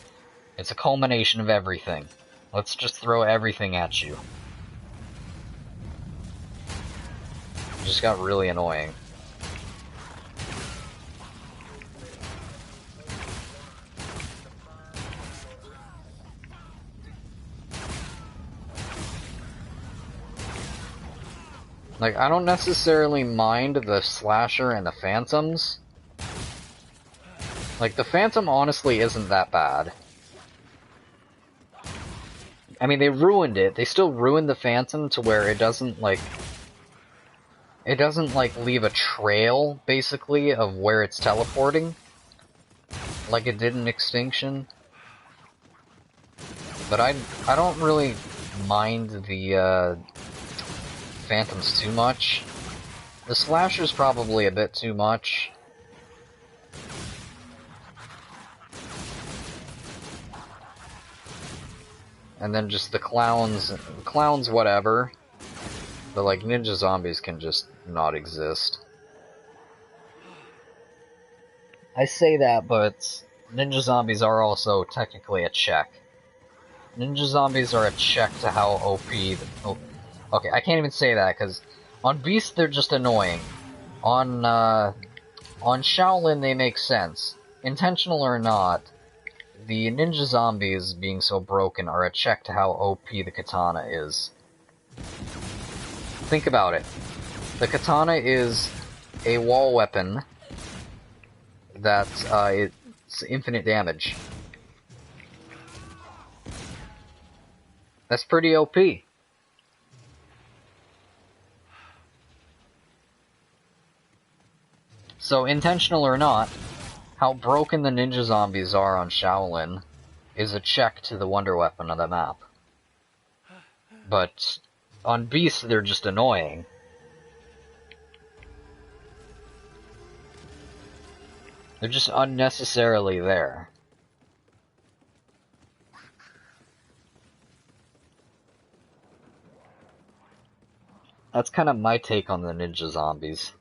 A: it's a culmination of everything. Let's just throw everything at you. It just got really annoying. Like, I don't necessarily mind the Slasher and the Phantoms. Like, the Phantom honestly isn't that bad. I mean, they ruined it. They still ruined the Phantom to where it doesn't, like, leave a trail, basically, of where it's teleporting. Like it did in Extinction. But I don't really mind the, Phantoms too much. The Slasher's probably a bit too much. And then just the clowns, whatever. But like, ninja zombies can just not exist. I say that, but ninja zombies are also technically a check. Ninja zombies are a check to how OP... Oh, okay, I can't even say that, because on Beast they're just annoying. On Shaolin they make sense. Intentional or not, the ninja zombies being so broken are a check to how OP the katana is. Think about it. The katana is a wall weapon that, it's infinite damage. That's pretty OP. So, intentional or not, how broken the ninja zombies are on Shaolin is a check to the wonder weapon of the map. But on Beast, they're just annoying. They're just unnecessarily there. That's kind of my take on the ninja zombies.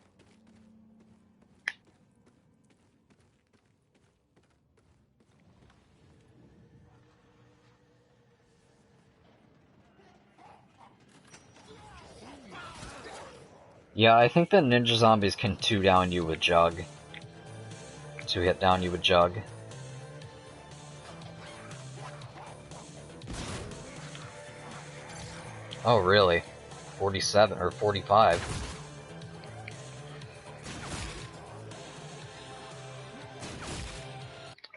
A: Yeah, I think the ninja zombies can two-down you with Jug. Two-hit down you with Jug. Oh, really? 47 or 45.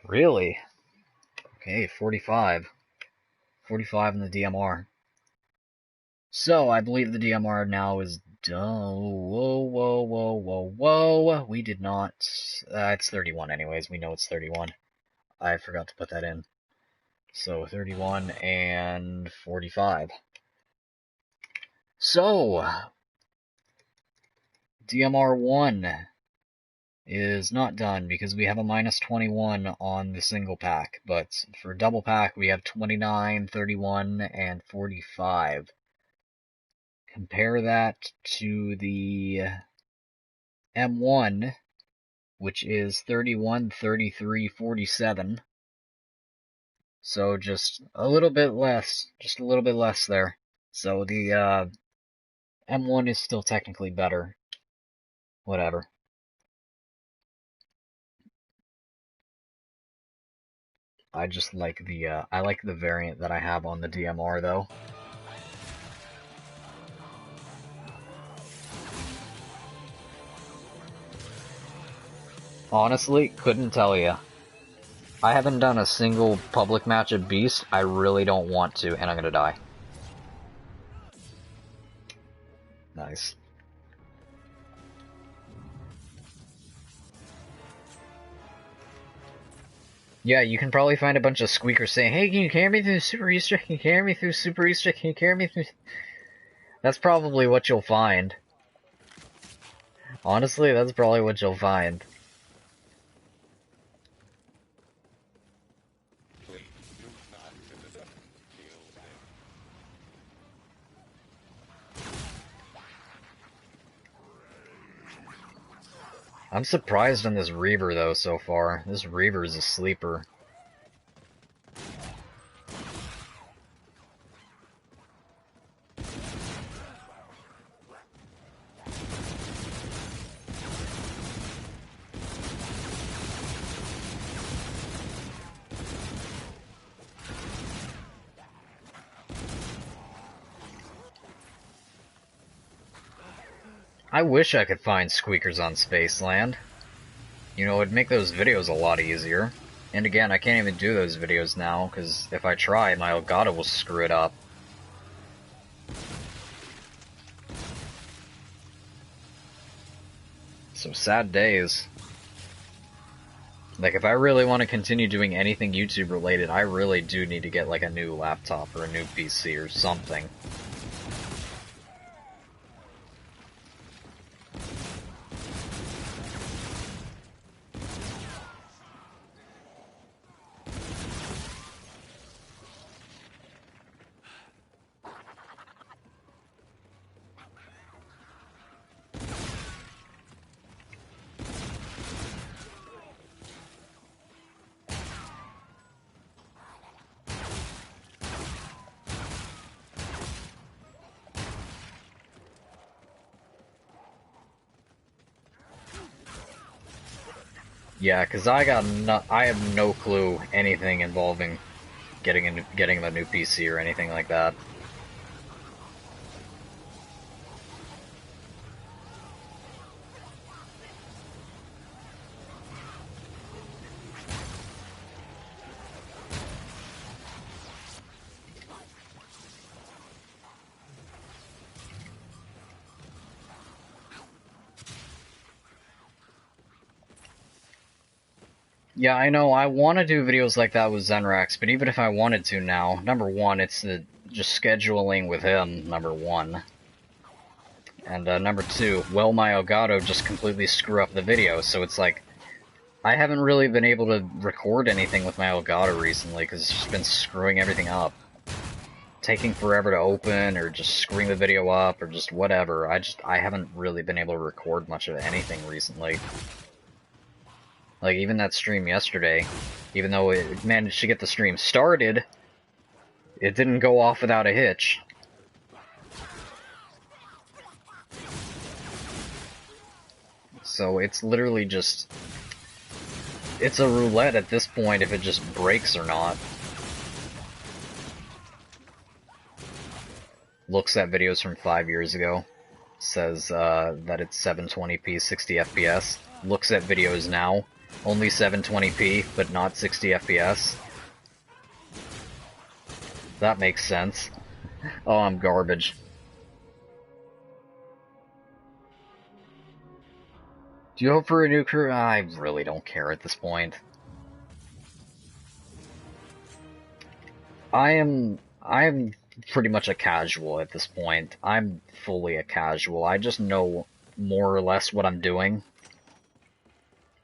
A: Really? Okay, 45. 45 in the DMR. So, I believe the DMR now is done. Whoa, whoa, whoa, whoa, whoa. We did not... it's 31 anyways. We know it's 31. I forgot to put that in. So, 31 and 45. So, DMR 1 is not done because we have a minus 21 on the single pack. But for double pack, we have 29, 31, and 45. Compare that to the M1, which is 31, 33, 47. So just a little bit less, there. So the M1 is still technically better. Whatever. I just like the variant that I have on the DMR though. Honestly, couldn't tell you. I haven't done a single public match at Beast. I really don't want to, and I'm gonna die. Nice. Yeah, you can probably find a bunch of squeakers saying, "Hey, can you carry me through Super Easter? Can you carry me through Super Easter? Can you carry me through..." That's probably what you'll find. Honestly, that's probably what you'll find.
C: Please do not citizen. Kill them.
A: I'm surprised on this Reaver, though, so far. This Reaver is a sleeper. I wish I could find squeakers on Spaceland. You know, it'd make those videos a lot easier. And again, I can't even do those videos now, because if I try, my Elgato will screw it up. So sad days. Like, if I really want to continue doing anything YouTube related, I really do need to get like a new laptop or a new PC or something. Yeah, cause I have no clue anything involving getting the new PC or anything like that. Yeah, I know, I want to do videos like that with Zenrax, but even if I wanted to now, number one, it's the just scheduling with him, number one. And number two, will my Elgato just completely screw up the video, so it's like, I haven't really been able to record anything with my Elgato recently, because it's just been screwing everything up. Taking forever to open, or just screwing the video up, or just whatever. I haven't really been able to record much of anything recently. Like, even that stream yesterday, even though it managed to get the stream started, it didn't go off without a hitch. So it's literally just... it's a roulette at this point if it just breaks or not. Looks at videos from 5 years ago. Says that it's 720p 60 FPS. Looks at videos now. Only 720p, but not 60 FPS. That makes sense. Oh, I'm garbage. Do you hope for a new crew? I really don't care at this point. I am pretty much a casual at this point. I'm fully a casual. I just know more or less what I'm doing.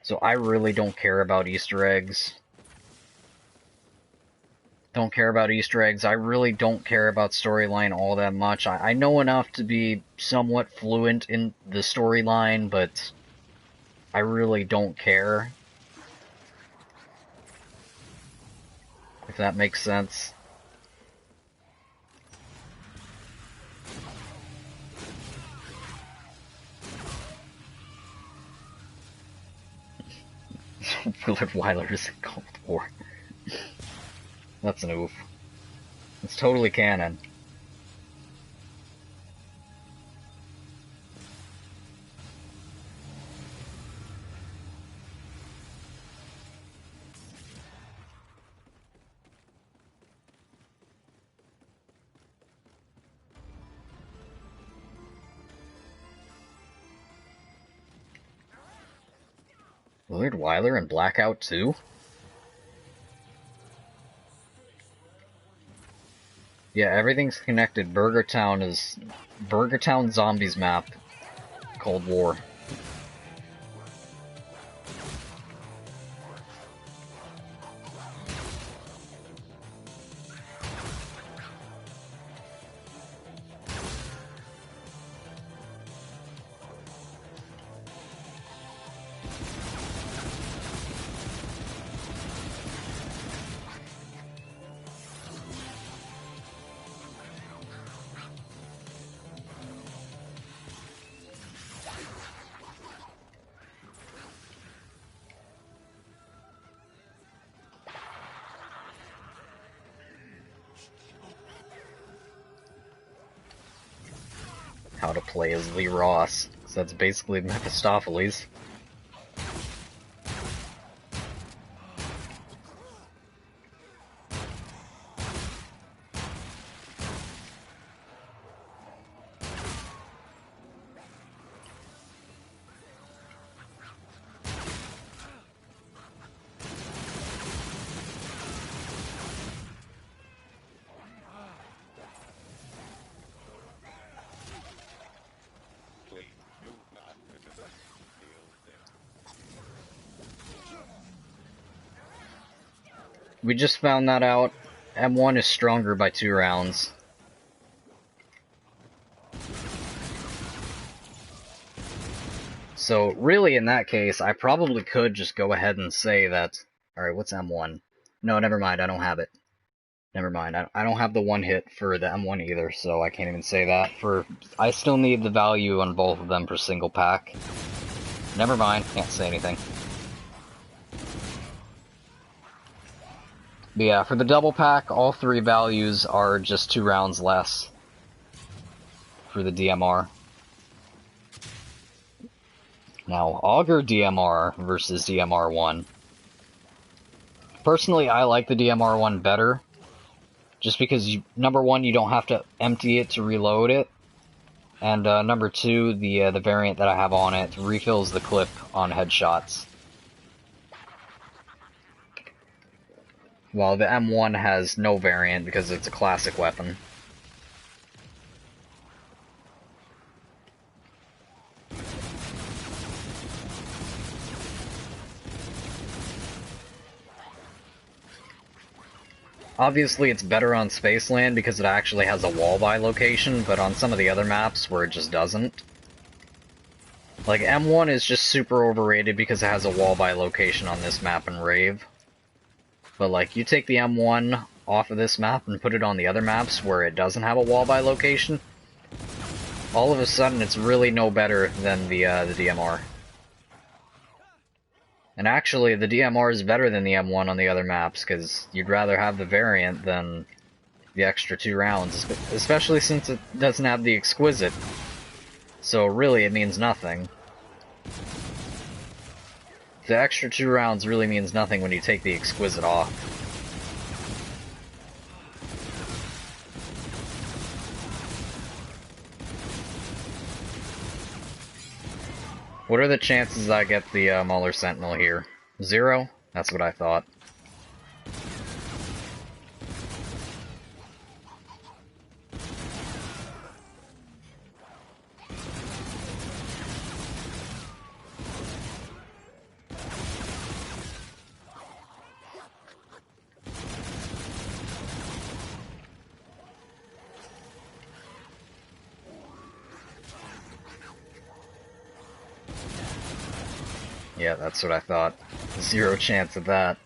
A: So I really don't care about Easter eggs. Don't care about Easter eggs. I really don't care about storyline all that much. I know enough to be somewhat fluent in the storyline, but I really don't care. If that makes sense. Willard Wyler's in Cold War. That's an oof. It's totally canon. Willard Wyler and Blackout 2? Yeah, everything's connected. Burger Town Zombies map. Cold War. how to play as Lee Ross, so that's basically Mephistopheles.
C: Please do not intercept. Kneel there.
A: We just found that out. M1 is stronger by 2 rounds. So really, in that case, I probably could just go ahead and say that... Alright, what's M1? No, never mind, I don't have it. Never mind, I don't have the one hit for the M1 either, so I can't even say that. I still need the value on both of them for single pack. Never mind, can't say anything. But yeah, for the double pack, all 3 values are just 2 rounds less for the DMR. Now, Augur DMR versus DMR1. Personally, I like the DMR1 better, just because, number 1, you don't have to empty it to reload it, and number 2, the variant that I have on it refills the clip on headshots. While the M1 has no variant because it's a classic weapon. Obviously it's better on Spaceland because it actually has a wall-by location, but on some of the other maps where it just doesn't. Like, M1 is just super overrated because it has a wall-by location on this map in Rave. But like, you take the M1 off of this map and put it on the other maps where it doesn't have a wall-by location, all of a sudden it's really no better than the DMR. And actually, the DMR is better than the M1 on the other maps, because you'd rather have the variant than the extra 2 rounds, especially since it doesn't have the Exquisite. So really, it means nothing. The extra 2 rounds really means nothing when you take the Exquisite off. What are the chances I get the Mauler Sentinel here? 0? That's what I thought. Yeah, that's what I thought. 0 chance of that.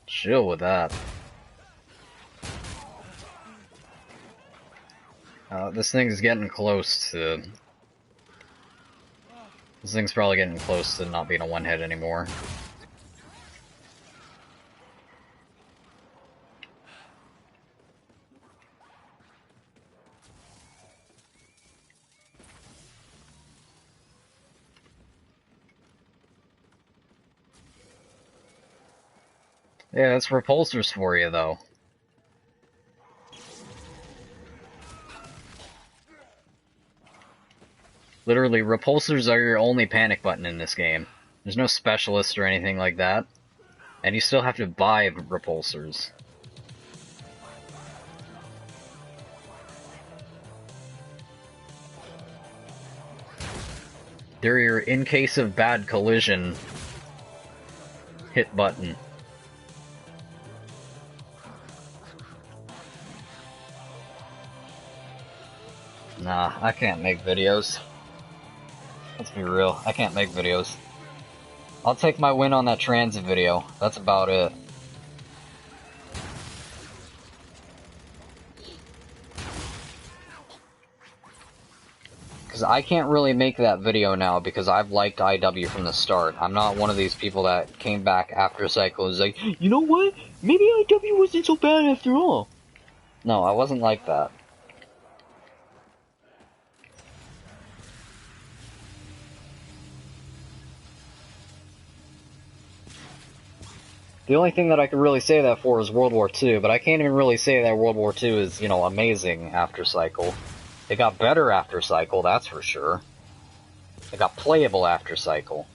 A: Chill with that. This thing's getting close to... This thing's probably getting close to not being a one-hit anymore. Yeah, that's repulsors for you, though. Literally, repulsors are your only panic button in this game. There's no specialist or anything like that. And you still have to buy repulsors. They're your in case of bad collision hit button. Nah, I can't make videos. Let's be real, I can't make videos. I'll take my win on that transit video. That's about it. Because I can't really make that video now because I've liked IW from the start. I'm not one of these people that came back after Cycle and was like, you know what? Maybe IW wasn't so bad after all. No, I wasn't like that. The only thing that I could really say that for is World War II, but I can't even really say that World War II is, you know, amazing after Cycle. It got better after Cycle, that's for sure. It got playable after Cycle.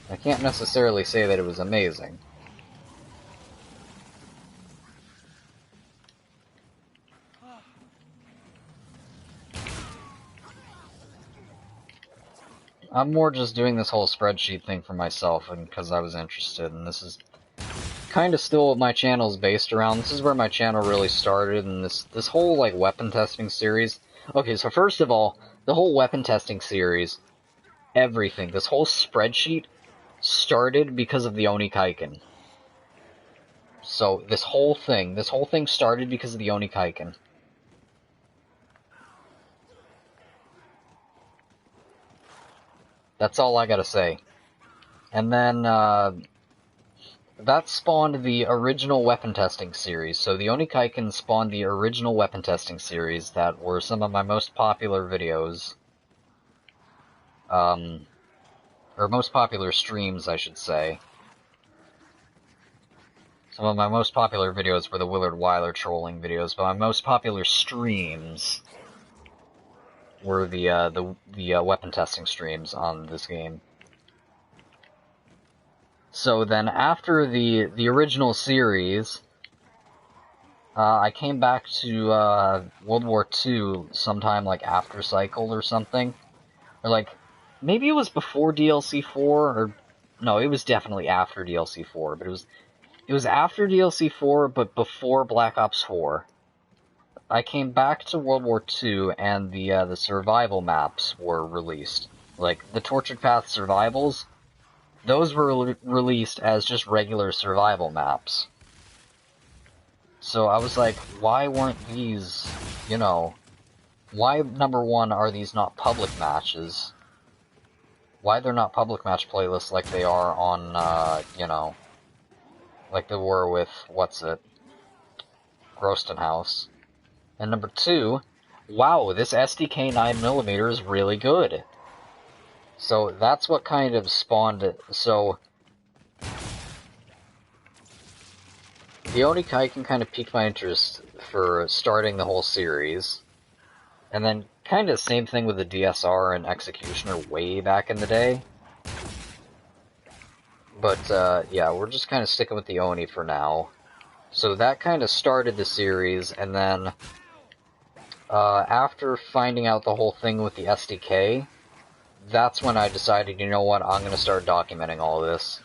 A: I can't necessarily say that it was amazing. I'm more just doing this whole spreadsheet thing for myself and because I was interested, and this is kind of still what my channel is based around. This is where my channel really started, and this whole, like, weapon testing series. Okay, so first of all, the whole weapon testing series, everything, this whole spreadsheet started because of the Oni Kaiken. So, this whole thing started because of the Oni Kaiken. That's all I gotta say. And then, that spawned the original weapon testing series. So the Oni Kaiken spawned the original weapon testing series that were some of my most popular videos. Or most popular streams, I should say. Some of my most popular videos were the Willard Wyler trolling videos, but my most popular streams were the weapon testing streams on this game. So then, after the original series, I came back to World War II sometime like after Cycle or something, or like maybe it was before DLC 4, or no, it was definitely after DLC 4, but it was after DLC 4, but before Black Ops 4. I came back to World War II, and the survival maps were released. Like, the Tortured Path survivals, those were released as just regular survival maps. So I was like, why weren't these, you know, why, number one, are these not public matches? Why they're not public match playlists like they are on, you know, like they were with, what's it, Groston House. And number two, wow, this SDK 9mm is really good. So that's what kind of spawned it. So the Oni Kaiken kind of piqued my interest for starting the whole series. And then kind of same thing with the DSR and Executioner way back in the day. But yeah, we're just kind of sticking with the Oni for now. So that kind of started the series, and then after finding out the whole thing with the SDK, that's when I decided, you know what, I'm going to start documenting all of this.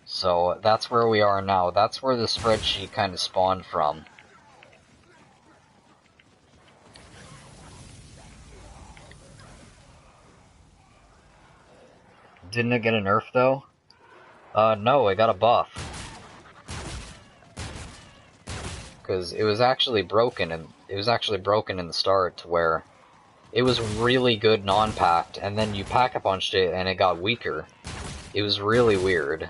A: So that's where we are now. That's where the spreadsheet kind of spawned from. Didn't it get a nerf, though? No, it got a buff. Because it was actually broken, and it was actually broken in the start to where it was really good non-packed, and then you pack-a-punched it and it got weaker. It was really weird.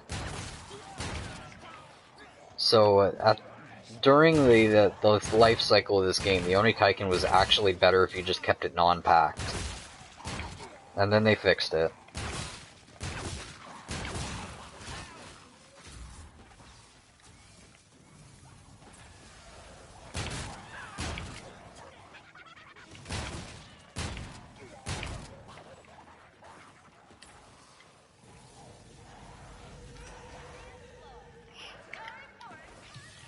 A: So, during the life cycle of this game, the Oni Kaiken was actually better if you just kept it non-packed. and then they fixed it.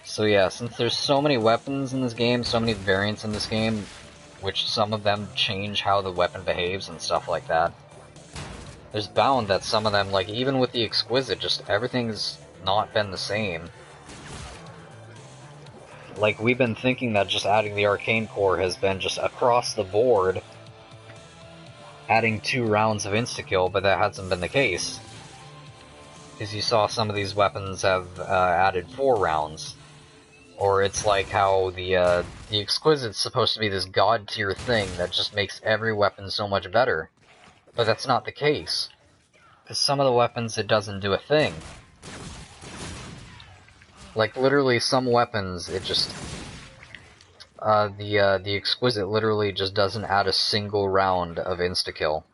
A: So yeah, since there's so many weapons in this game, so many variants in this game, which some of them change how the weapon behaves and stuff like that, there's bound that some of them, like even with the Exquisite, just everything's not been the same. Like, we've been thinking that just adding the Arcane Core has been just across the board, adding 2 rounds of insta-kill, but that hasn't been the case. Because you saw some of these weapons have added 4 rounds. Or it's like how the Exquisite's supposed to be this god-tier thing that just makes every weapon so much better. But that's not the case. Because some of the weapons, it doesn't do a thing. Like, literally, some weapons, it just... the Exquisite literally just doesn't add a single round of insta-kill.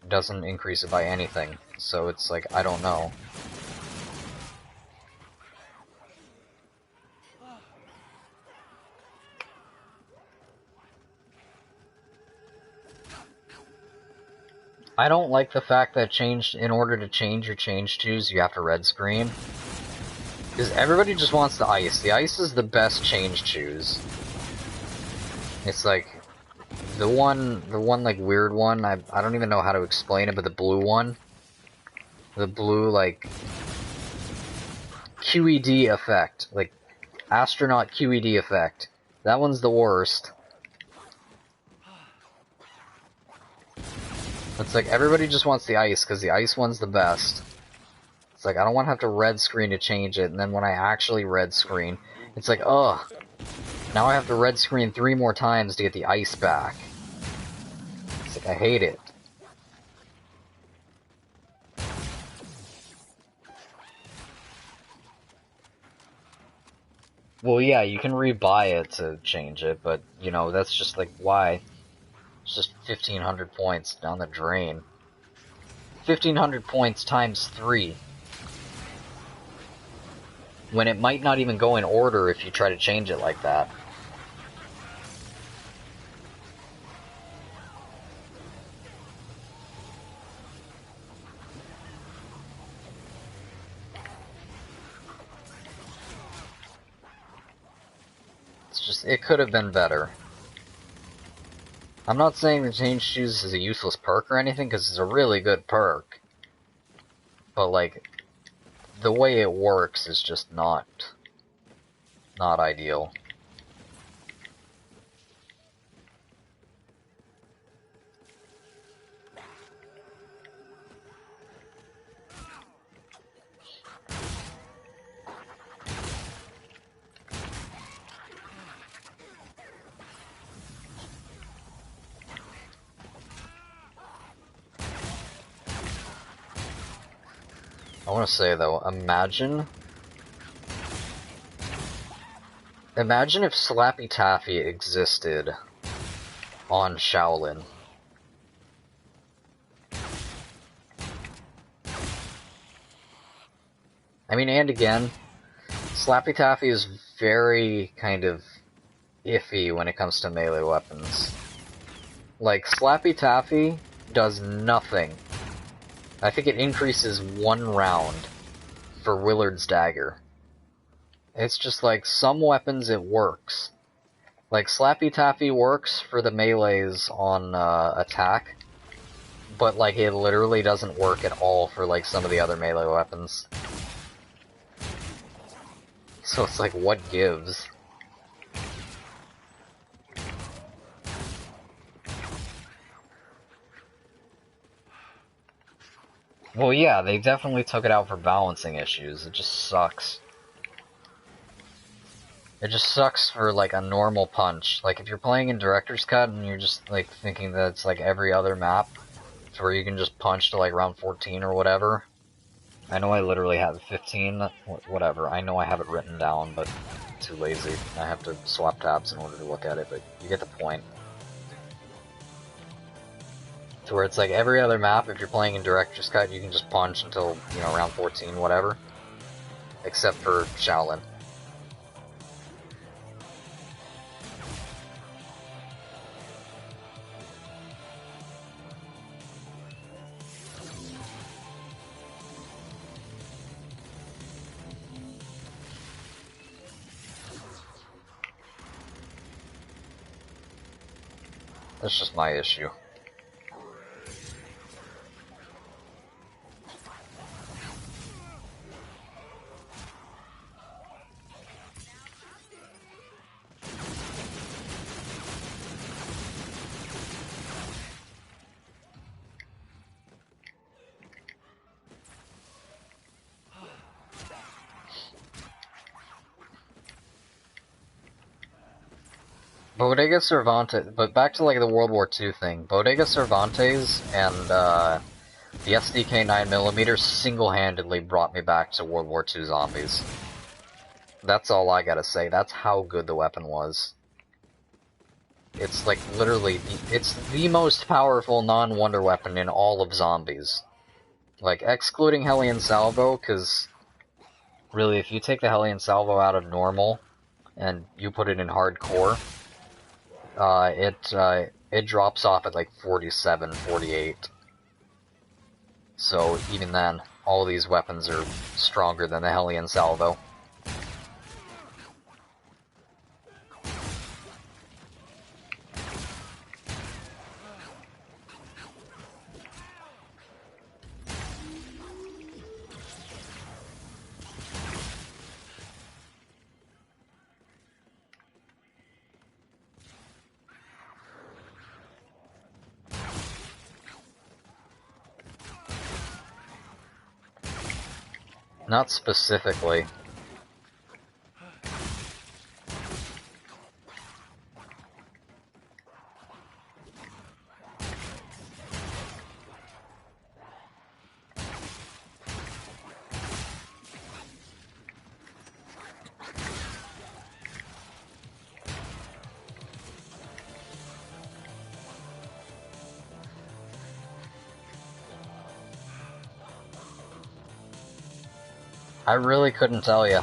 A: It doesn't increase it by anything. So it's like, I don't know. I don't like the fact that in order to change your change twos, you have to red screen. Because everybody just wants the ice. The ice is the best change choose. It's like, the one like weird one, I don't even know how to explain it, but the blue one. The blue, like, QED effect. Like, astronaut QED effect. That one's the worst. It's like, everybody just wants the ice, because the ice one's the best. It's like, I don't want to have to red screen to change it, and then when I actually red screen, it's like, ugh. Now I have to red screen 3 more times to get the ice back. It's like, I hate it. Well, yeah, you can rebuy it to change it, but, you know, that's just like, why? It's just 1,500 points down the drain. 1,500 points times 3. When it might not even go in order if you try to change it like that. It's just, it could have been better. I'm not saying the change shoes is a useless perk or anything, because it's a really good perk. But, like, the way it works is just not ideal. I want to say, though, imagine if Slappy Taffy existed on Shaolin. I mean, and again, Slappy Taffy is very kind of iffy when it comes to melee weapons. Like, Slappy Taffy does nothing. I think it increases 1 round for Willard's Dagger. It's just like, some weapons it works. Like, Slappy Taffy works for the melees on attack, but like, it literally doesn't work at all for like some of the other melee weapons. So it's like, what gives? Well, yeah, they definitely took it out for balancing issues. It just sucks. It just sucks for, like, a normal punch. Like, if you're playing in Director's Cut and you're just, like, thinking that it's like every other map, to where you can just punch to, like, round 14 or whatever. I know I literally have 15, whatever. I know I have it written down, but I'm too lazy. I have to swap tabs in order to look at it, but you get the point. To where it's like every other map, if you're playing in Director's Cut, you can just punch until, you know, round 14, whatever. Except for Shaolin. That's just my issue. Bodega Cervantes, but back to like the World War II thing. Bodega Cervantes and the SDK 9mm single-handedly brought me back to World War II zombies. That's all I gotta say. That's how good the weapon was. It's like literally, it's the most powerful non-wonder weapon in all of zombies. Like, excluding Hellion Salvo, because really, if you take the Hellion Salvo out of normal and you put it in hardcore, it drops off at like 47, 48. So even then, all these weapons are stronger than the Hellion Salvo. Not specifically. I really couldn't tell you.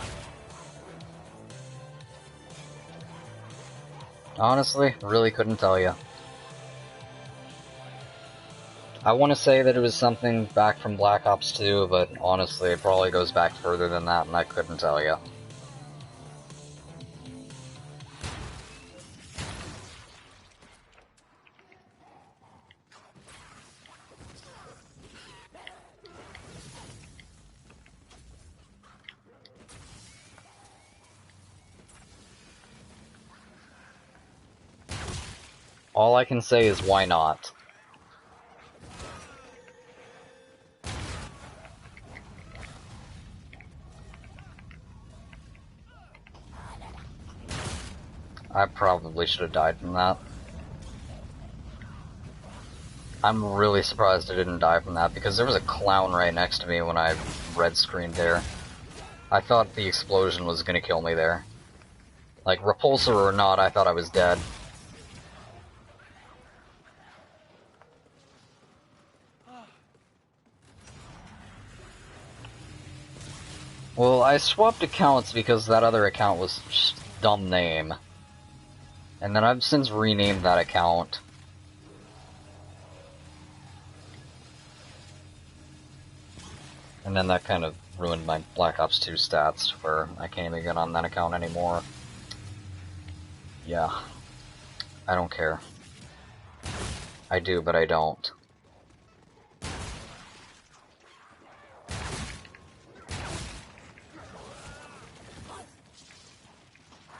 A: Honestly, really couldn't tell you. I want to say that it was something back from Black Ops 2, but honestly, it probably goes back further than that, and I couldn't tell you. All I can say is why not? I probably should have died from that. I'm really surprised I didn't die from that, because there was a clown right next to me when I red screened there. I thought the explosion was gonna kill me there. Like, repulsor or not, I thought I was dead. Well, I swapped accounts because that other account was just a dumb name. And then I've since renamed that account. And then that kind of ruined my Black Ops 2 stats, where I can't even get on that account anymore. Yeah. I don't care. I do, but I don't.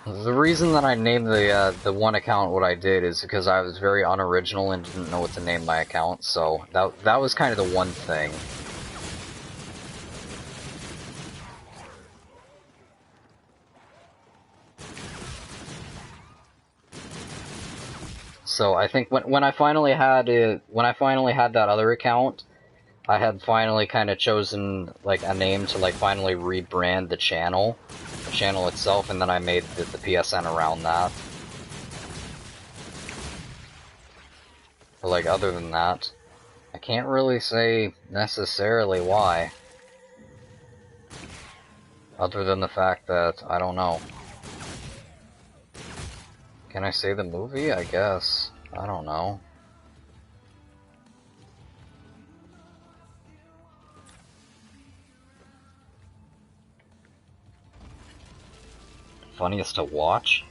A: The reason that I named the one account what I did is because I was very unoriginal and didn't know what to name my account, so that was kind of the one thing. So I think when I finally had that other account, I had finally kind of chosen like a name to like finally rebrand the channel itself, and then I made the PSN around that. But like other than that, I can't really say necessarily why. Other than the fact that, I don't know. Can I say the movie? I guess. I don't know. Funniest to watch?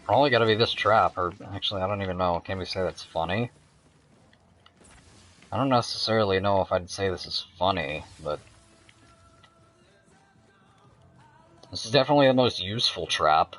A: Probably gotta be this trap, or actually I don't even know. Can we say that's funny? I don't necessarily know if I'd say this is funny, but this is definitely the most useful trap.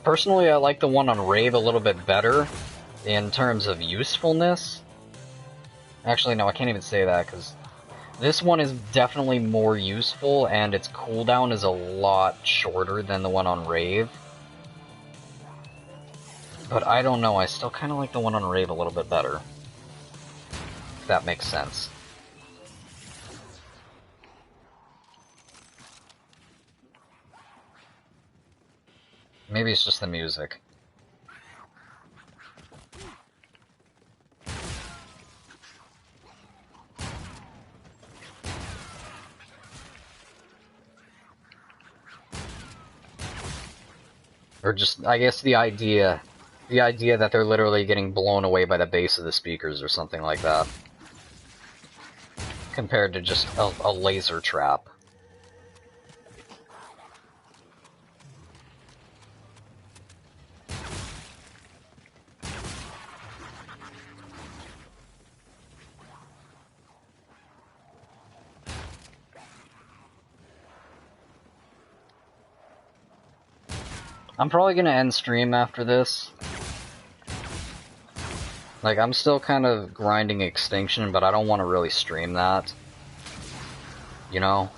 A: Personally, I like the one on Rave a little bit better in terms of usefulness. Actually, no, I can't even say that, because this one is definitely more useful, and its cooldown is a lot shorter than the one on Rave. But I don't know, I still kind of like the one on Rave a little bit better. If that makes sense. Maybe it's just the music. Or just, I guess the idea that they're literally getting blown away by the bass of the speakers or something like that. Compared to just a laser trap. I'm probably gonna end stream after this. Like, I'm still kind of grinding Extinction, but I don't want to really stream that. You know?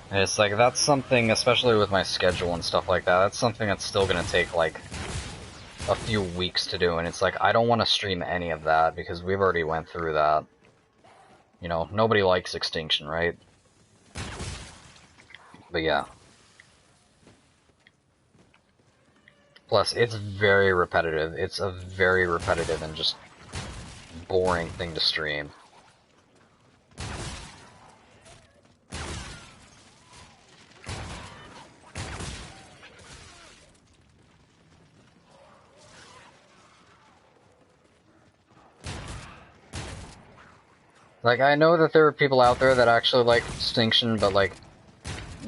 A: And it's like, that's something, especially with my schedule and stuff like that, that's something that's still gonna take, like, a few weeks to do, and it's like, I don't want to stream any of that, because we've already went through that. You know, nobody likes Extinction, right? But yeah. Plus, it's very repetitive. It's a very repetitive and just boring thing to stream. Like, I know that there are people out there that actually like Extinction, but like,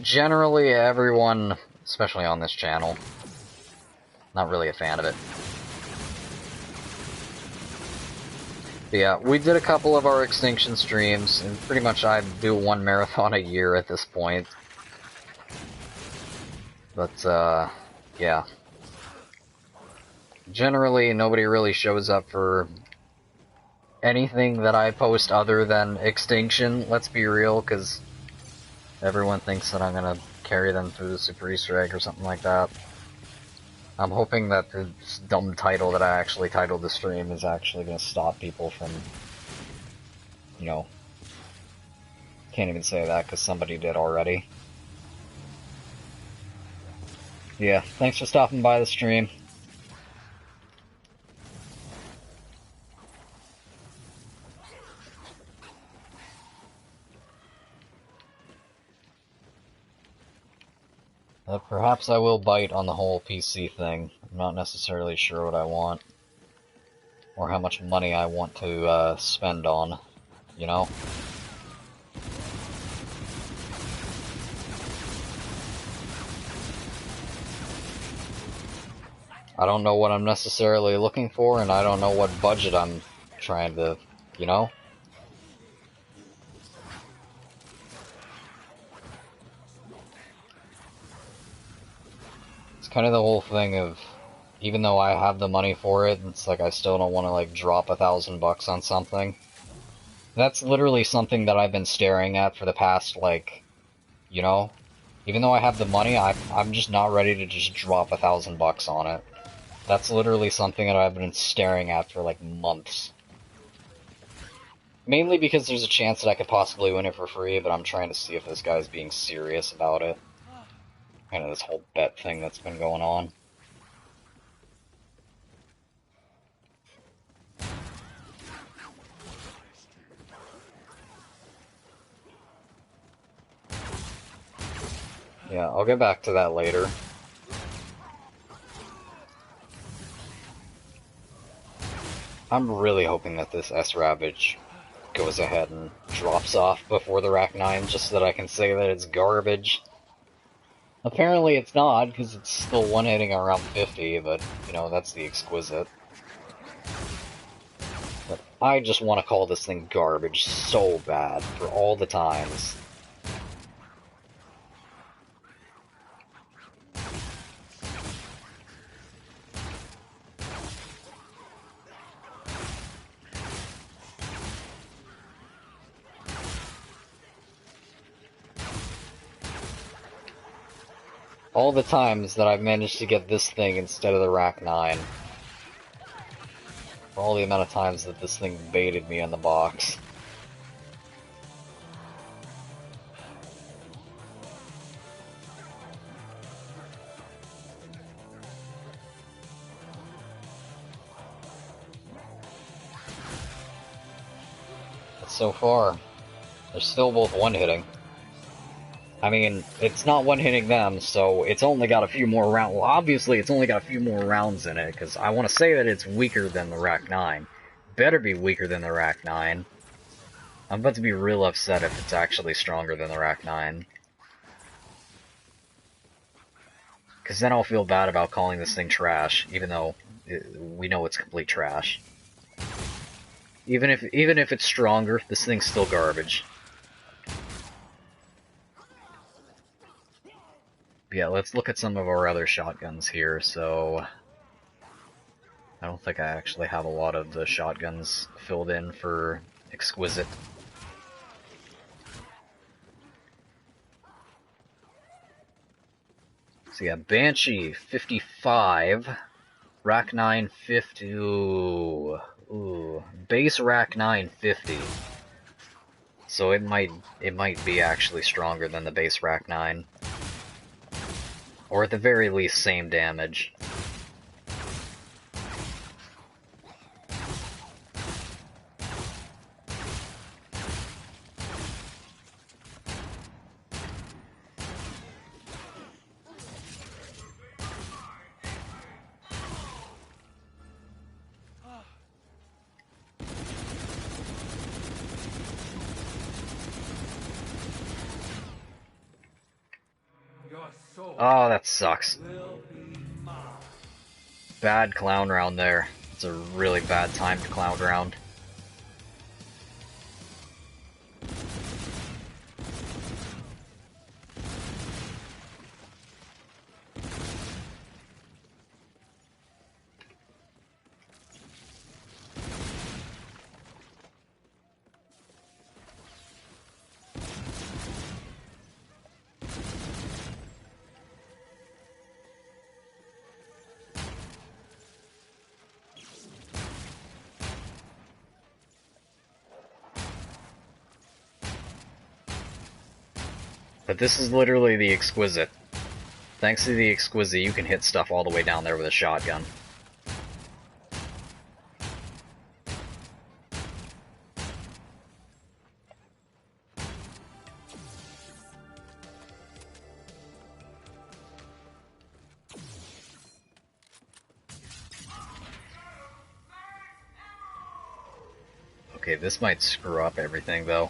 A: generally everyone, especially on this channel, not really a fan of it. But yeah, we did a couple of our Extinction streams, and pretty much I do one marathon a year at this point. But, yeah. Generally, nobody really shows up for anything that I post other than Extinction, let's be real, because everyone thinks that I'm gonna carry them through the Super Easter Egg or something like that. I'm hoping that this dumb title that I actually titled the stream is actually gonna stop people from, you know, can't even say that because somebody did already. Yeah, thanks for stopping by the stream. Perhaps I will bite on the whole PC thing. I'm not necessarily sure what I want. Or how much money I want to spend on, you know? I don't know what I'm necessarily looking for, and I don't know what budget I'm trying to, you know? It's kind of the whole thing of, even though I have the money for it, it's like I still don't want to like drop $1,000 on something. That's literally something that I've been staring at for the past, like, you know, even though I have the money, I'm just not ready to just drop $1,000 on it. That's literally something that I've been staring at for like months. Mainly because there's a chance that I could possibly win it for free, but I'm trying to see if this guy's being serious about it. Kind of this whole bet thing that's been going on. Yeah, I'll get back to that later. I'm really hoping that this S-Ravage goes ahead and drops off before the Rack 9, just so that I can say that it's garbage. Apparently it's not, because it's still one-hitting around 50, but, you know, that's the exquisite. But I just want to call this thing garbage so bad for all the times. All the times that I've managed to get this thing instead of the Rack 9. For all the amount of times that this thing baited me on the box. But so far, they're still both one-hitting. I mean, it's not one-hitting them, so it's only got a few more rounds. Well, obviously, it's only got a few more rounds in it, because I want to say that it's weaker than the Rack 9. Better be weaker than the Rack 9. I'm about to be real upset if it's actually stronger than the Rack 9. Because then I'll feel bad about calling this thing trash, even though we know it's complete trash. Even if it's stronger, this thing's still garbage. But yeah, let's look at some of our other shotguns here. So I don't think I actually have a lot of the shotguns filled in for exquisite. So yeah, Banshee 55, Rack 9 50. Ooh, base Rack 9 50. So it might be actually stronger than the base Rack 9. Or at the very least, same damage. Oh, that sucks. Bad clown round there. It's a really bad time to clown round. But this is literally the exquisite. Thanks to the exquisite, you can hit stuff all the way down there with a shotgun. Okay, this might screw up everything, though,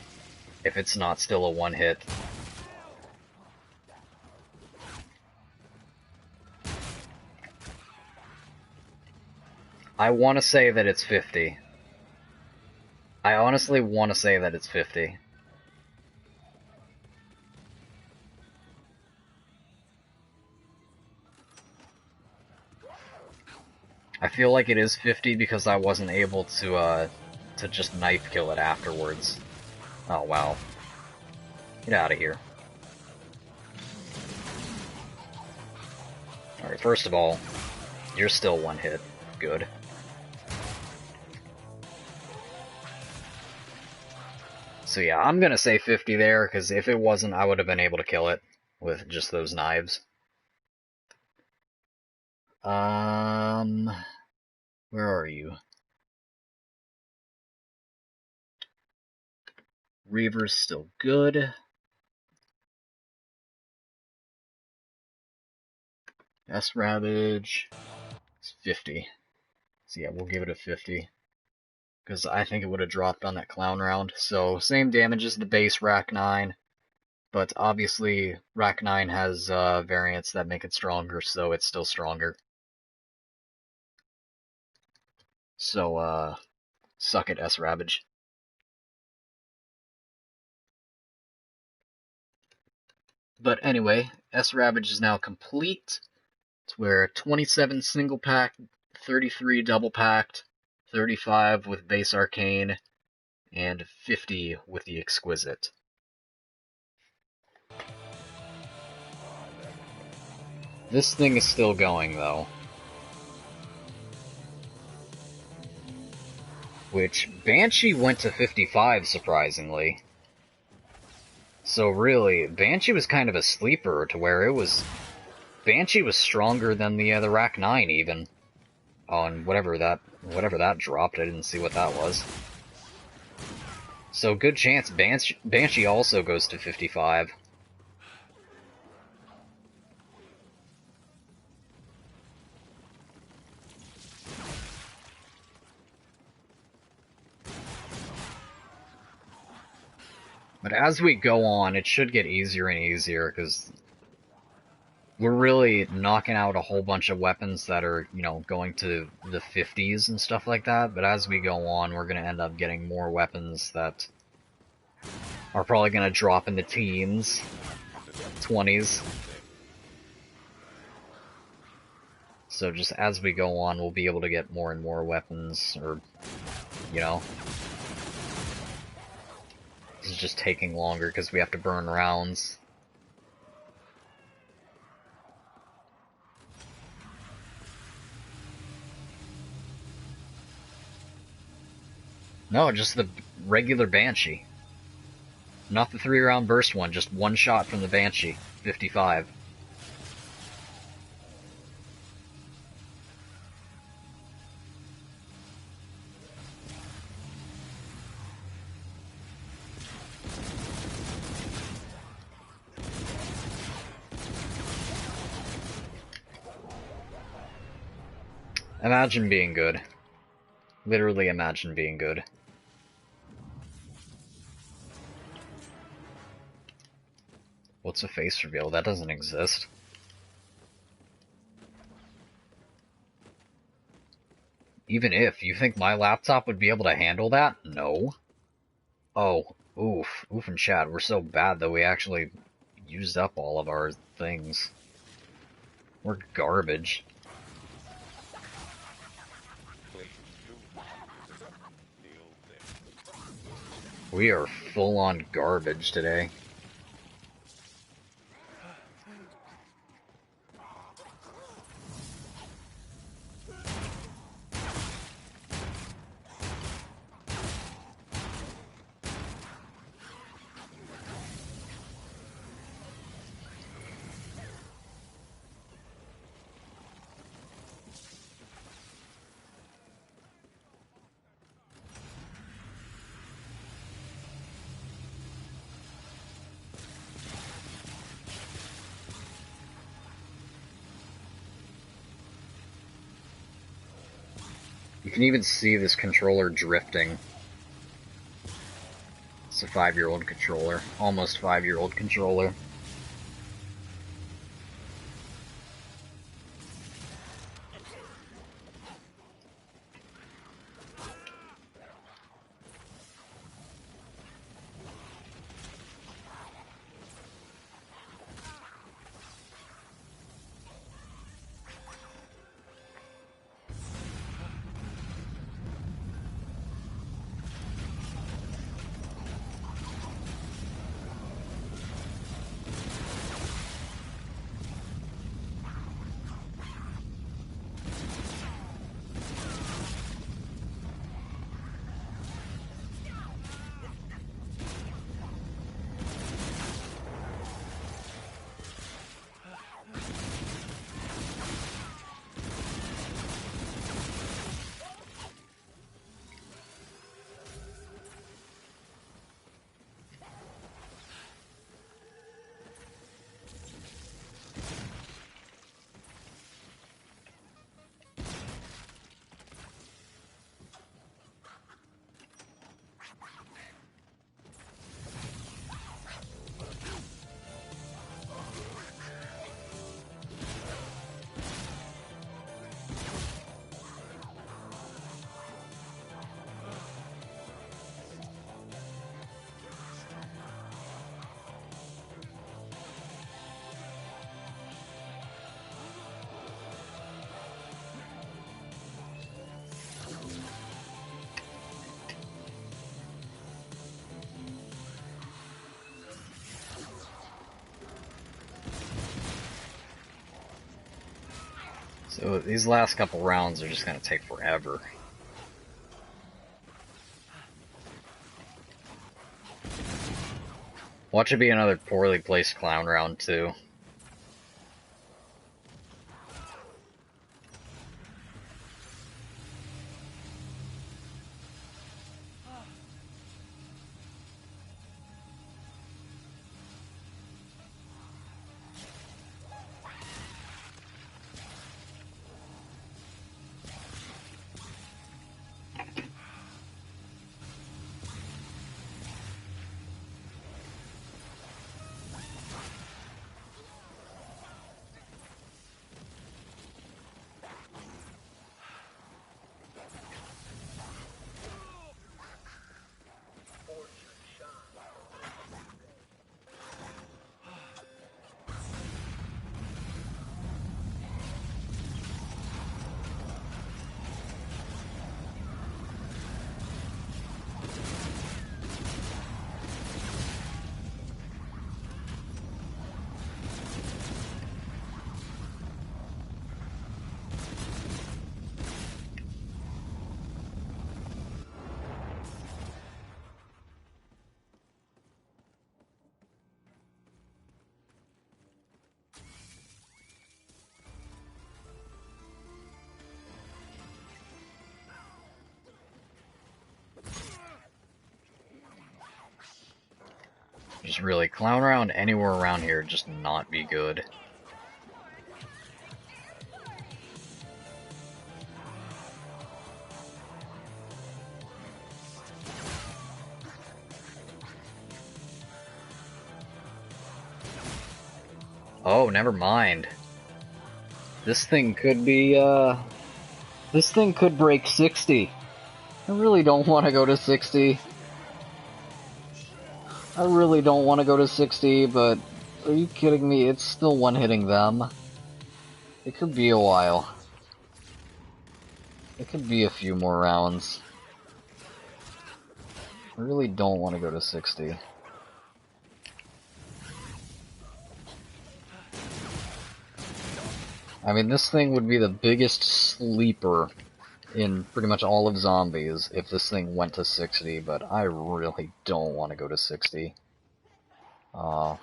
A: if it's not still a one-hit. I want to say that it's 50. I honestly want to say that it's 50. I feel like it is 50 because I wasn't able to to just knife kill it afterwards. Oh, wow. Get out of here. Alright, first of all, you're still one hit. Good. So yeah, I'm gonna say 50 there, because if it wasn't, I would have been able to kill it with just those knives. Where are you? Reaver's still good. S-Ravage is 50. So yeah, we'll give it a 50. Because I think it would have dropped on that clown round. So same damage as the base Rack 9. But obviously, Rack 9 has variants that make it stronger, so it's still stronger. So, suck it, S-Ravage. But anyway, S-Ravage is now complete. It's where 27 single pack, 33 double packed, 35 with base arcane, and 50 with the exquisite. This thing is still going, though. Which, Banshee went to 55, surprisingly. So really, Banshee was kind of a sleeper to where it was... Banshee was stronger than the Rack 9, even. On whatever that dropped, I didn't see what that was. So good chance Banshee also goes to 55. But as we go on, it should get easier and easier, because we're really knocking out a whole bunch of weapons that are, you know, going to the 50s and stuff like that. But as we go on, we're going to end up getting more weapons that are probably going to drop in the teens, 20s. So just as we go on, we'll be able to get more and more weapons, or, you know. This is just taking longer because we have to burn rounds. No, just the regular Banshee. Not the 3-round burst one, just one shot from the Banshee. 55. Imagine being good. Literally imagine being good. What's a face reveal? That doesn't exist. Even if, you think my laptop would be able to handle that? No. Oh, oof. Oof and chat, we're so bad that we actually used up all of our things. We're garbage. We are full-on garbage today. You can even see this controller drifting. It's a 5-year-old controller. Almost 5-year-old controller. So these last couple rounds are just gonna take forever. Watch it be another poorly placed clown round, too. Just really, clown round anywhere around here just not be good. Oh, never mind. This thing could be, this thing could break 60. I really don't want to go to 60. I really don't want to go to 60, but are you kidding me? It's still one-hitting them. It could be a while. It could be a few more rounds. I really don't want to go to 60. I mean, this thing would be the biggest sleeper in pretty much all of zombies if this thing went to 60, but I really don't want to go to 60. We're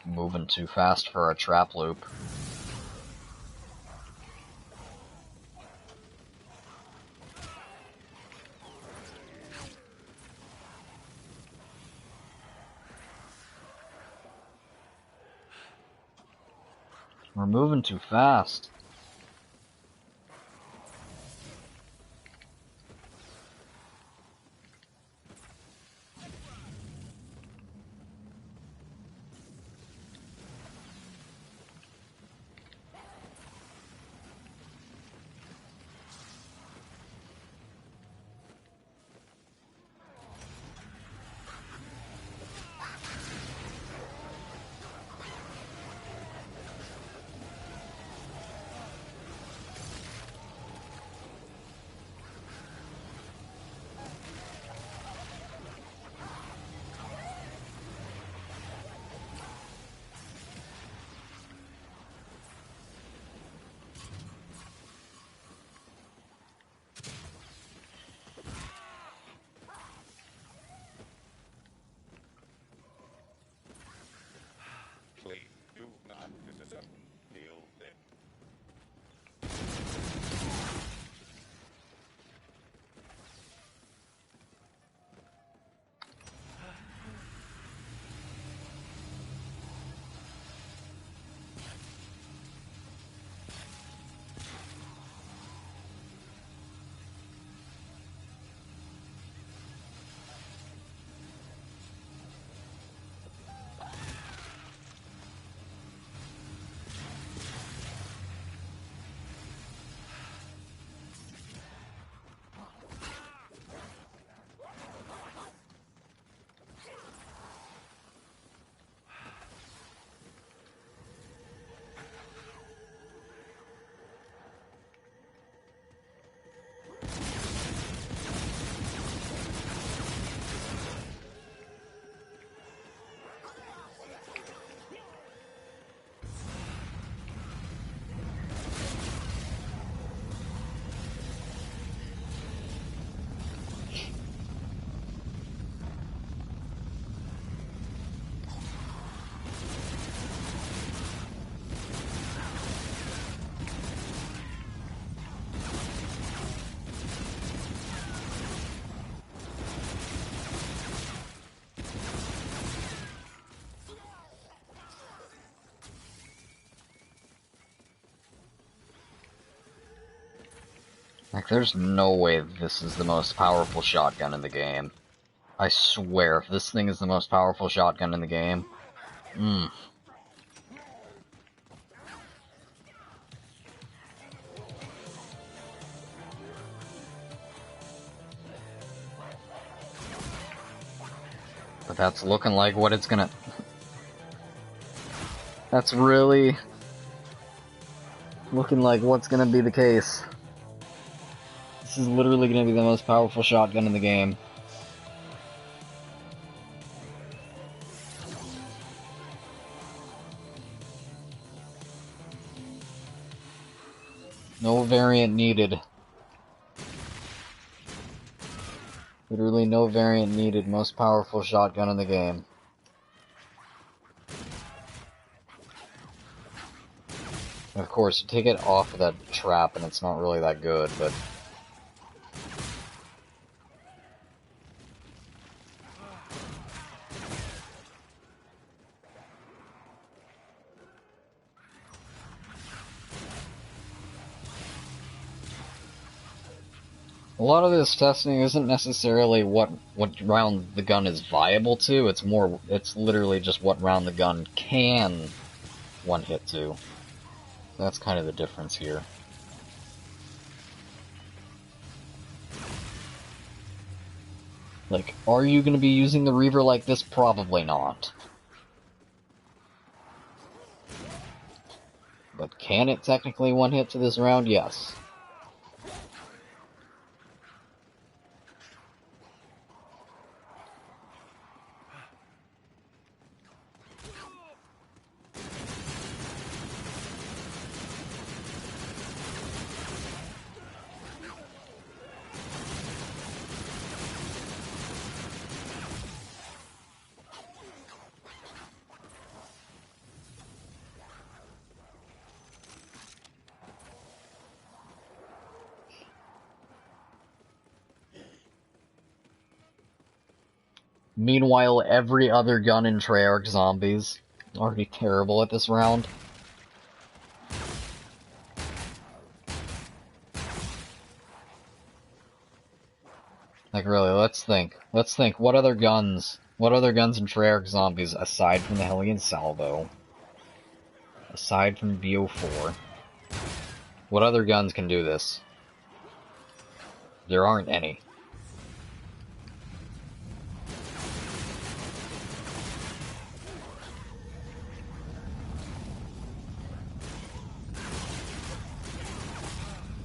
A: moving too fast for our trap loop. We're moving too fast. Like, there's no way this is the most powerful shotgun in the game. I swear, if this thing is the most powerful shotgun in the game, But that's looking like what it's gonna... That's really... looking like what's gonna be the case. This is literally gonna be the most powerful shotgun in the game. No variant needed. Literally no variant needed. Most powerful shotgun in the game. And of course, you take it off of that trap and it's not really that good, but... A lot of this testing isn't necessarily what round the gun is viable to, it's literally just what round the gun can one hit to. That's kind of the difference here. Like, are you going to be using the Reaver like this? Probably not. But can it technically one hit to this round? Yes. Meanwhile, every other gun in Treyarch Zombies is already terrible at this round. Like, really, let's think. Let's think, what other guns in Treyarch Zombies, aside from the Hellion Salvo, aside from BO4, what other guns can do this? There aren't any.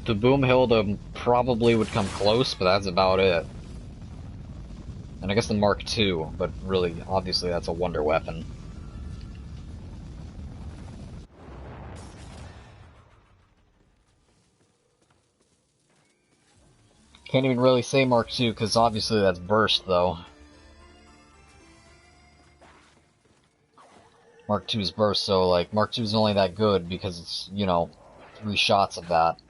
A: The Boomhilda probably would come close, but that's about it. And I guess the Mark II, but really, obviously that's a wonder weapon. Can't even really say Mark II, because obviously that's burst, though. Mark II's burst, so, like, Mark II's only that good because it's, you know, 3 shots of that.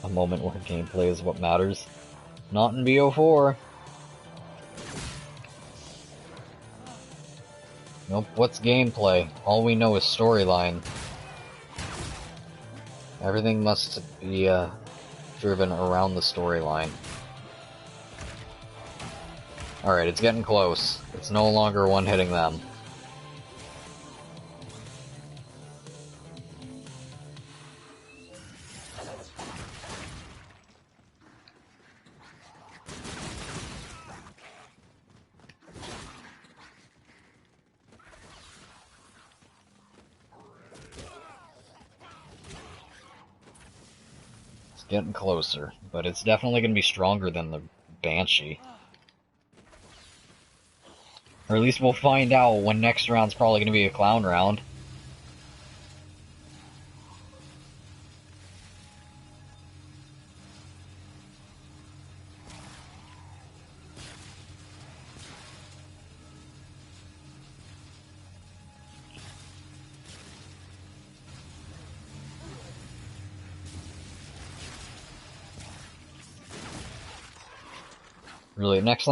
A: A moment where gameplay is what matters. Not in BO4. Nope, what's gameplay? All we know is storyline. Everything must be, driven around the storyline. Alright, it's getting close. It's no longer one hitting them. Getting closer, but it's definitely going to be stronger than the Banshee. Or at least we'll find out when next round's probably going to be a clown round. Really, next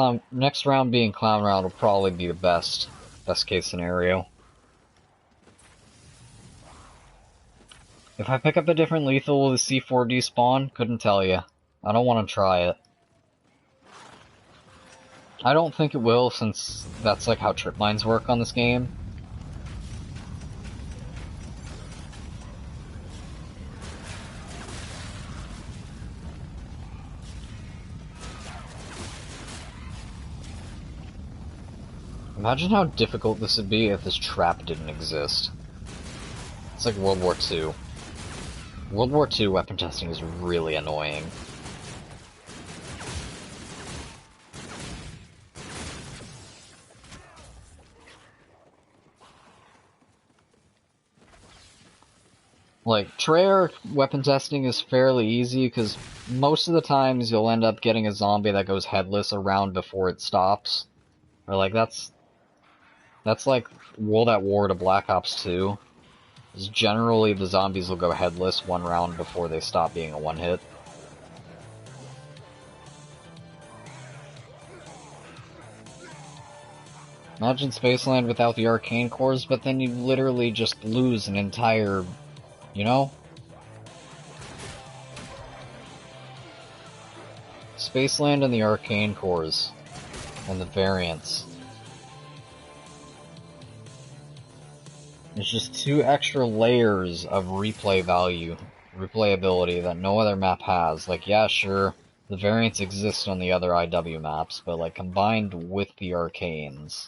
A: round being clown round will probably be the best case scenario. If I pick up a different lethal, will the C4 despawn? Couldn't tell you. I don't want to try it. I don't think it will, since that's like how trip mines work on this game. Imagine how difficult this would be if this trap didn't exist. It's like World War II. World War II weapon testing is really annoying. Like, Treyarch weapon testing is fairly easy, because most of the times you'll end up getting a zombie that goes headless around before it stops. Or like, that's like World at War to Black Ops 2. Because generally the zombies will go headless one round before they stop being a one-hit. Imagine Spaceland without the arcane cores, but then you literally just lose an entire, you know? Spaceland and the arcane cores. And the variants. It's just 2 extra layers of replayability that no other map has. Like, yeah, sure, the variants exist on the other IW maps, but like combined with the arcanes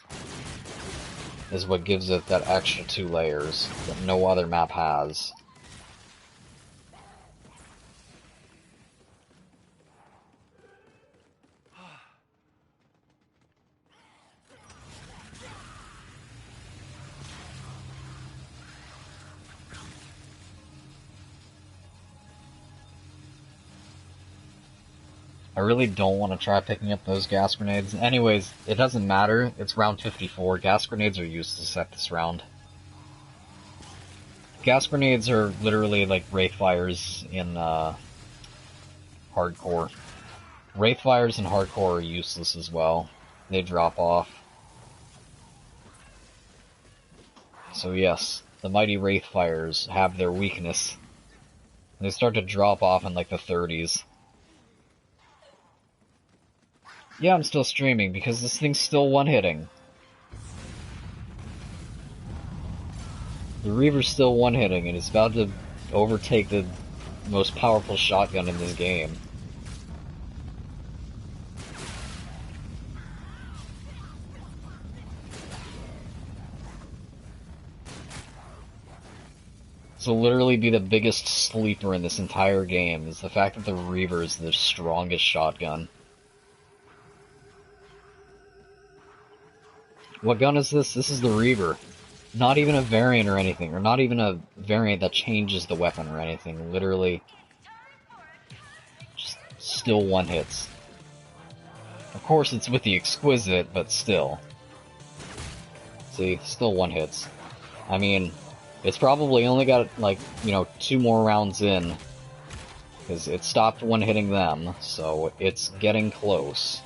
A: is what gives it that extra 2 layers that no other map has. I really don't want to try picking up those gas grenades. Anyways, it doesn't matter. It's round 54. Gas grenades are useless at this round. Gas grenades are literally like Wraithfires in hardcore. Wraithfires in hardcore are useless as well. They drop off. So yes, the mighty Wraithfires have their weakness. They start to drop off in like the 30s. Yeah, I'm still streaming because this thing's still one-hitting. The Reaver's still one-hitting and it's about to overtake the most powerful shotgun in this game. This will literally be the biggest sleeper in this entire game, is the fact that the Reaver is the strongest shotgun. What gun is this? This is the Reaver. Not even a variant or anything, or not even a variant that changes the weapon or anything. Literally, just still one-hits. Of course, it's with the Exquisite, but still. See, still one-hits. I mean, it's probably only got, like, 2 more rounds in, because it stopped one-hitting them, so it's getting close.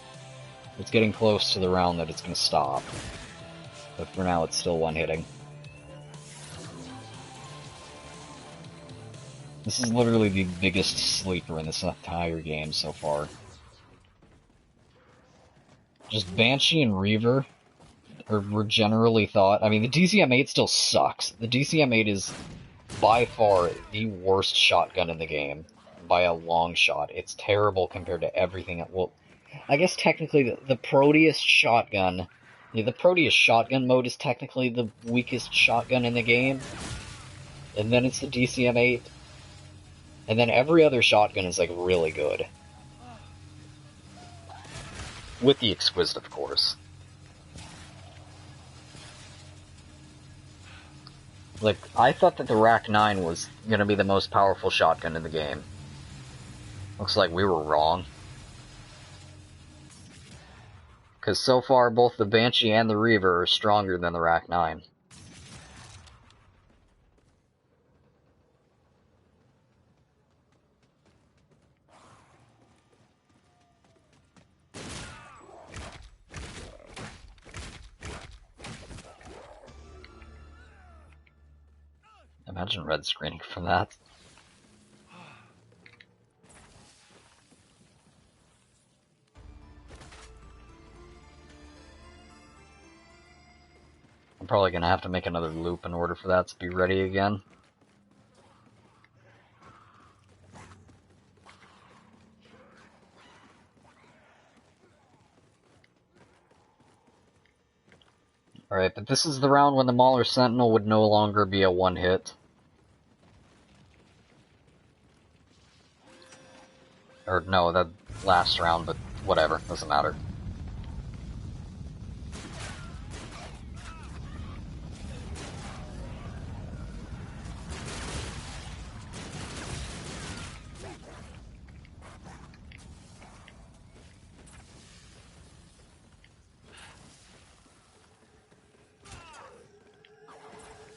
A: It's getting close to the round that it's going to stop. But for now, it's still one-hitting. This is literally the biggest sleeper in this entire game so far. Just Banshee and Reaver were generally thought... I mean, the DCM-8 still sucks. The DCM-8 is by far the worst shotgun in the game. By a long shot. It's terrible compared to everything that will... I guess technically the Proteus shotgun... Yeah, the Proteus shotgun mode is technically the weakest shotgun in the game. And then it's the DCM-8. And then every other shotgun is, like, really good. With the Exquisite, of course. Like, I thought that the Rack-9 was gonna be the most powerful shotgun in the game. Looks like we were wrong. Because so far, both the Banshee and the Reaver are stronger than the Rack-9. Imagine red screening from that. I'm probably gonna have to make another loop in order for that to be ready again. Alright, but this is the round when the Mauler Sentinel would no longer be a one-hit. Or no, that last round, but whatever, doesn't matter.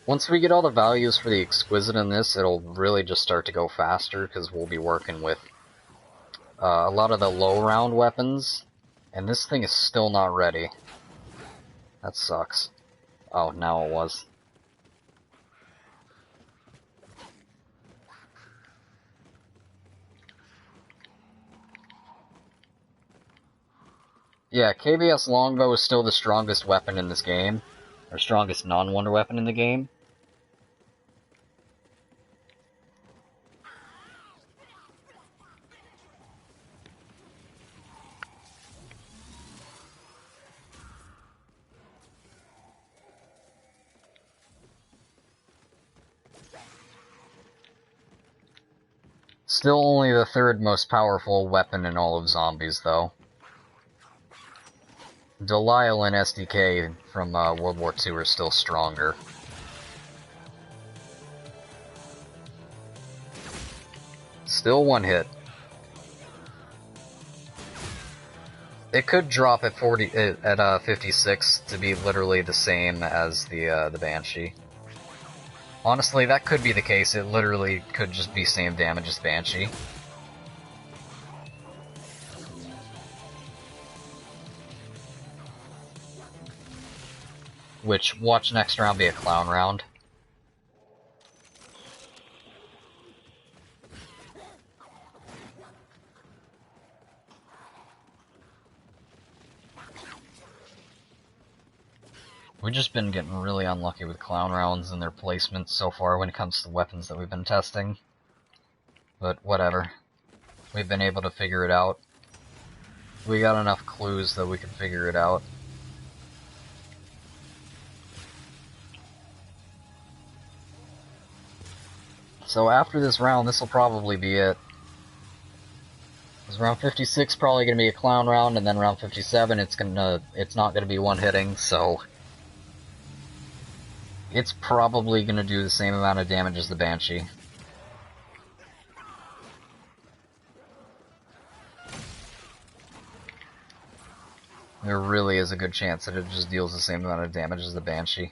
A: Once we get all the values for the Exquisite in this, it'll really just start to go faster, because we'll be working with a lot of the low-round weapons, and this thing is still not ready. That sucks. Oh, now it was. Yeah, KBS Longbow is still the strongest weapon in this game, or strongest non-wonder weapon in the game. Still only the third most powerful weapon in all of zombies, though. Delisle and SDK from World War II are still stronger. Still one hit. It could drop at 56 to be literally the same as the Banshee. Honestly, that could be the case. It literally could just be same damage as Banshee. Which, watch next round be a clown round. We've just been getting really unlucky with clown rounds and their placement so far when it comes to the weapons that we've been testing. But whatever. We've been able to figure it out. We got enough clues that we can figure it out. So after this round, this will probably be it. Because round 56 probably going to be a clown round, and then round 57 it's not going to be one-hitting, so it's probably going to do the same amount of damage as the Banshee. There really is a good chance that it just deals the same amount of damage as the Banshee.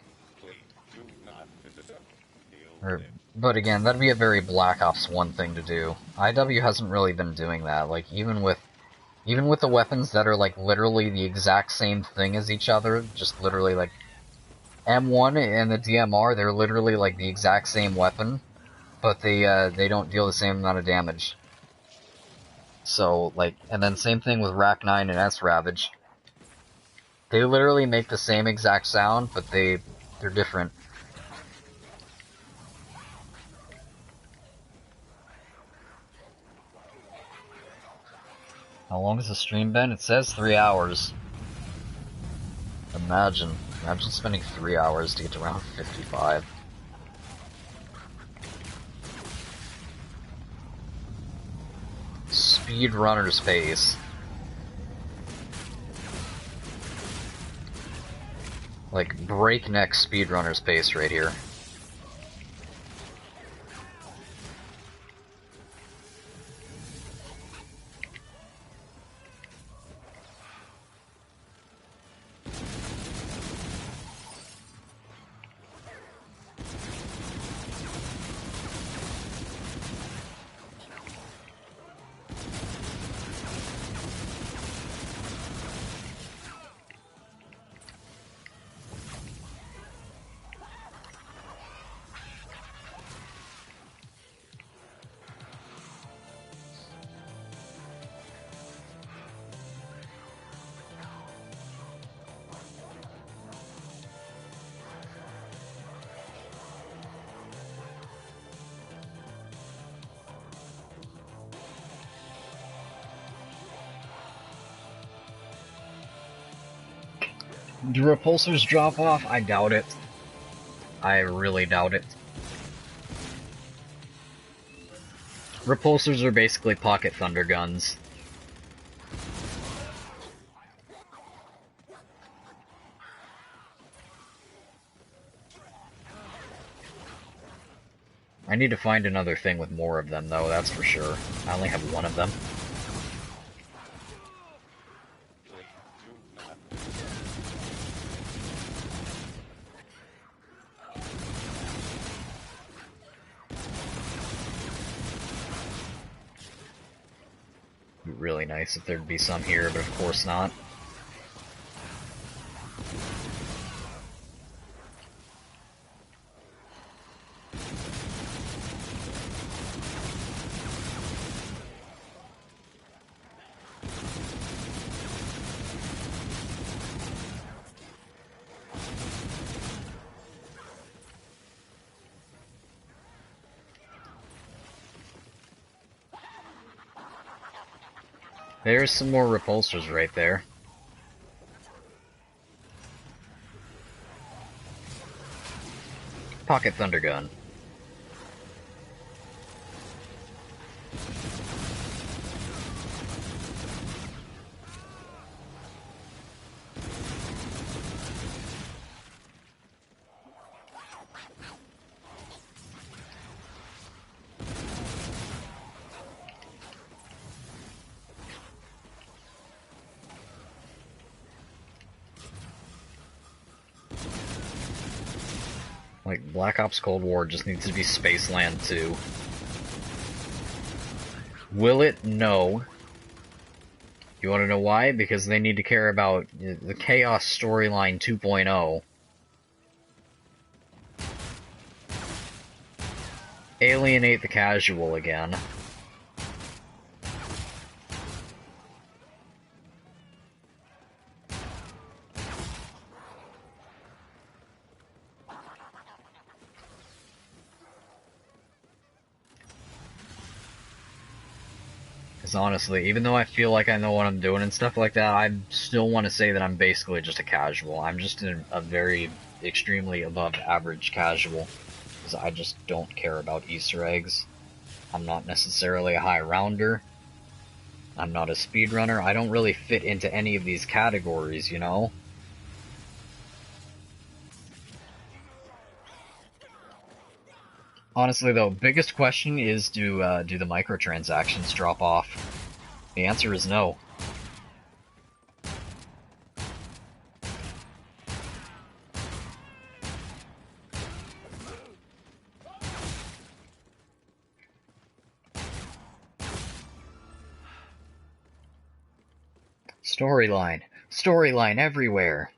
A: But again, that'd be a very Black Ops 1 thing to do. IW hasn't really been doing that. Like, even with the weapons that are, like, literally the exact same thing as each other, just literally, like, M1 and the DMR, they're literally, like, the exact same weapon, but they don't deal the same amount of damage. So, like, and then same thing with Rack 9 and S-Ravage. They literally make the same exact sound, but they're different. How long has the stream been? It says 3 hours. Imagine spending 3 hours to get to round 55. Speedrunner's pace. Like, breakneck speedrunner's pace right here. Do repulsors drop off? I doubt it. I really doubt it. Repulsors are basically pocket thunder guns. I need to find another thing with more of them, though, that's for sure. I only have one of them. It'd be really nice if there'd be some here, but of course not. There's some more repulsors right there. Pocket thunder gun. Like, Black Ops Cold War just needs to be Spaceland 2. Will it? No. You want to know why? Because they need to care about the Chaos Storyline 2.0. Alienate the casual again. Because honestly, even though I feel like I know what I'm doing and stuff like that, I still want to say that I'm basically just a casual. I'm just a very extremely above average casual. Because I just don't care about Easter eggs. I'm not necessarily a high rounder. I'm not a speedrunner. I don't really fit into any of these categories, you know? Honestly, though, biggest question is do the microtransactions drop off? The answer is no. Storyline. Storyline everywhere.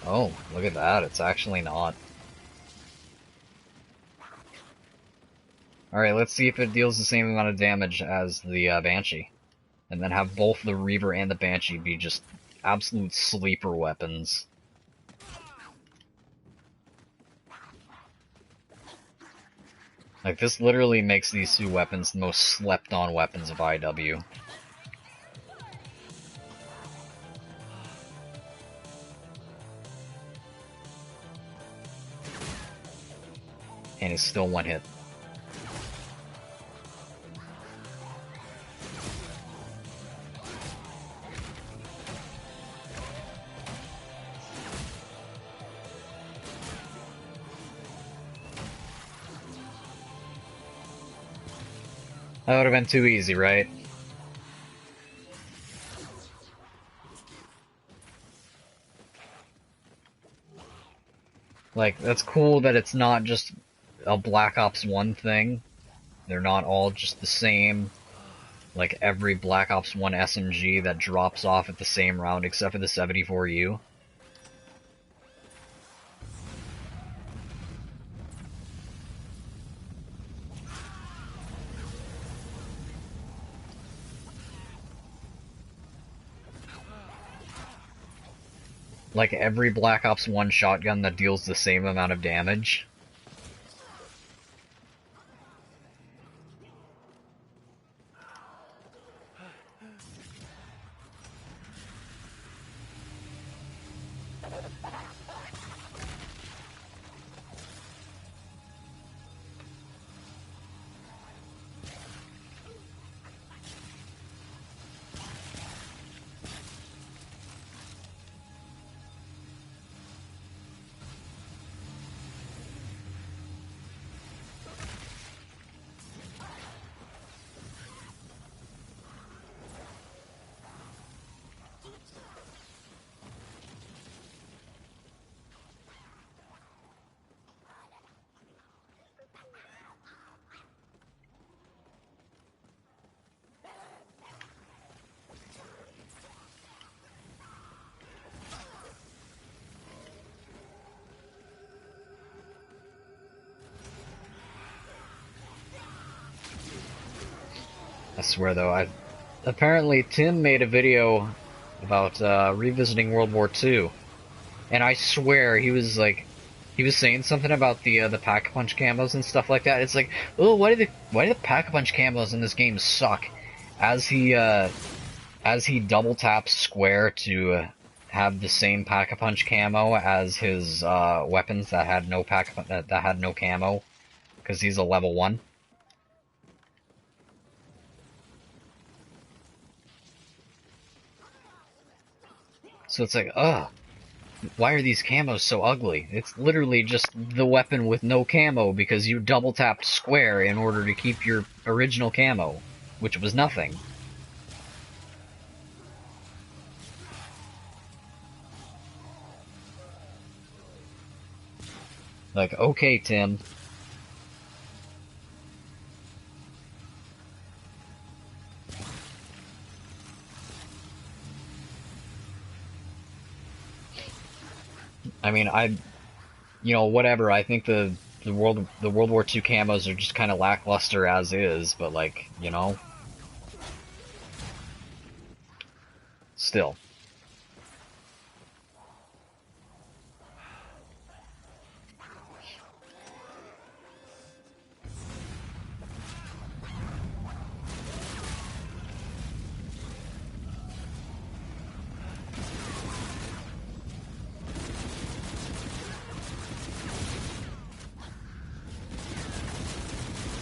A: Oh, look at that. It's actually not. Alright, let's see if it deals the same amount of damage as the Banshee. And then have both the Reaver and the Banshee be just absolute sleeper weapons. Like, this literally makes these two weapons the most slept-on weapons of IW. And he's still one hit. That would have been too easy, right? Like, that's cool that it's not just a Black Ops 1 thing. They're not all just the same. Like every Black Ops 1 SMG that drops off at the same round except for the 74U. Like every Black Ops 1 shotgun that deals the same amount of damage. I swear though, apparently Tim made a video about revisiting World War II, and I swear he was saying something about the Pack-a-Punch camos and stuff like that. It's like, oh, why do the Pack-a-Punch camos in this game suck? As he double taps square to have the same Pack-a-Punch camo as his weapons that had no that had no camo, because he's a level 1. So it's like, ugh, why are these camos so ugly? It's literally just the weapon with no camo because you double tapped square in order to keep your original camo, which was nothing. Like, okay, Tim. I mean, whatever. I think the World War II camos are just kind of lackluster as is, but like, still.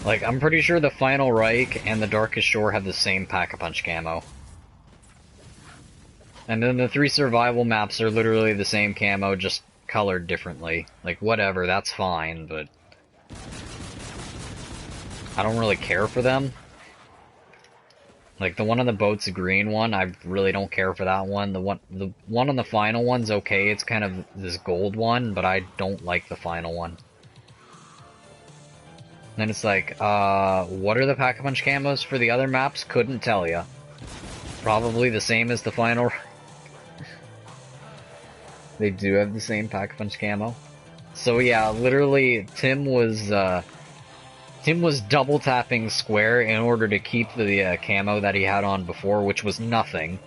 A: Like, I'm pretty sure the Final Reich and the Darkest Shore have the same Pack-a-Punch camo. And then the 3 survival maps are literally the same camo, just colored differently. Like, whatever, that's fine, but I don't really care for them. Like, the one on the boat's a green one, I really don't care for that one. The one on the final one's okay, it's kind of this gold one, but I don't like the final one. Then it's like, what are the Pack-a-Punch camos for the other maps? Couldn't tell ya. Probably the same as the final. They do have the same Pack-a-Punch camo. So yeah, literally, Tim was double tapping square in order to keep the camo that he had on before, which was nothing,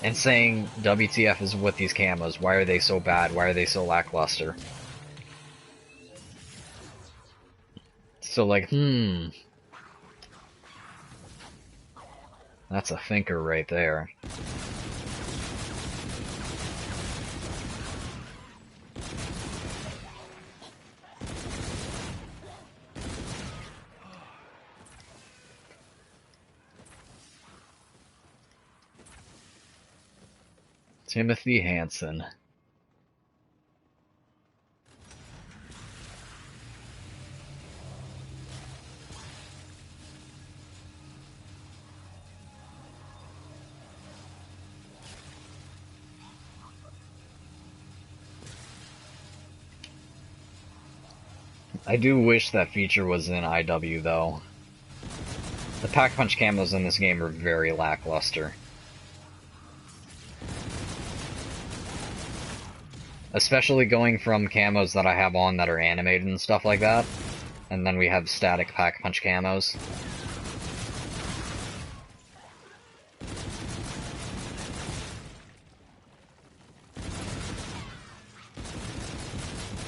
A: and saying, WTF is with these camos, why are they so bad, why are they so lackluster? So like, that's a thinker right there. Timothy Hansen. I do wish that feature was in IW, though. The Pack-a-Punch camos in this game are very lackluster. Especially going from camos that I have on that are animated and stuff like that, and then we have static Pack-a-Punch camos.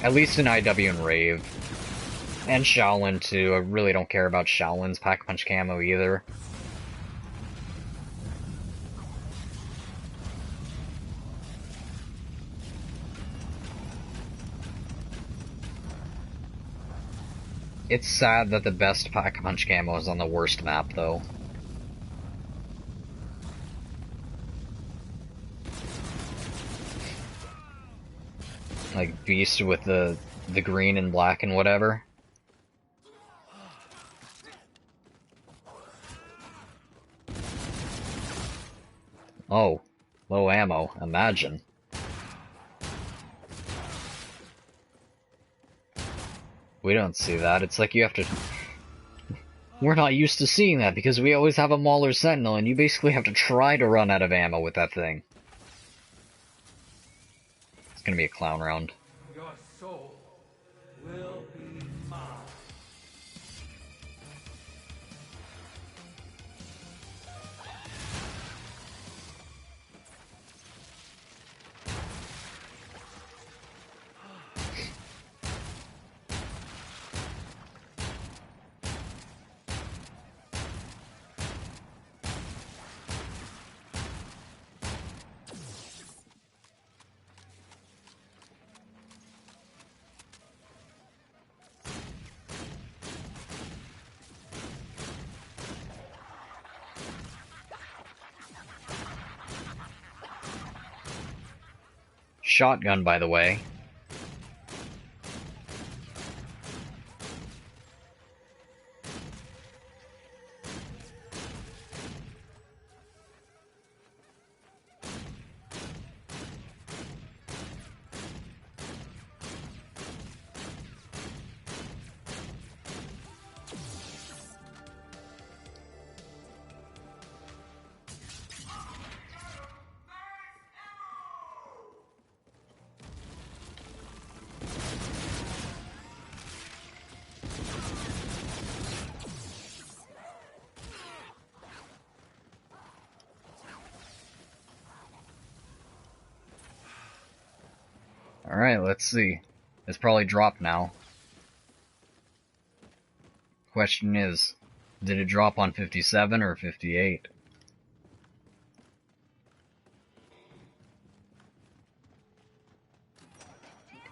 A: At least in IW and Rave. And Shaolin too. I really don't care about Shaolin's Pack-a-Punch camo either. It's sad that the best Pack-a-Punch camo is on the worst map, though. Like Beast with the green and black and whatever. Oh, low ammo, imagine. We don't see that. It's like you have to... We're not used to seeing that because we always have a Mauler Sentinel and you basically have to try to run out of ammo with that thing. It's gonna be a clown round.
B: Your soul will be mine.
A: shotgun, by the way. Alright, let's see. It's probably dropped now. Question is, did it drop on 57 or 58?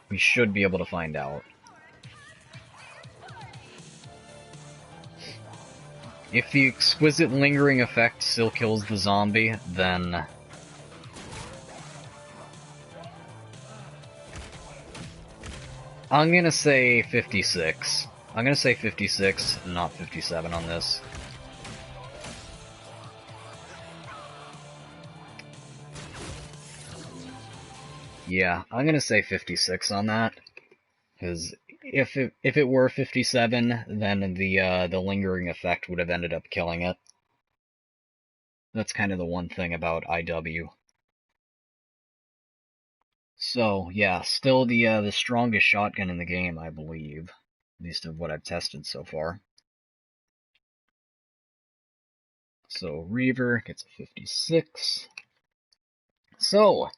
A: We should be able to find out. If the exquisite lingering effect still kills the zombie, then I'm gonna say 56. I'm gonna say 56, not 57 on this. Yeah, I'm gonna say 56 on that, because if it were 57, then the lingering effect would have ended up killing it. That's kind of the one thing about IW. So yeah, still the strongest shotgun in the game, I believe, at least of what I've tested so far. So Reaver gets a 56. So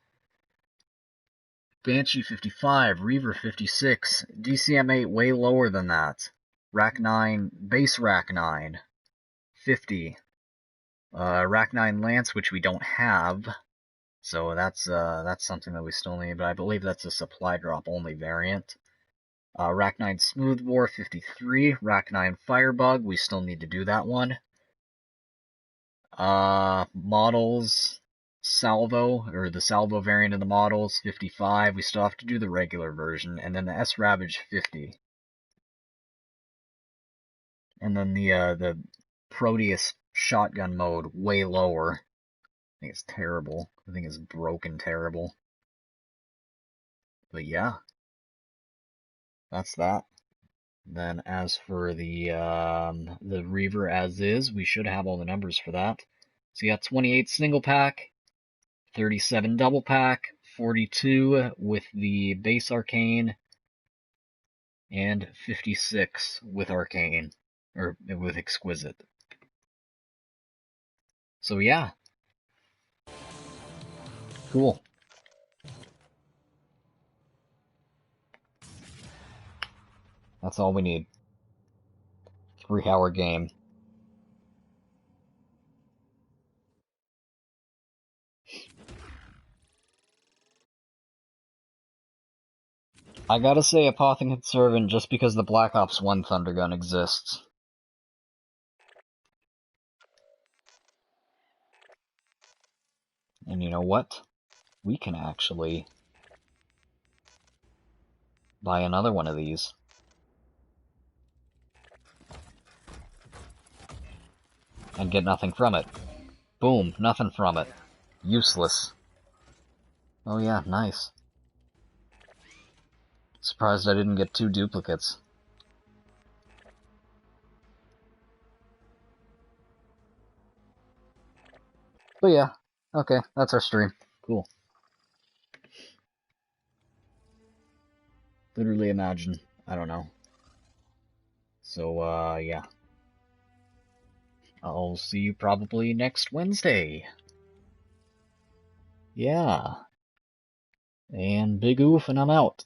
A: Banshee 55, Reaver 56, DCM 8 way lower than that. Rack 9, base Rack 9, 50. Rack 9 Lance, which we don't have, so that's something that we still need, but I believe that's a supply drop only variant. Rack 9 Smoothbore 53, Rack 9 Firebug, we still need to do that one. Models Salvo, or the Salvo variant of the models, 55. We still have to do the regular version, and then the S-Ravage 50. And then the Proteus shotgun mode, way lower. I think it's terrible. I think it's broken terrible. But yeah, that's that. Then as for the Reaver as is, we should have all the numbers for that. So you got 28 single pack, 37 double pack, 42 with the base arcane, and 56 with arcane, or with exquisite. So yeah. Cool. That's all we need. 3-hour game. I gotta say Apothecary Servant just because the Black Ops 1 Thundergun exists. And you know what? We can actually buy another one of these. And get nothing from it. Boom, nothing from it. Useless. Oh yeah, nice. Surprised I didn't get 2 duplicates. But yeah, okay, that's our stream. Cool. Literally imagine. I don't know. So, yeah. I'll see you probably next Wednesday. Yeah. And big oof, and I'm out.